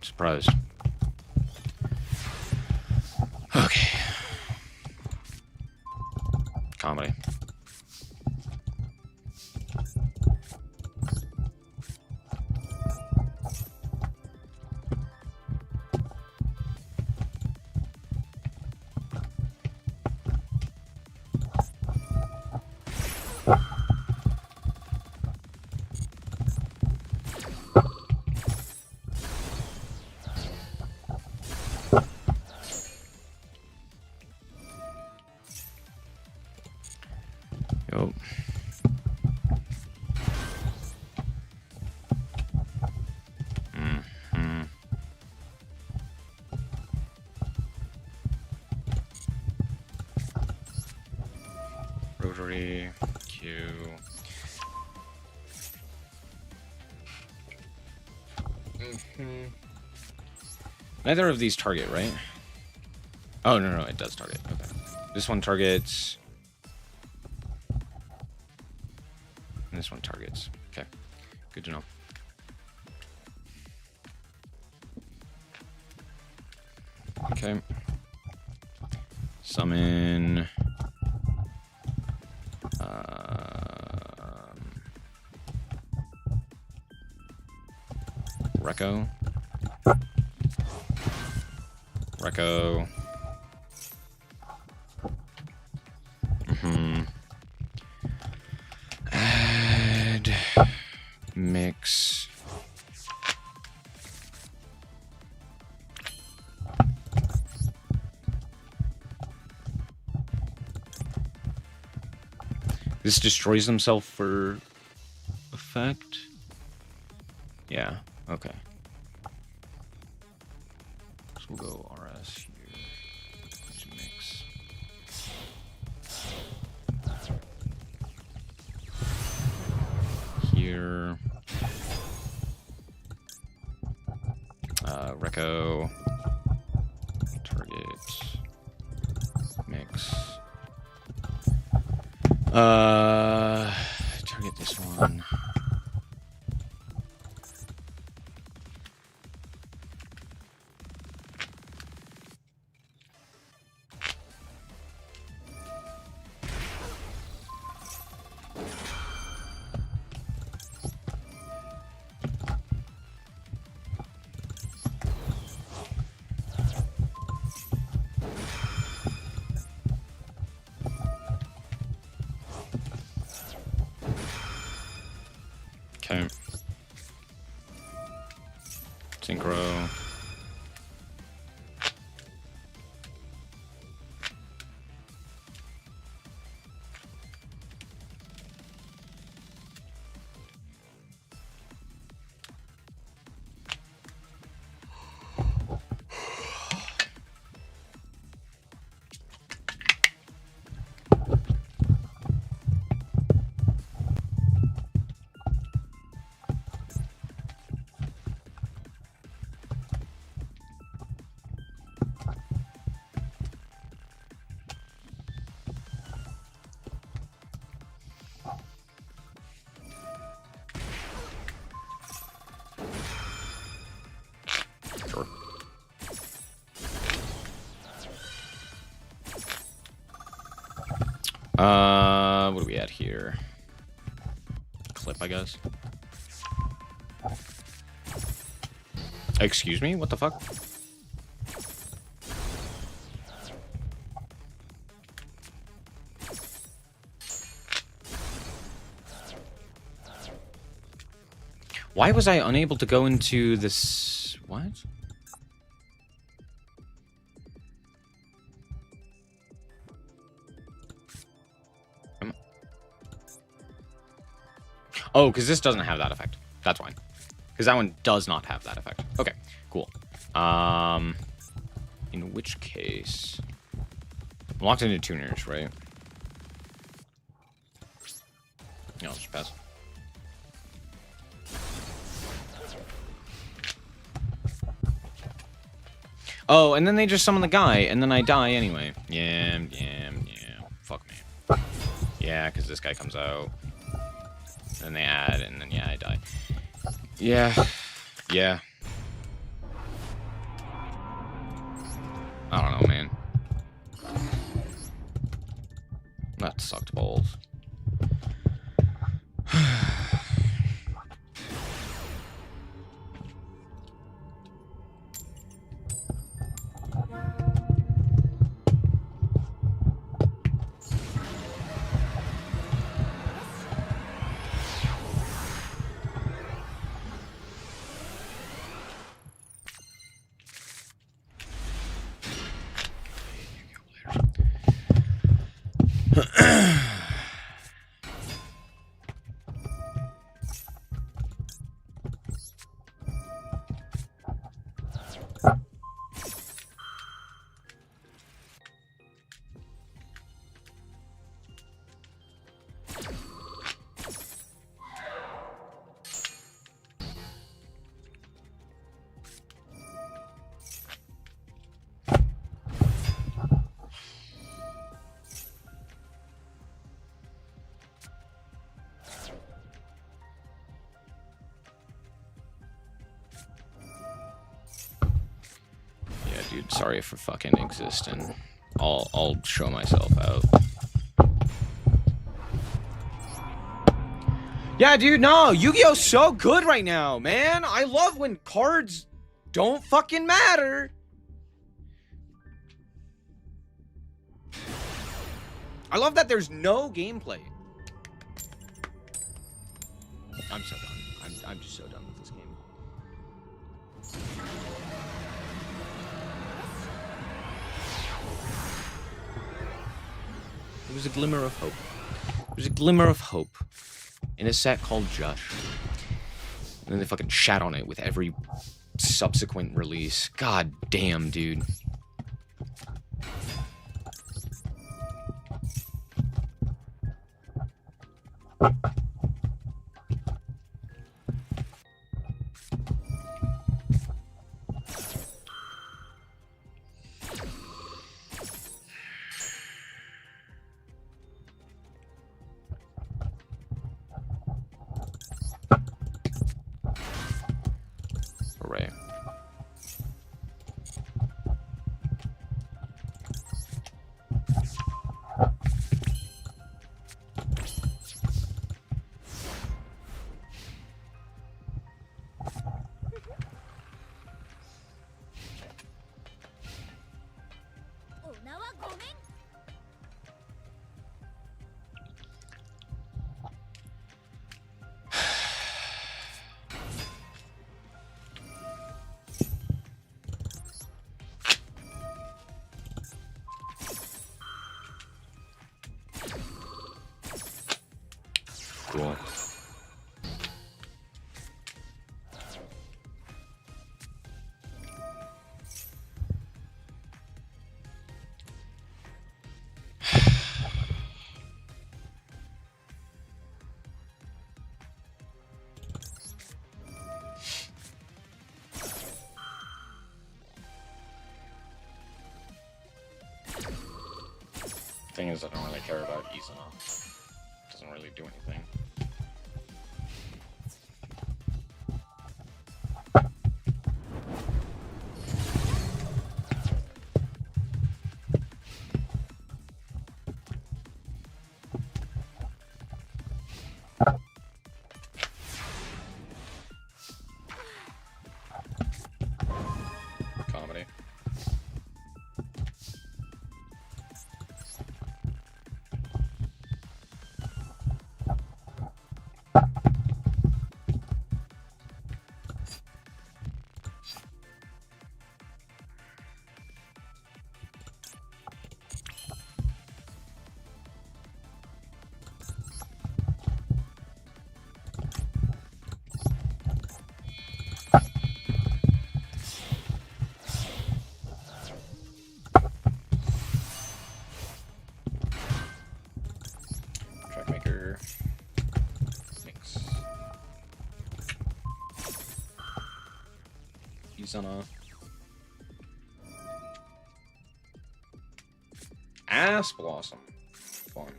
Surprised. Okay. Comedy. Yup. Mm-hmm. Rotary Q. Mm-hmm. Neither of these target, right? Oh, no, it does target. Okay. This one targets. And this one targets. Okay. Good to know. Okay. Summon. Recco. Recco. Mm-hmm. Add. Mix. This destroys himself for effect? Yeah, okay. So we'll go RS here. Mix. Here. Reco. Target. Mix. Target this one. Okay. Synchro. Sure. What do we at here? Clip, I guess. Excuse me? What the fuck? Why was I unable to go into this? What? Oh, because this doesn't have that effect. That's fine. Because that one does not have that effect. Okay, cool. In which case... I'm locked into tuners, right? No, I'll just pass. Oh, and then they just summon the guy, and then I die anyway. Yeah. Fuck me. Yeah, because this guy comes out. Then they add, and then, yeah, I die. Yeah. I don't know, man. That sucked balls. Dude, sorry for fucking existing. I'll show myself out. Yeah, dude, no, Yu-Gi-Oh's so good right now, man. I love when cards don't fucking matter. I love that there's no gameplay. I'm so done. I'm just so done with this game. It was a glimmer of hope. It There's a glimmer of hope in a set called Jush. And then they fucking shat on it with every subsequent release. God damn, dude. Hooray. Cool. Thing is, I don't really care about Izuna. Doesn't really do anything. Comedy. Trackmaker. Mix. Izuna. Ass Blossom. Fun.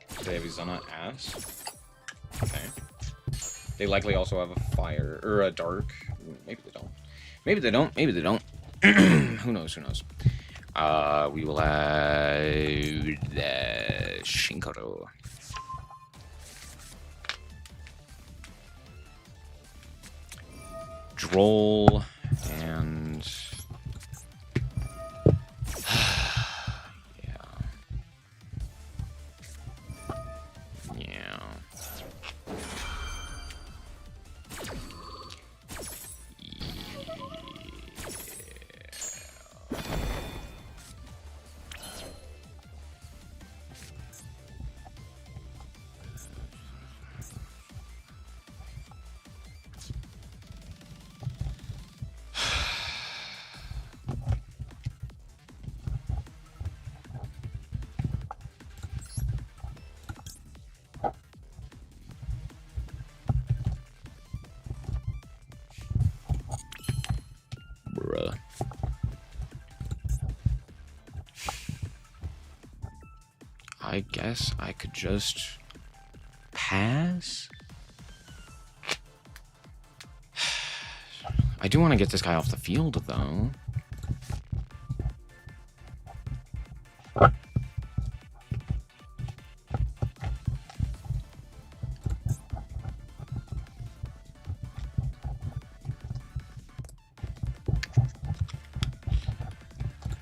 So they have Izuna Ass. Okay. They likely also have a fire or a dark. Maybe they don't. Maybe they don't. Maybe they don't. Who knows? Who knows? We will add Synchro. Droll and yeah. Bruh. I guess I could just pass. I do want to get this guy off the field, though.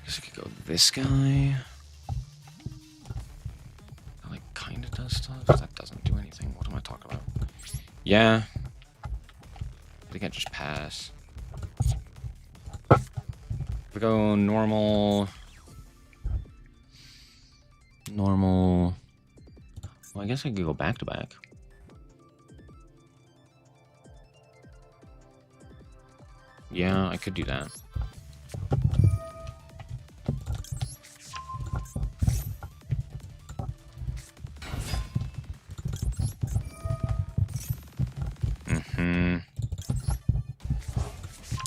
Guess I could go this guy. That, like, kind of does stuff. That doesn't do anything. What am I talking about? Yeah. I think I just pass. If we go normal... normal. Well, I guess I could go back to back. Yeah, I could do that.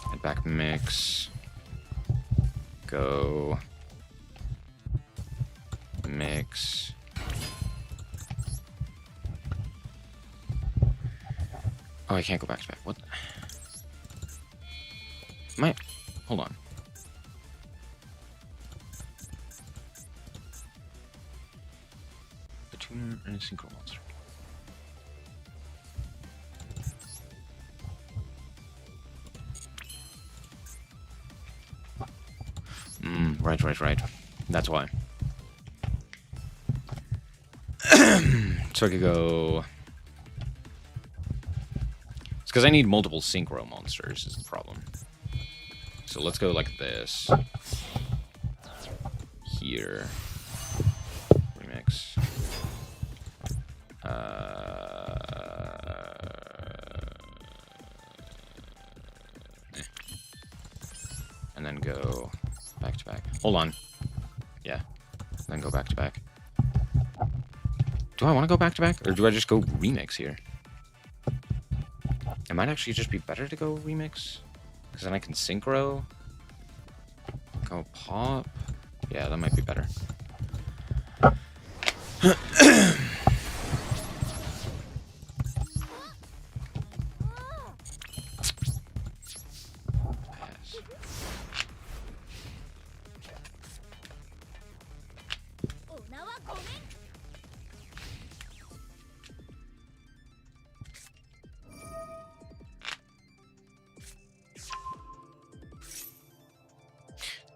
Head back mix. Go. Mix. Oh, I can't go back to back. What? Hold on. A tuner and a synchro monster. Right. That's why. So I could go. It's because I need multiple synchro monsters is the problem. So let's go like this. Here. Remix. And then go back to back. Hold on. Yeah. Then go back to back. Do I want to go back to back? Or do I just go remix here? It might actually just be better to go remix. Because then I can synchro. Go pop. Yeah, that might be better.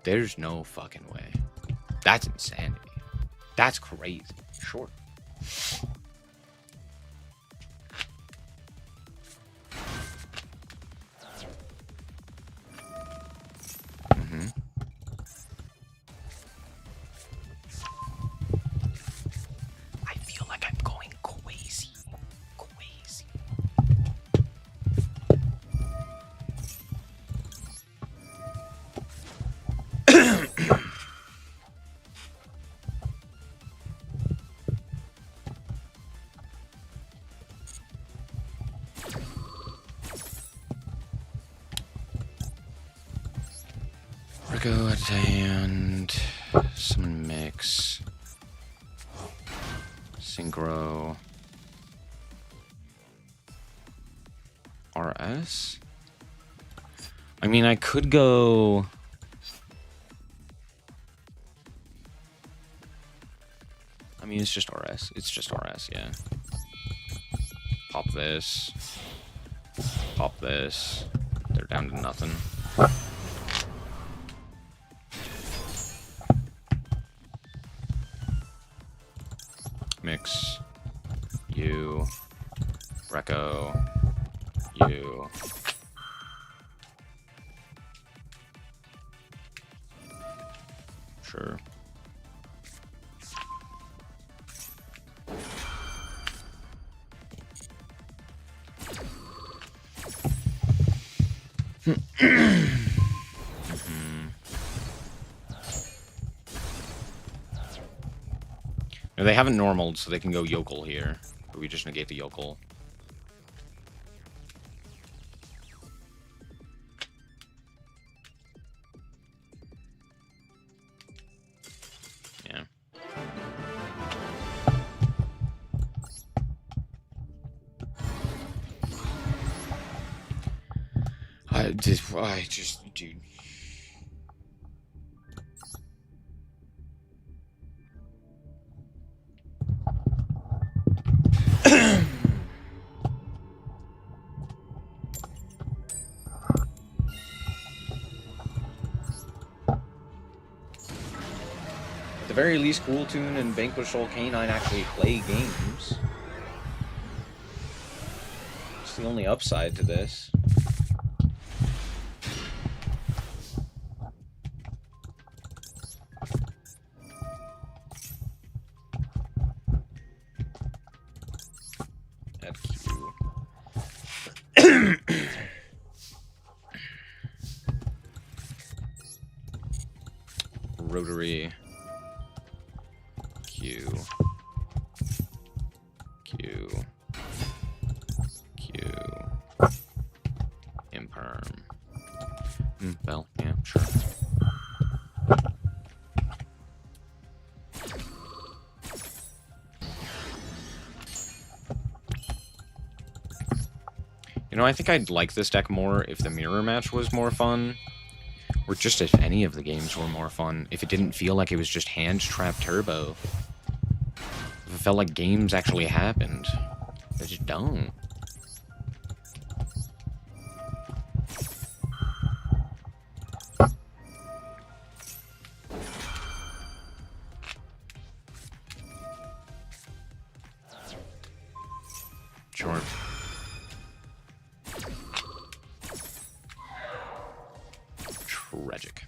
There's no fucking way. That's insanity. That's crazy. Sure. I feel like I'm going crazy. Crazy. Go and summon mix. Synchro. RS? I mean, I could go. I mean, it's just RS. It's just RS, yeah. Pop this. Pop this. They're down to nothing. Mix. You. Reco. You. Sure. No, they haven't normaled, so they can go yokel here. But we just negate the yokel. Yeah. I just, dude. At the very least, Cool Tune and Vanquish Soul Canine actually play games. It's the only upside to this. rotary. Q. Q. Q. Imperm. Well, yeah, sure. You know, I think I'd like this deck more if the mirror match was more fun. Or just if any of the games were more fun. If it didn't feel like it was just hand trap turbo. If it felt like games actually happened. They just don't. Sure. Tragic.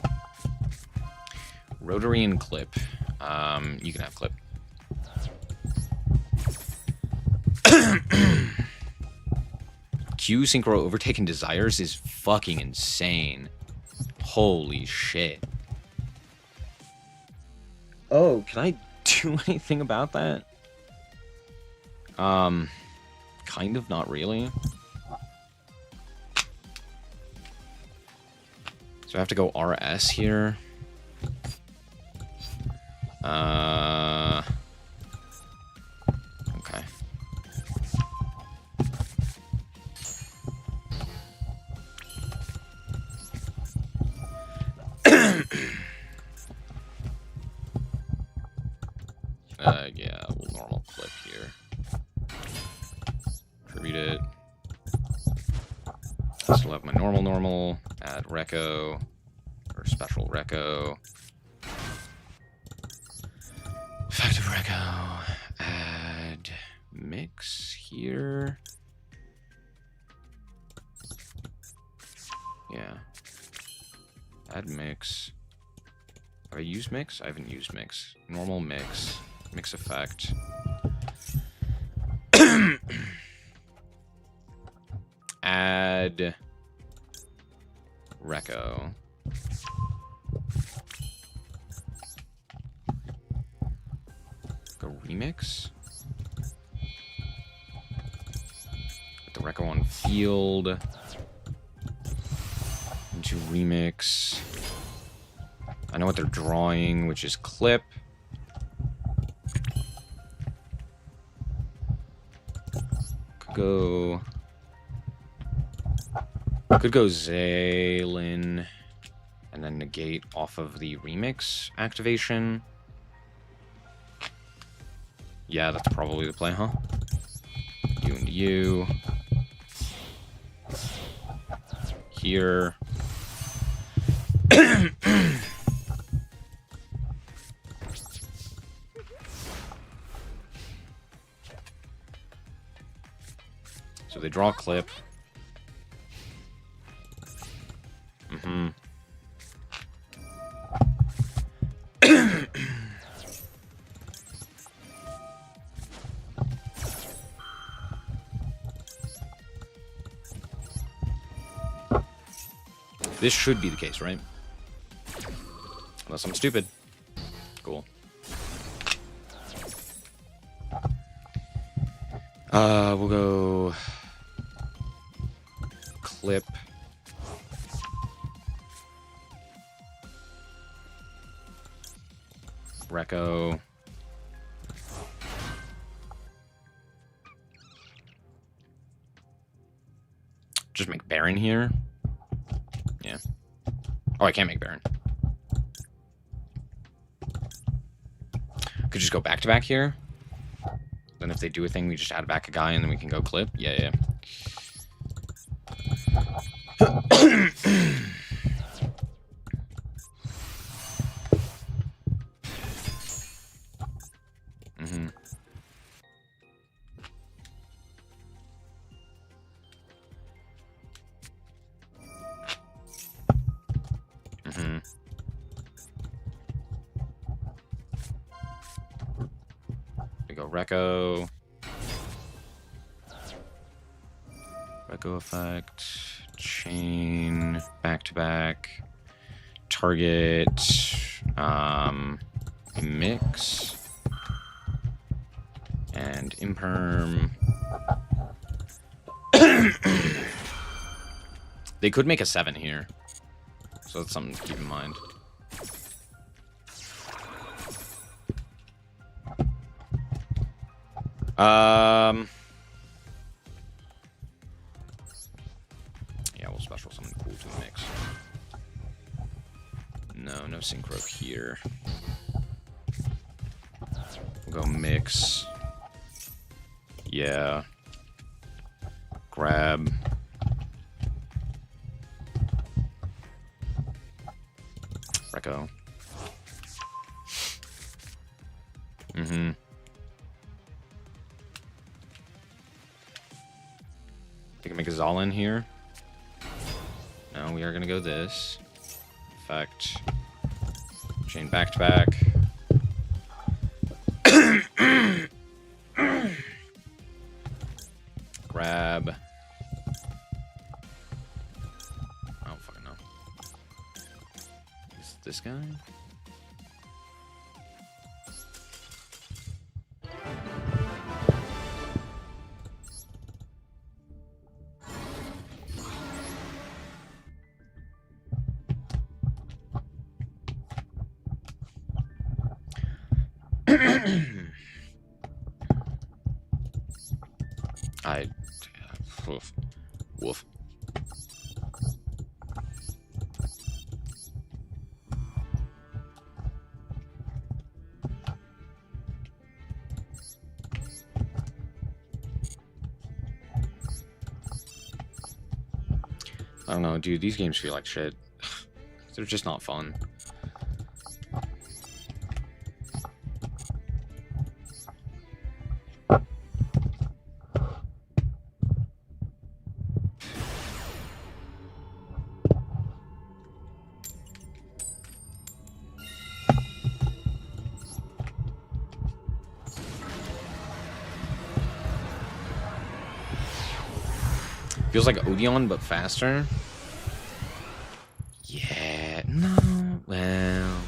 Rotary and clip. You can have clip. Q Synchro Overtake and Desires is fucking insane. Holy shit. Oh, can I do anything about that? Kind of, not really. So I have to go RS here. Okay. Yeah, we'll normal clip here. Attribute it. Still have my normal. Add reco. Or special reco. Effective reco. Add mix here. Yeah. Add mix. Have I used mix? I haven't used mix. Normal mix. Mix effect. Add reco. Go remix. Put the reco on field. Into remix. I know what they're drawing, which is clip. Could go Zaylin and then negate off of the remix activation. Yeah, that's probably the play, huh? You and you. Here. So they draw a clip. This should be the case, right? Unless I'm stupid. Cool. We'll go clip. Reco. Just make Baron here. Yeah. Oh, I can't make Baron. Could just go back to back here. Then if they do a thing, we just add back a guy and then we can go clip. Yeah. We go Reco. Reco effect. Chain. Back to back. Target. Mix. And imperm. They could make a 7 here. So that's something to keep in mind. Yeah, we'll special something cool to the mix. No synchro here. We'll go mix. Yeah. Grab. Reco. They can make a Zolin here. No, we are gonna go this. Effect. Chain back to back. Grab. I don't fucking know. Is it this guy? Woof. I don't know, dude. These games feel like shit. They're just not fun. Feels like Odeon, but faster. Yeah, no, well,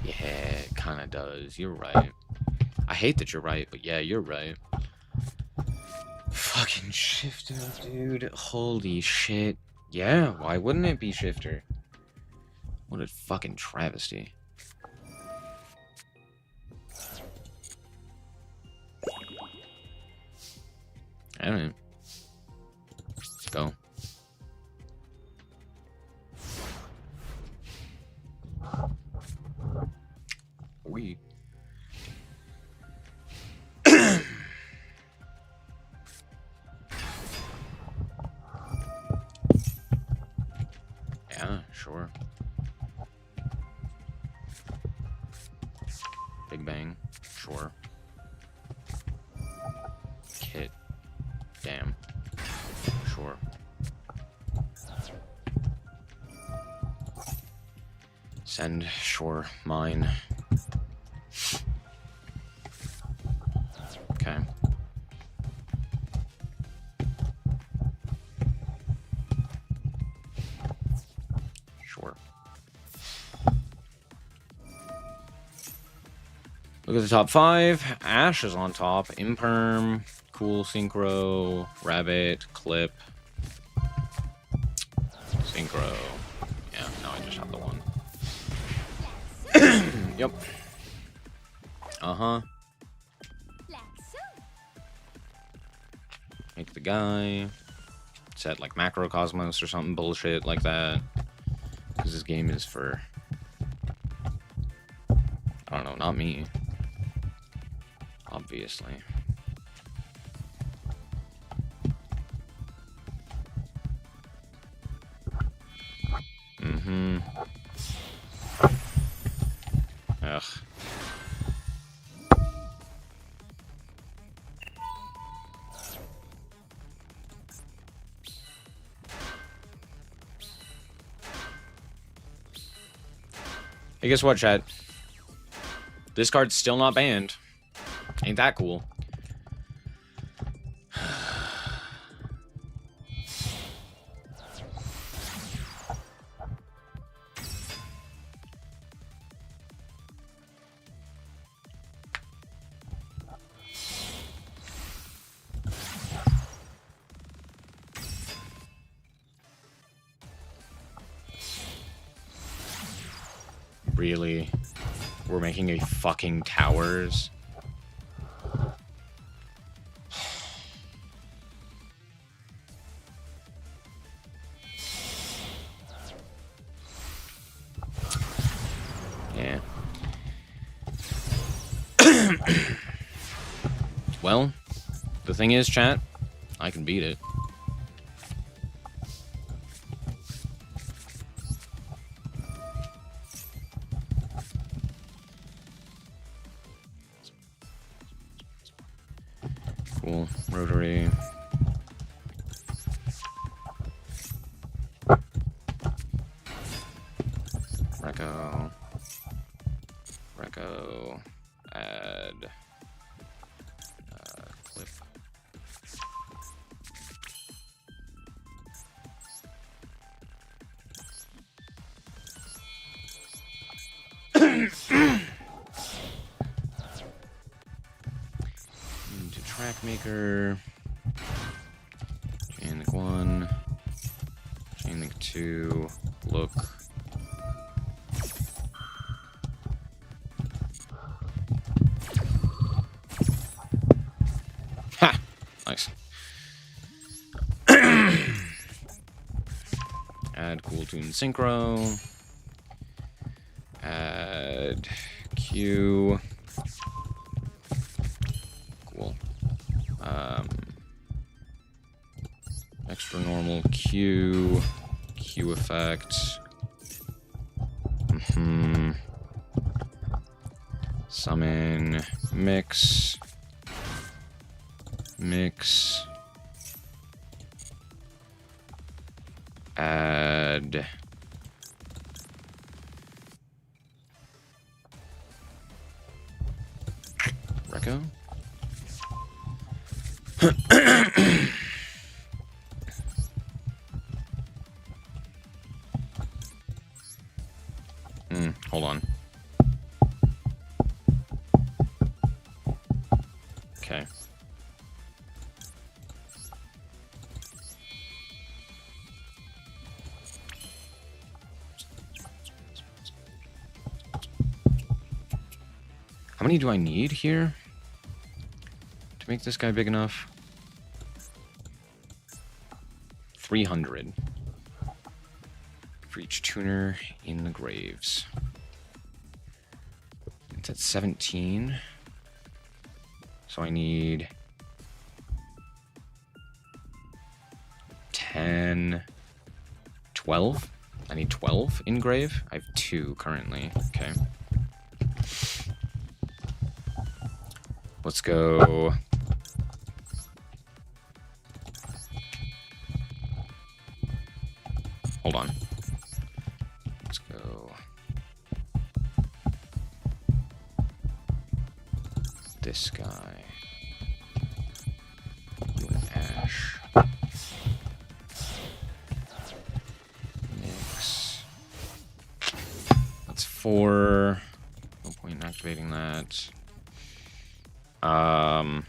yeah, it kind of does. You're right. I hate that you're right, but yeah, you're right. Fucking Shifter, dude. Holy shit. Yeah, why wouldn't it be Shifter? What a fucking travesty. Alright. Let's go. We. Yeah, sure. Big Bang, sure. Kit, damn, sure. Send, sure, mine. Okay. Sure. Look at the top 5. Ash is on top. Imperm, Cool, Synchro, Rabbit, Clip. Synchro. Yeah, no, I just have the one. Yep. Uh-huh. Make the guy. Set like Macrocosmos or something bullshit like that. Because this game is for... I don't know, not me. Obviously. Mm-hmm. Ugh. Hey, guess what, chat? This card's still not banned. Ain't that cool? Really? We're making a fucking towers? Yeah. Well, the thing is, chat, I can beat it. Cool. Rotary. Reco. Reco. Add. Clip. Into track maker. Chain link 1. Chain link 2. Look. Ha! Nice. Add cool tune synchro. Add Q. Cool. Extra normal Q. Q effect. Summon. Mix. Mix. Add. Reco. Hold on. Okay. How many do I need here to make this guy big enough? 300 for each tuner in the graves. It's at 17. So I need 10, 12. I need 12 in grave. I have 2 currently. Okay. Let's go. Hold on. Let's go. This guy. You and Ash. Mix. That's 4. No point in activating that. I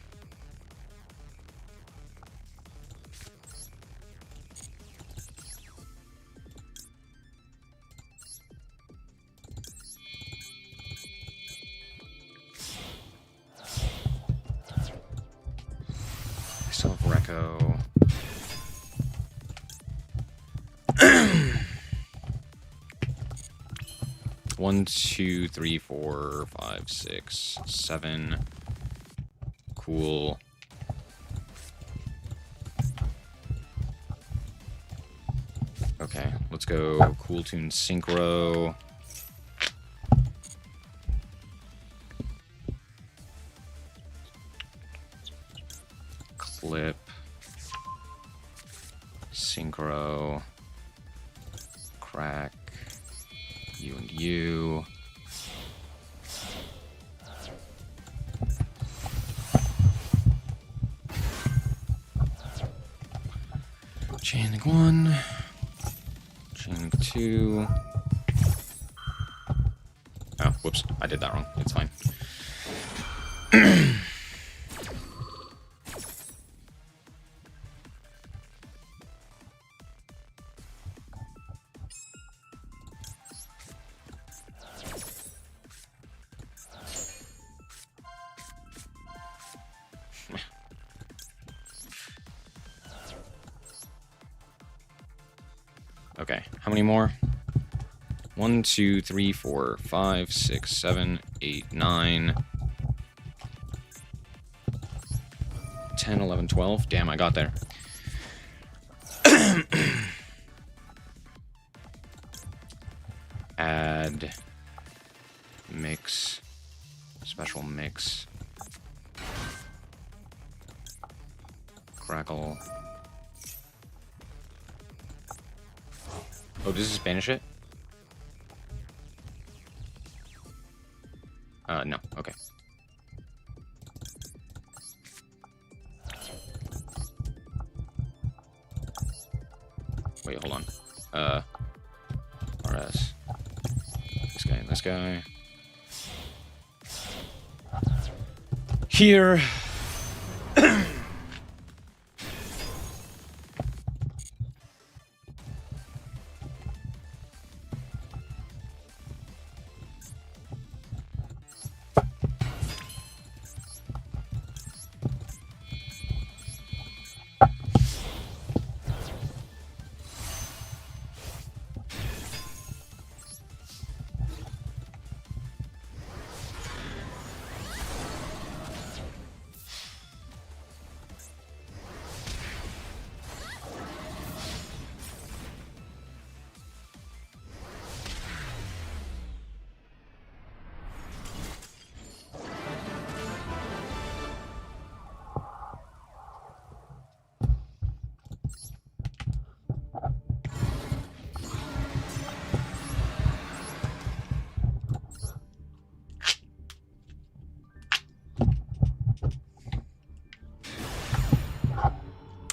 still have Reco. 1, 2, 3, 4, 5, 6, 7. Cool. Okay, let's go cool tune synchro. Clip. Synchro. Crack. You and you. Chain link 1. Chain link 2. Oh, whoops. I did that wrong. It's fine. Okay, how many more? 1, 2, 3, 4, 5, 6, 7, 8, 9, 10, 11, 12. Damn, I got there. Add, mix, special mix, crackle. Oh, does this banish it? No, okay. Wait, hold on. RS. This guy and this guy. Here.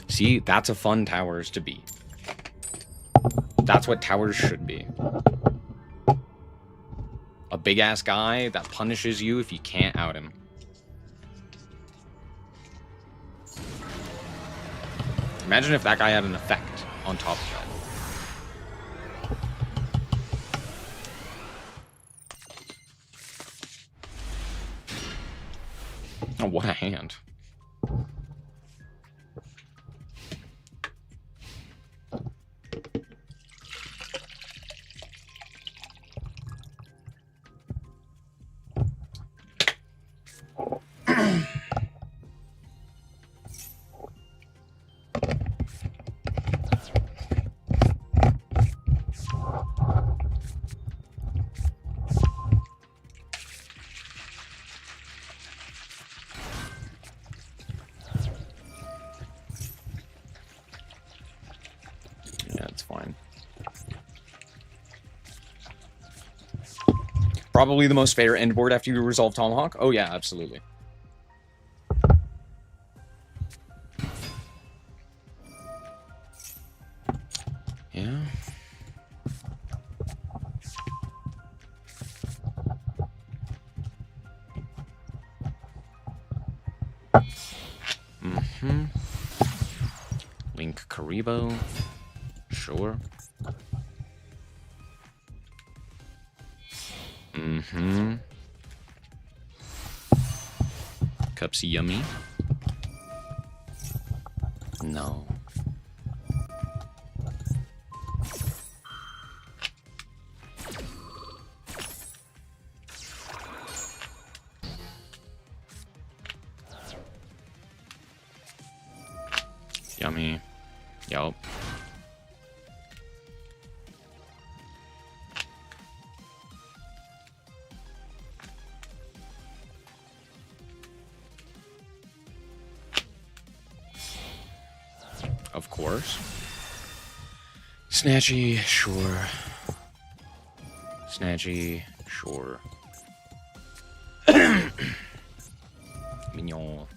See, that's a fun towers to beat. That's what towers should be. A big-ass guy that punishes you if you can't out him. Imagine if that guy had an effect on top of that. Oh, what a hand. Probably the most fair end board after you resolve Tomahawk? Oh yeah, absolutely. Yeah. Mm-hmm. Link Karibo. Sure. Mm-hmm. Cups yummy. No. Yummy. Yup. Of course. Snatchy, sure. Snatchy, sure. Mignon.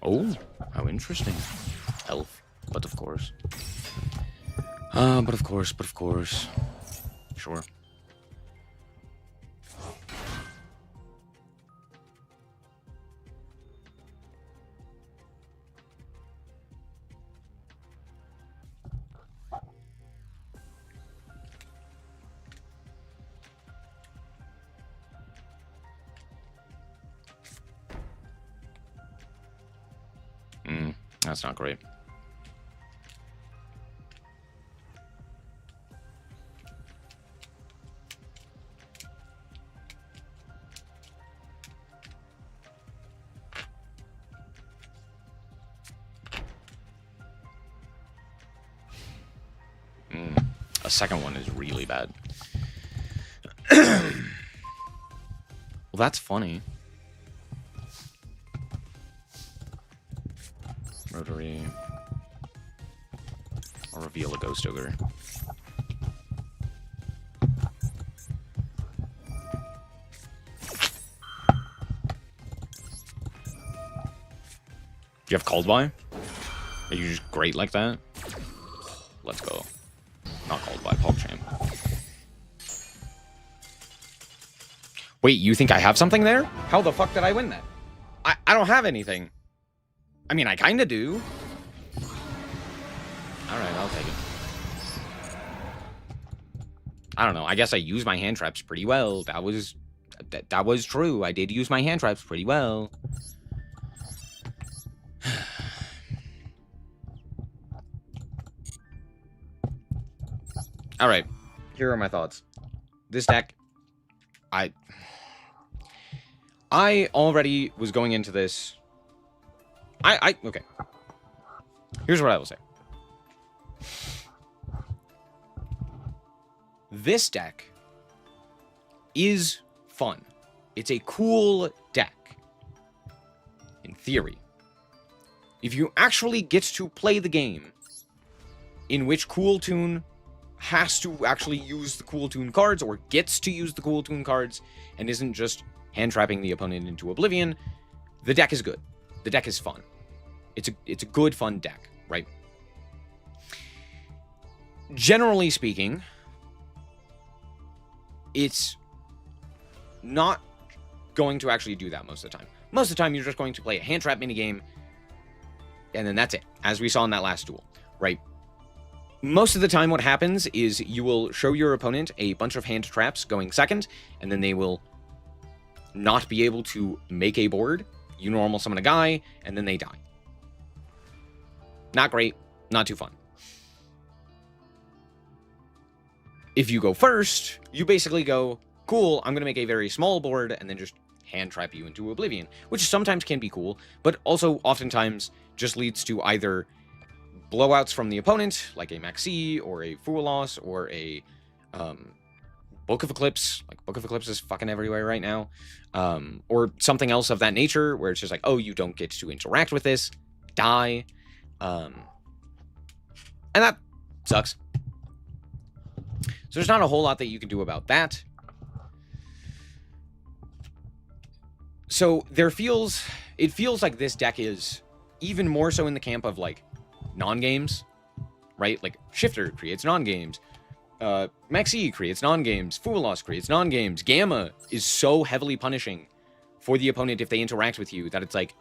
Oh, how interesting. Elf, but of course. But of course. Sure. That's not great. A second one is really bad. Well, that's funny. Rotary. I'll reveal a Ghost Ogre. Do you have Called By? Are you just great like that? Let's go. Not Called By, PogChamp. Wait, you think I have something there? How the fuck did I win that? I don't have anything. I mean, I kinda do. Alright, I'll take it. I don't know. I guess I used my hand traps pretty well. That was true. I did use my hand traps pretty well. Alright, here are my thoughts. This deck, I already was going into this. Okay. Here's what I will say. This deck is fun. It's a cool deck. In theory. If you actually get to play the game in which Cool Toon has to actually use the Cool Toon cards, or gets to use the Cool Toon cards, and isn't just hand-trapping the opponent into oblivion, the deck is good. The deck is fun. It's a good, fun deck, right? Generally speaking, it's not going to actually do that most of the time. Most of the time, you're just going to play a hand-trap minigame, and then that's it, as we saw in that last duel, right? Most of the time what happens is you will show your opponent a bunch of hand traps going second, and then they will not be able to make a board. You normal summon a guy, and then they die. Not great, not too fun. If you go first, you basically go, cool, I'm going to make a very small board, and then just hand trap you into oblivion, which sometimes can be cool, but also oftentimes just leads to either blowouts from the opponent, like a Maxi, or a Fool Loss, or a Book of Eclipse. Like, Book of Eclipse is fucking everywhere right now. Or something else of that nature, where it's just like, oh, you don't get to interact with this. Die. And that sucks. So there's not a whole lot that you can do about that. So it feels like this deck is even more so in the camp of, like, non-games, right? Like, Shifter creates non-games. Maxi creates non-games. Fool Loss creates non-games. Gamma is so heavily punishing for the opponent if they interact with you that it's like,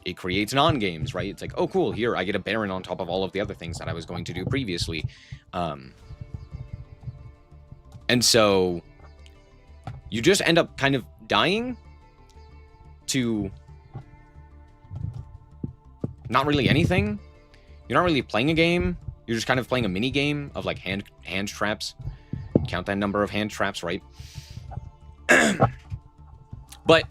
it creates non-games, right? It's like, oh, cool, here, I get a Baron on top of all of the other things that I was going to do previously. And so, you just end up kind of dying to not really anything. You're not really playing a game. You're just kind of playing a mini game of, like, hand traps. Count that number of hand traps, right? But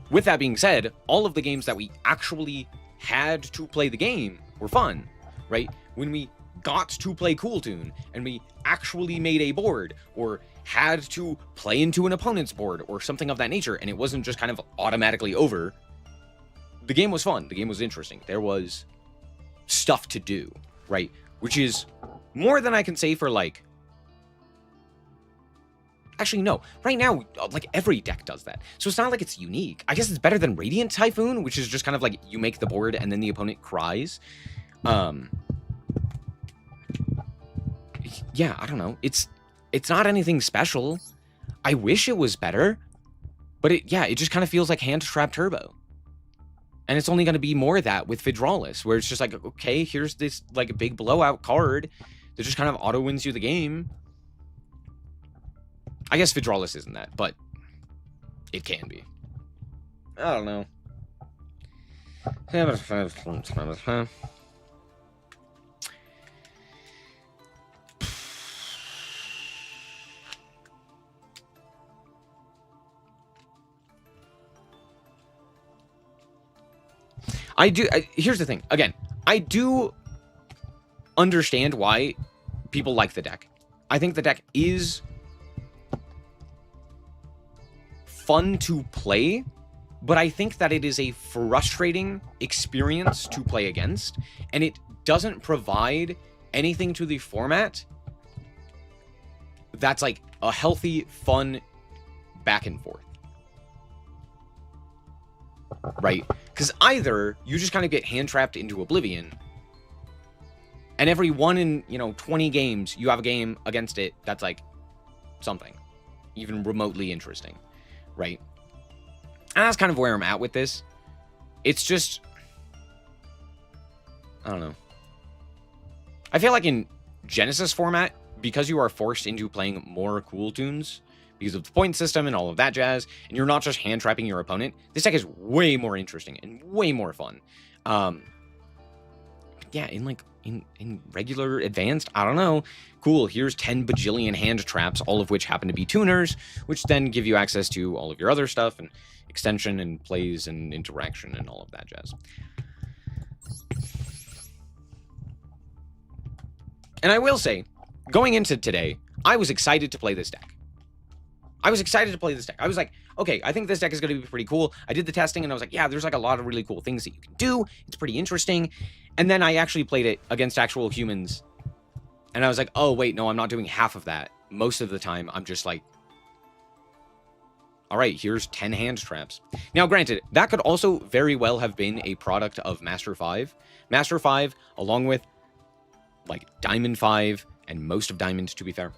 with that being said, all of the games that we actually had to play the game were fun, right? When we got to play Cool Toon and we actually made a board, or had to play into an opponent's board, or something of that nature, and it wasn't just kind of automatically over, the game was fun. The game was interesting. There was stuff to do, right? Which is more than I can say for, like... Actually, no. Right now, like, every deck does that. So it's not like it's unique. I guess it's better than Radiant Typhoon, which is just kind of like, you make the board and then the opponent cries. Yeah, I don't know. It's not anything special. I wish it was better. But it just kind of feels like Hand Trap Turbo. And it's only going to be more of that with Vidralis, where it's just like, okay, here's this, like, a big blowout card that just kind of auto-wins you the game. I guess Vidralis isn't that, but it can be. I don't know. Here's the thing. Again, I do understand why people like the deck. I think the deck is fun to play, but I think that it is a frustrating experience to play against, and it doesn't provide anything to the format that's like a healthy, fun back and forth. Right? Because either you just kind of get hand-trapped into oblivion, and every 1 in, 20 games, you have a game against it that's like something, even remotely interesting, right? And that's kind of where I'm at with this. It's just, I don't know. I feel like in Genesis format, because you are forced into playing more cool tunes, because of the point system and all of that jazz, and you're not just hand-trapping your opponent, this deck is way more interesting and way more fun. Yeah, in regular advanced, I don't know. Cool, here's 10 bajillion hand traps, all of which happen to be tuners, which then give you access to all of your other stuff, and extension, and plays, and interaction, and all of that jazz. And I will say, going into today, I was excited to play this deck. I was like, okay, I think this deck is going to be pretty cool. I did the testing, and I was like, yeah, there's like a lot of really cool things that you can do. It's pretty interesting. And then I actually played it against actual humans, and I was like, oh, wait, no, I'm not doing half of that. Most of the time, I'm just like, all right, here's 10 hand traps. Now, granted, that could also very well have been a product of Master 5. Master 5, along with, like, Diamond 5, and most of Diamond, to be fair,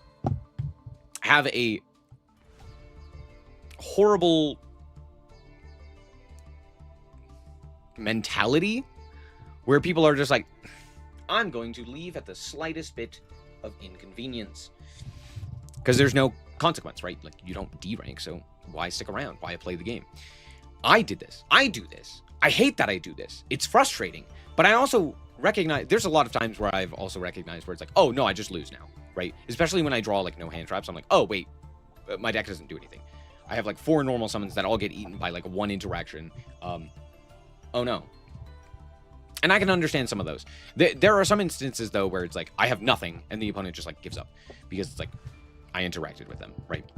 have a horrible mentality where people are just like, I'm going to leave at the slightest bit of inconvenience. Because there's no consequence, right? Like, you don't D-rank, so why stick around? Why play the game? I did this. I do this. I hate that I do this. It's frustrating. But I also recognize, there's a lot of times where I've also recognized where it's like, oh, no, I just lose now, right? Especially when I draw, like, no hand traps. I'm like, oh, wait, my deck doesn't do anything. I have, like, 4 normal summons that all get eaten by, like, 1 interaction. Oh, no. And I can understand some of those. There are some instances, though, where it's like, I have nothing, and the opponent just, like, gives up. Because it's like, I interacted with them, right?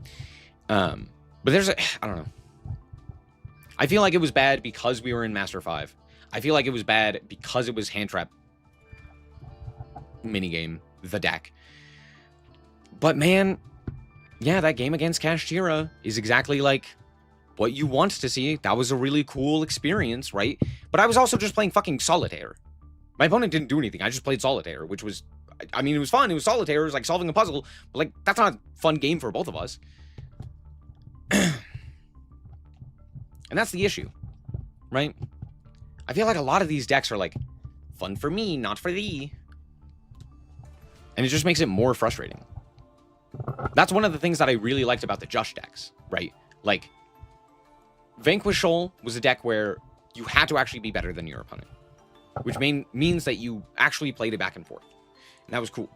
But there's a, I don't know. I feel like it was bad because we were in Master 5. I feel like it was bad because it was hand trap minigame, the deck. But man, yeah, that game against Kashtira is exactly like what you want to see. That was a really cool experience, right? But I was also just playing fucking Solitaire. My opponent didn't do anything. I just played Solitaire, which was, I mean, it was fun. It was Solitaire. It was like solving a puzzle. But like, that's not a fun game for both of us. And that's the issue, right? I feel like a lot of these decks are like, fun for me, not for thee. And it just makes it more frustrating. That's one of the things that I really liked about the Jush decks, right? Like, Vanquish Shoal was a deck where you had to actually be better than your opponent, which means that you actually played it back and forth. And that was cool.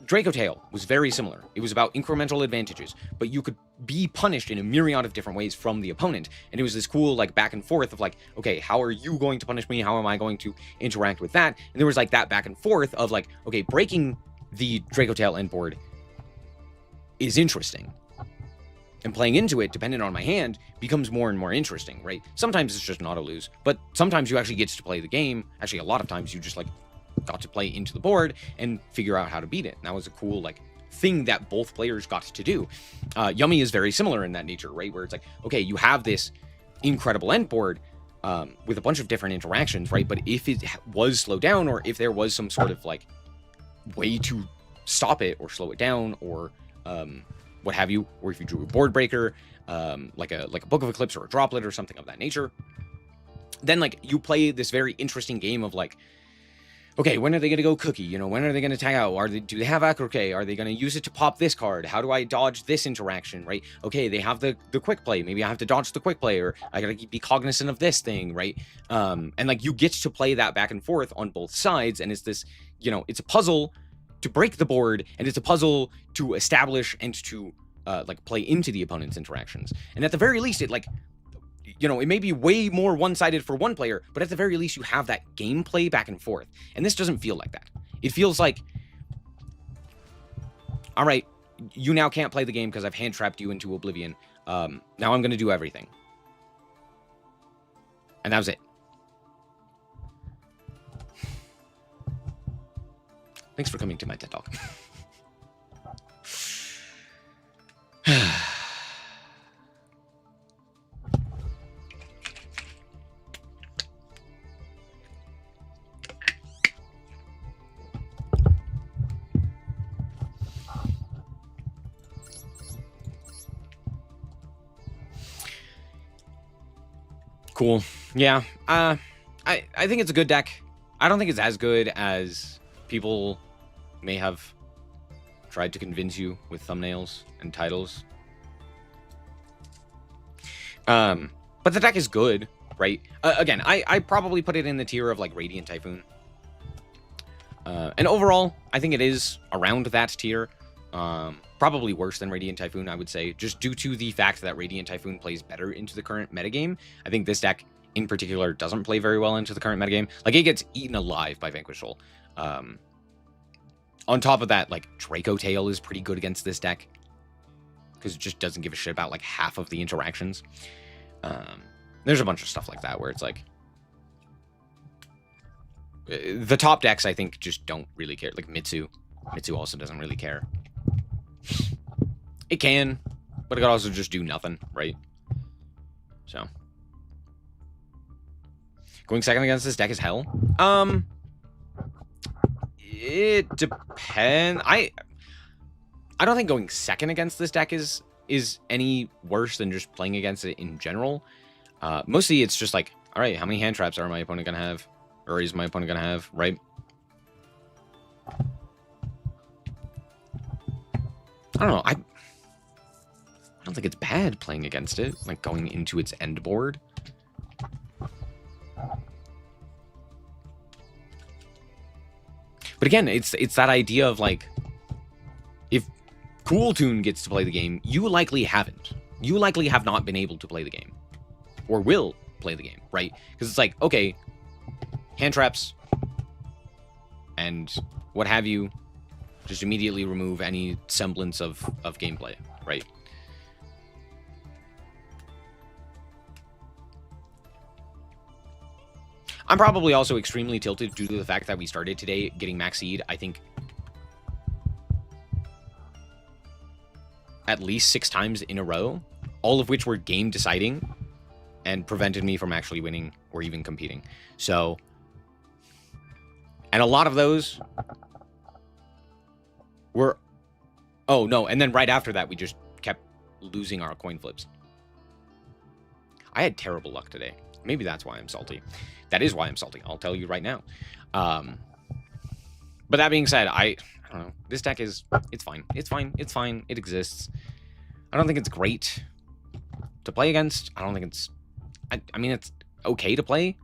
Draco Tail was very similar. It was about incremental advantages, but you could be punished in a myriad of different ways from the opponent. And it was this cool, like, back and forth of like, okay, how are you going to punish me? How am I going to interact with that? And there was like that back and forth of like, okay, breaking the Draco Tail end board is interesting. And playing into it, depending on my hand, becomes more and more interesting, right? Sometimes it's just an auto-lose, but sometimes you actually get to play the game. Actually, a lot of times you just, like, got to play into the board and figure out how to beat it. And that was a cool, like, thing that both players got to do. Yummy is very similar in that nature, right? Where it's like, okay, you have this incredible end board with a bunch of different interactions, right? But if it was slowed down, or if there was some sort of, like, way to stop it or slow it down, or what have you, or if you drew a board breaker, like a Book of Eclipse or a Droplet or something of that nature, then, like, you play this very interesting game of, like, okay, when are they going to go cookie? You know, when are they going to tag out? Do they have Akroke? Are they going to use it to pop this card? How do I dodge this interaction, right? Okay, they have the quick play. Maybe I have to dodge the quick play, or I got to be cognizant of this thing, right? And, like, you get to play that back and forth on both sides, and it's this, you know, it's a puzzle to break the board, and it's a puzzle to establish and to, like, play into the opponent's interactions. And at the very least, you know, it may be way more one-sided for one player, but at the very least, you have that gameplay back and forth. And this doesn't feel like that. It feels like, all right, you now can't play the game because I've hand-trapped you into oblivion. Now I'm going to do everything. And that was it. Thanks for coming to my TED Talk. Cool. Yeah. I think it's a good deck. I don't think it's as good as people may have tried to convince you with thumbnails and titles. But the deck is good, right? Again, I probably put it in the tier of like Radiant Typhoon. And overall, I think it is around that tier. Probably worse than Radiant Typhoon, I would say, just due to the fact that Radiant Typhoon plays better into the current metagame. I think this deck, in particular, doesn't play very well into the current metagame. Like, it gets eaten alive by Vanquish Soul. On top of that, like, Draco Tail is pretty good against this deck, because it just doesn't give a shit about, like, half of the interactions. There's a bunch of stuff like that, where it's like... The top decks, I think, just don't really care. Like, Mitsu. Mitsu also doesn't really care. It can, but it could also just do nothing, right? So. Going second against this deck is hell. It depends. I don't think going second against this deck is any worse than just playing against it in general. Mostly it's just like, all right, how many hand traps are my opponent going to have? Or is my opponent going to have, right? I don't know. I don't think it's bad playing against it, like going into its end board. But again, it's that idea of like, if KEWL Toon gets to play the game, you likely haven't. You likely have not been able to play the game, or will play the game, right? Because it's like, okay, hand traps and what have you. Just immediately remove any semblance of gameplay, right? I'm probably also extremely tilted due to the fact that we started today getting max seed, I think, at least 6 times in a row, all of which were game deciding and prevented me from actually winning or even competing. So, and a lot of those... Oh, no, and then right after that, we just kept losing our coin flips. I had terrible luck today. Maybe that's why I'm salty. That is why I'm salty. I'll tell you right now. But that being said, I don't know. This deck is... It's fine. It's fine. It's fine. It exists. I don't think it's great to play against. I don't think it's... I mean, it's okay to play.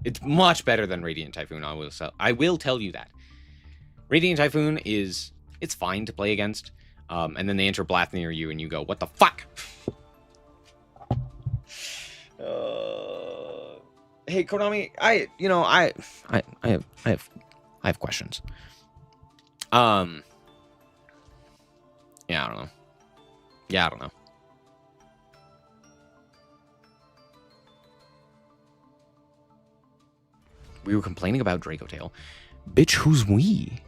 It's much better than Radiant Typhoon, I will tell you that. Radiant Typhoon is... It's fine to play against, and then they enter Blath near you, and you go, "What the fuck?" Hey, Konami, I have questions. Yeah, I don't know. We were complaining about Draco Tail. Bitch, who's we?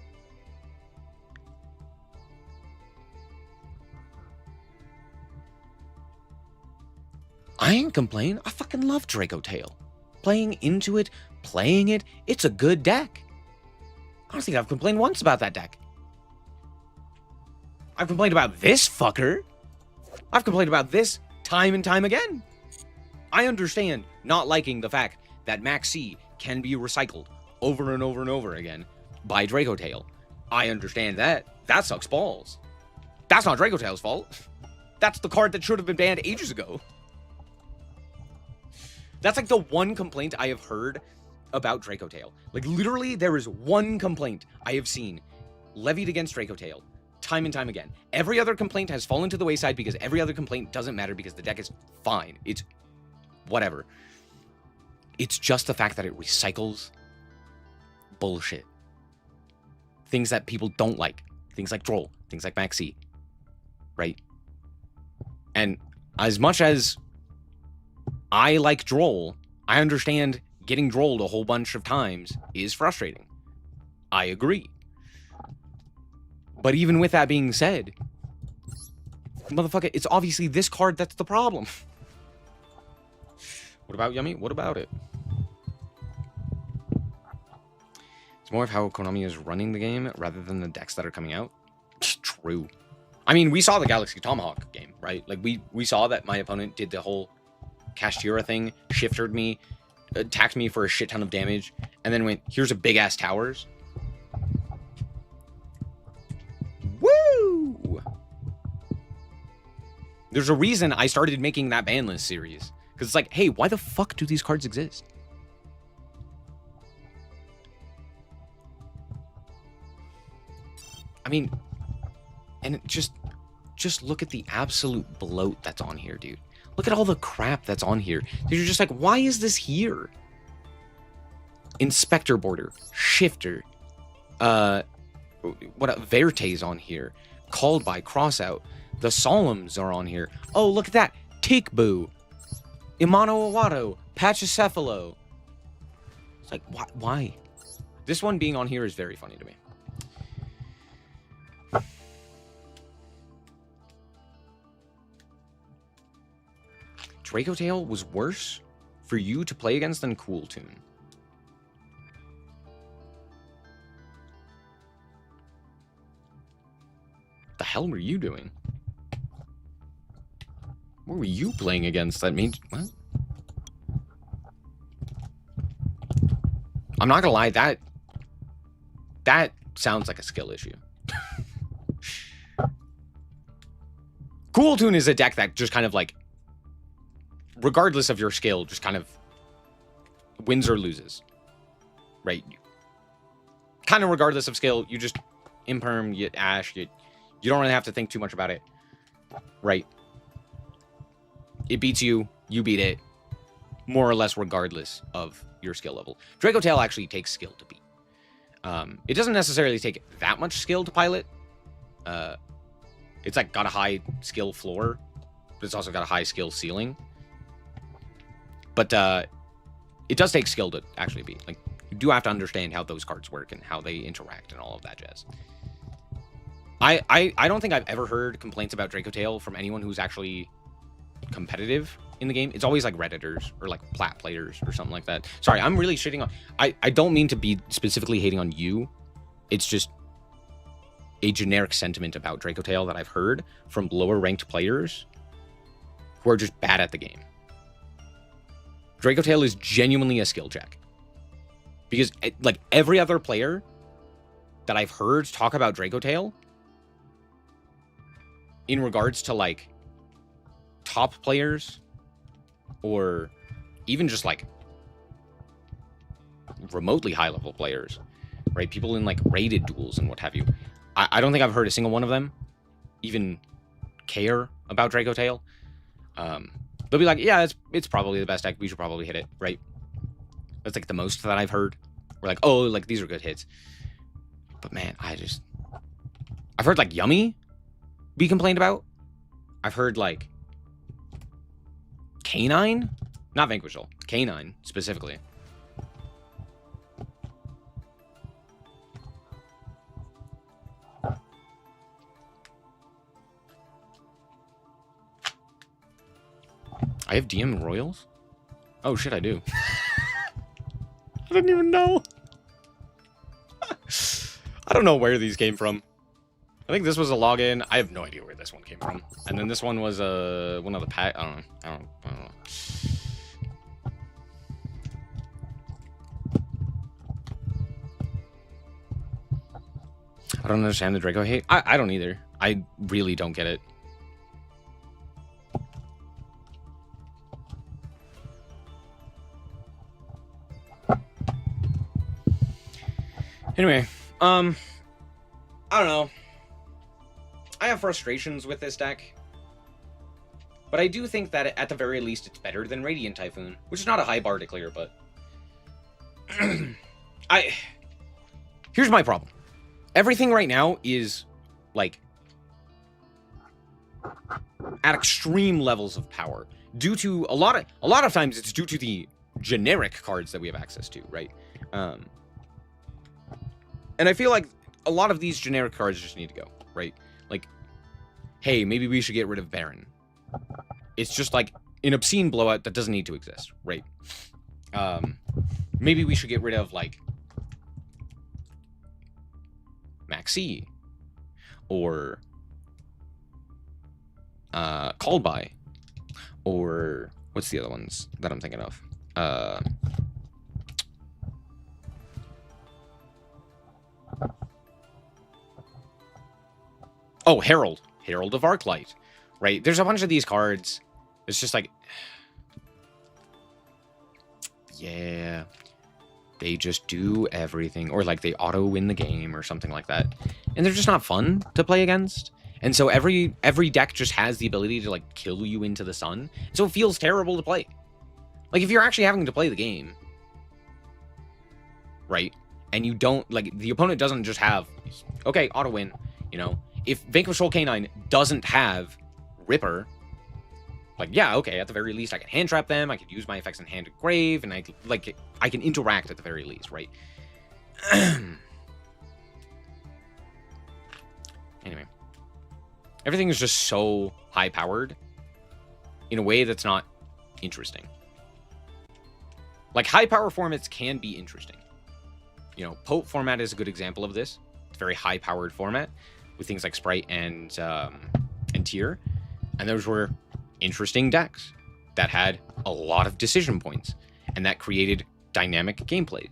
I ain't complaining. I fucking love Draco Tail. Playing into it, playing it, it's a good deck. I don't think I've complained once about that deck. I've complained about this fucker. I've complained about this time and time again. I understand not liking the fact that Max C can be recycled over and over and over again by Draco Tail. I understand that. That sucks balls. That's not Draco Tail's fault. That's the card that should have been banned ages ago. That's like the one complaint I have heard about Draco Tail. Like, literally, there is one complaint I have seen levied against Draco Tail time and time again. Every other complaint has fallen to the wayside because every other complaint doesn't matter because the deck is fine. It's whatever. It's just the fact that it recycles bullshit. Things that people don't like. Things like Droll. Things like Maxi. Right? And as much as I like Droll, I understand getting Drolled a whole bunch of times is frustrating. I agree. But even with that being said, motherfucker, it's obviously this card that's the problem. What about Yummy? What about it? It's more of how Konami is running the game rather than the decks that are coming out. True. I mean, we saw the Galaxy Tomahawk game, right? Like, we saw that my opponent did the whole Kashtira thing, shifted me, attacked me for a shit ton of damage, and then went, here's a big-ass towers. Woo! There's a reason I started making that ban list series. Because it's like, hey, why the fuck do these cards exist? I mean, and just look at the absolute bloat that's on here, dude. Look at all the crap that's on here. You're just like, why is this here? Inspector Border, Shifter, Verte's on here, Called by, Crossout, the Solemns are on here. Oh, look at that, Tikbu, Imano Iwado, Pachycephalo. It's like, why? This one being on here is very funny to me. Draco Tail was worse for you to play against than Cool Tune. The hell were you doing? What were you playing against? That means what? I'm not gonna lie, that sounds like a skill issue. Cool Tune is a deck that just kind of like, regardless of your skill, just kind of wins or loses, right? Kind of regardless of skill, you just imperm, you ash, you don't really have to think too much about it, right? It beats you, you beat it, more or less regardless of your skill level. Draco Tail actually takes skill to beat. It doesn't necessarily take that much skill to pilot. It's like got a high skill floor, but it's also got a high skill ceiling. But it does take skill to actually beat. Like, you do have to understand how those cards work and how they interact and all of that jazz. I don't think I've ever heard complaints about Draco Tail from anyone who's actually competitive in the game. It's always like Redditors or like plat players or something like that. Sorry, I'm really shitting on... I don't mean to be specifically hating on you. It's just a generic sentiment about Draco Tail that I've heard from lower ranked players who are just bad at the game. Draco Tail is genuinely a skill check. Because, like, every other player that I've heard talk about Draco Tail in regards to, like, top players or even just, like, remotely high-level players, right? People in, like, rated duels and what have you. I don't think I've heard a single one of them even care about Draco Tail. They'll be like, yeah, it's probably the best deck. We should probably hit it, right? That's like the most that I've heard. We're like, oh, like these are good hits. But man, I've heard like Yummy be complained about. I've heard like Canine, not Vanquishal, Canine specifically. I have DM Royals? Oh shit, I do. I didn't even know. I don't know where these came from. I think this was a login. I have no idea where this one came from. And then this one was one of the pack. I don't know. I don't understand the Draco hate. I don't either. I really don't get it. Anyway, I don't know. I have frustrations with this deck. But I do think that at the very least it's better than Radiant Typhoon, which is not a high bar to clear, but... Here's my problem. Everything right now is, like, at extreme levels of power. Due to, a lot of times it's due to the generic cards that we have access to, right? And I feel like a lot of these generic cards just need to go, right? Like, hey, maybe we should get rid of Baron. It's just like an obscene blowout that doesn't need to exist, right? Maybe we should get rid of, like, Maxi, or Called By, or what's the other ones that I'm thinking of? Oh, Herald of Arclight, right? There's a bunch of these cards. It's just like, yeah, they just do everything, or like they auto win the game or something like that, and they're just not fun to play against. And so every deck just has the ability to, like, kill you into the sun, so it feels terrible to play. Like, if you're actually having to play the game, right, and you don't, like, the opponent doesn't just have, okay, auto win, you know, if Vanquish Soul Canine doesn't have Ripper, like, yeah, okay, at the very least I can hand trap them, I could use my effects in hand to grave, and I can interact at the very least, right? Anyway, everything is just so high powered in a way that's not interesting. Like, high power formats can be interesting. You know, Pope format is a good example of this. It's a very high powered format with things like Sprite and Tier, and those were interesting decks that had a lot of decision points, and that created dynamic gameplay,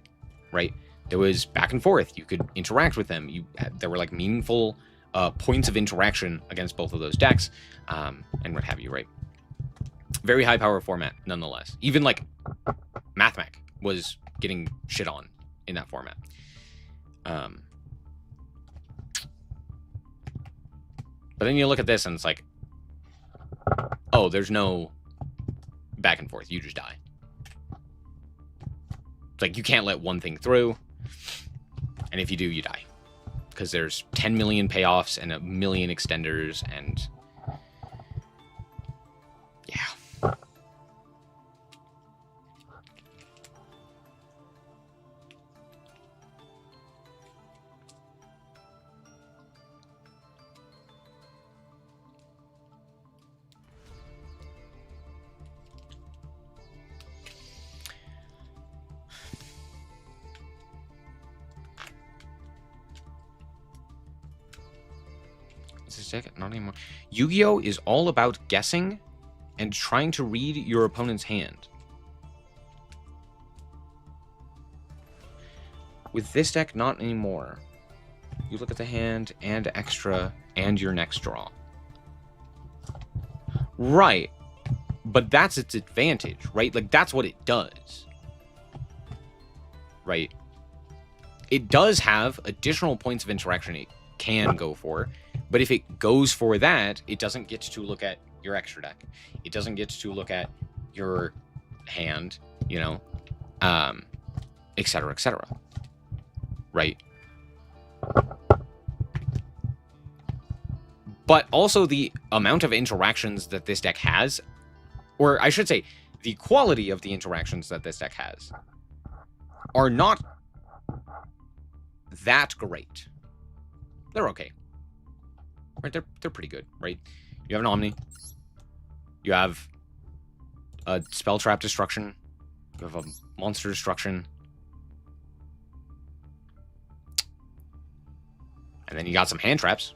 right? There was back and forth. You could interact with them. There were, like, meaningful points of interaction against both of those decks, and what have you, right? Very high power format, nonetheless. Even, like, Mathmech was getting shit on in that format. But then you look at this and it's like, oh, there's no back and forth. You just die. It's like, you can't let one thing through, and if you do, you die. Because there's 10 million payoffs and a million extenders, and yeah. Not anymore. Yu-Gi-Oh is all about guessing and trying to read your opponent's hand. With this deck, not anymore. You look at the hand and extra and your next draw. Right. But that's its advantage, right? Like, that's what it does. Right? It does have additional points of interaction it can go for. But if it goes for that, it doesn't get to look at your extra deck. It doesn't get to look at your hand, you know, et cetera, et cetera. Right? But also the amount of interactions that this deck has, or I should say, the quality of the interactions that this deck has, are not that great. They're okay. Right, they're pretty good, right? You have an Omni. You have a Spell Trap Destruction. You have a Monster Destruction. And then you got some hand traps.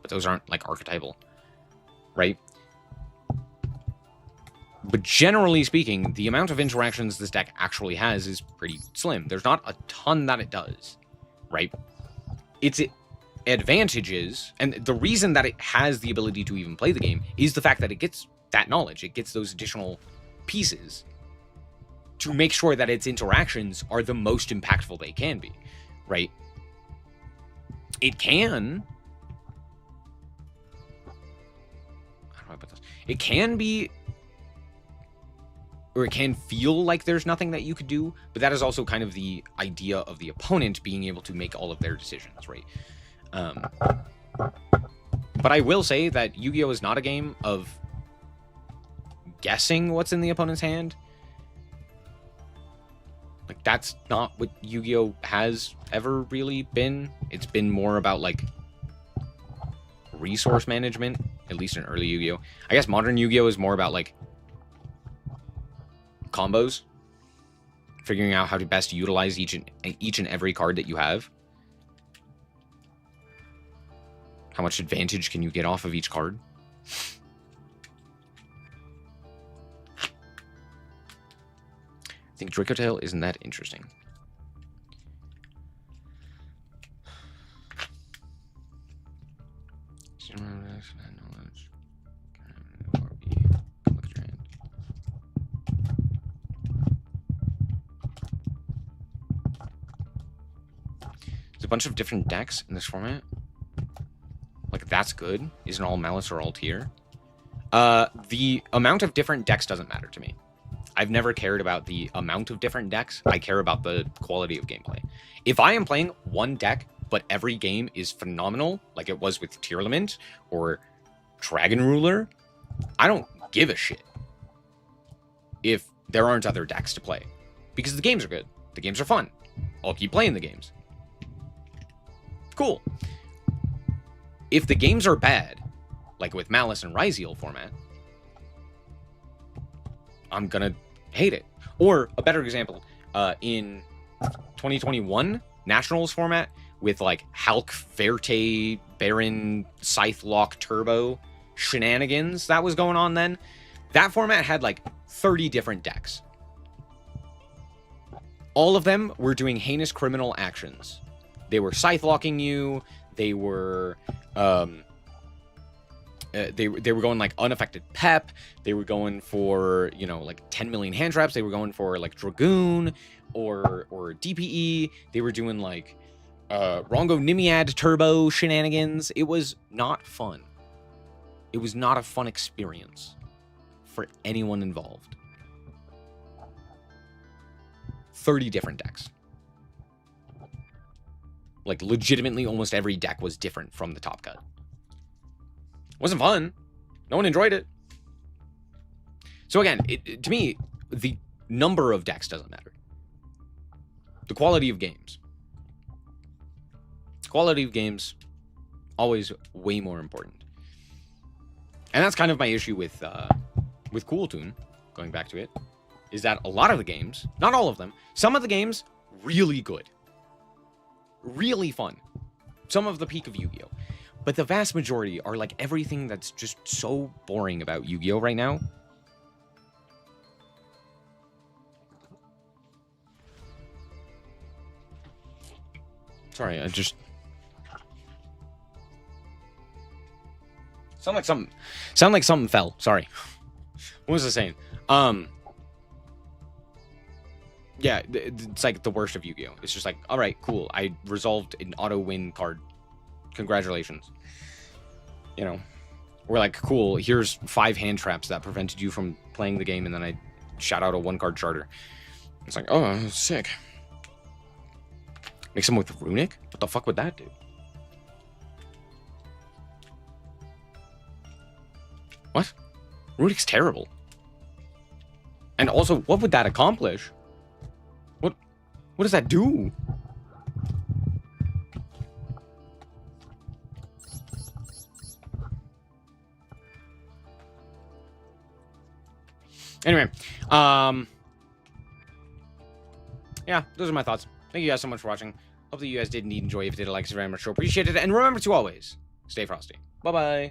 But those aren't, like, archetypal. Right? But generally speaking, the amount of interactions this deck actually has is pretty slim. There's not a ton that it does. Right? Its advantages, and the reason that it has the ability to even play the game, is the fact that it gets that knowledge. It gets those additional pieces to make sure that its interactions are the most impactful they can be. Right? It can... It can be, or it can feel like there's nothing that you could do, but that is also kind of the idea of the opponent being able to make all of their decisions, right? But I will say that Yu-Gi-Oh! Is not a game of guessing what's in the opponent's hand. Like, that's not what Yu-Gi-Oh! Has ever really been. It's been more about, like, resource management, at least in early Yu-Gi-Oh! I guess modern Yu-Gi-Oh! Is more about, like, combos. Figuring out how to best utilize each and every card that you have. How much advantage can you get off of each card? I think Dracotail isn't that interesting. There's a bunch of different decks in this format. Like, that's good. Isn't all Malice or all Tier? The amount of different decks doesn't matter to me. I've never cared about the amount of different decks. I care about the quality of gameplay. If I am playing one deck, but every game is phenomenal, like it was with Tearlament or Dragon Ruler, I don't give a shit if there aren't other decks to play. Because the games are good. The games are fun. I'll keep playing the games. Cool. If the games are bad, like with Malice and Ryzeal format, I'm gonna hate it. Or, a better example, in 2021 Nationals format, with like Hulk, Verte, Baron, Scythe-Lock, Turbo shenanigans that was going on then, that format had like 30 different decks. All of them were doing heinous criminal actions. They were Scythe-locking you, they were they were going like unaffected Pep. They were going for, you know, like 10 million hand traps. They were going for like Dragoon or DPE. They were doing like Rongo Nimiad Turbo shenanigans. It was not fun. It was not a fun experience for anyone involved. 30 different decks. Like, legitimately almost every deck was different from the top cut. Wasn't fun. No one enjoyed it. So again, to me, the number of decks doesn't matter. The quality of games. Quality of games, always way more important. And that's kind of my issue with KEWL Toon, going back to it, is that a lot of the games, not all of them, some of the games, really good. Really fun. Some of the peak of Yu-Gi-Oh! But the vast majority are like everything that's just so boring about Yu-Gi-Oh! Right now. Sorry, I just... Sound like something fell. Sorry. What was I saying? Yeah, it's like the worst of Yu-Gi-Oh! It's just like, all right, cool. I resolved an auto-win card. Congratulations. You know, we're like, cool, here's 5 hand traps that prevented you from playing the game, and then I shout out a 1-card charter. It's like, oh, sick. Mix them with Runic? What the fuck would that do? What? Runic's terrible. And also, what would that accomplish? What does that do? Anyway, yeah, those are my thoughts. Thank you guys so much for watching. Hope that you guys did indeed enjoy. If you did, like us very much, so appreciate it. And remember to always stay frosty. Bye-bye.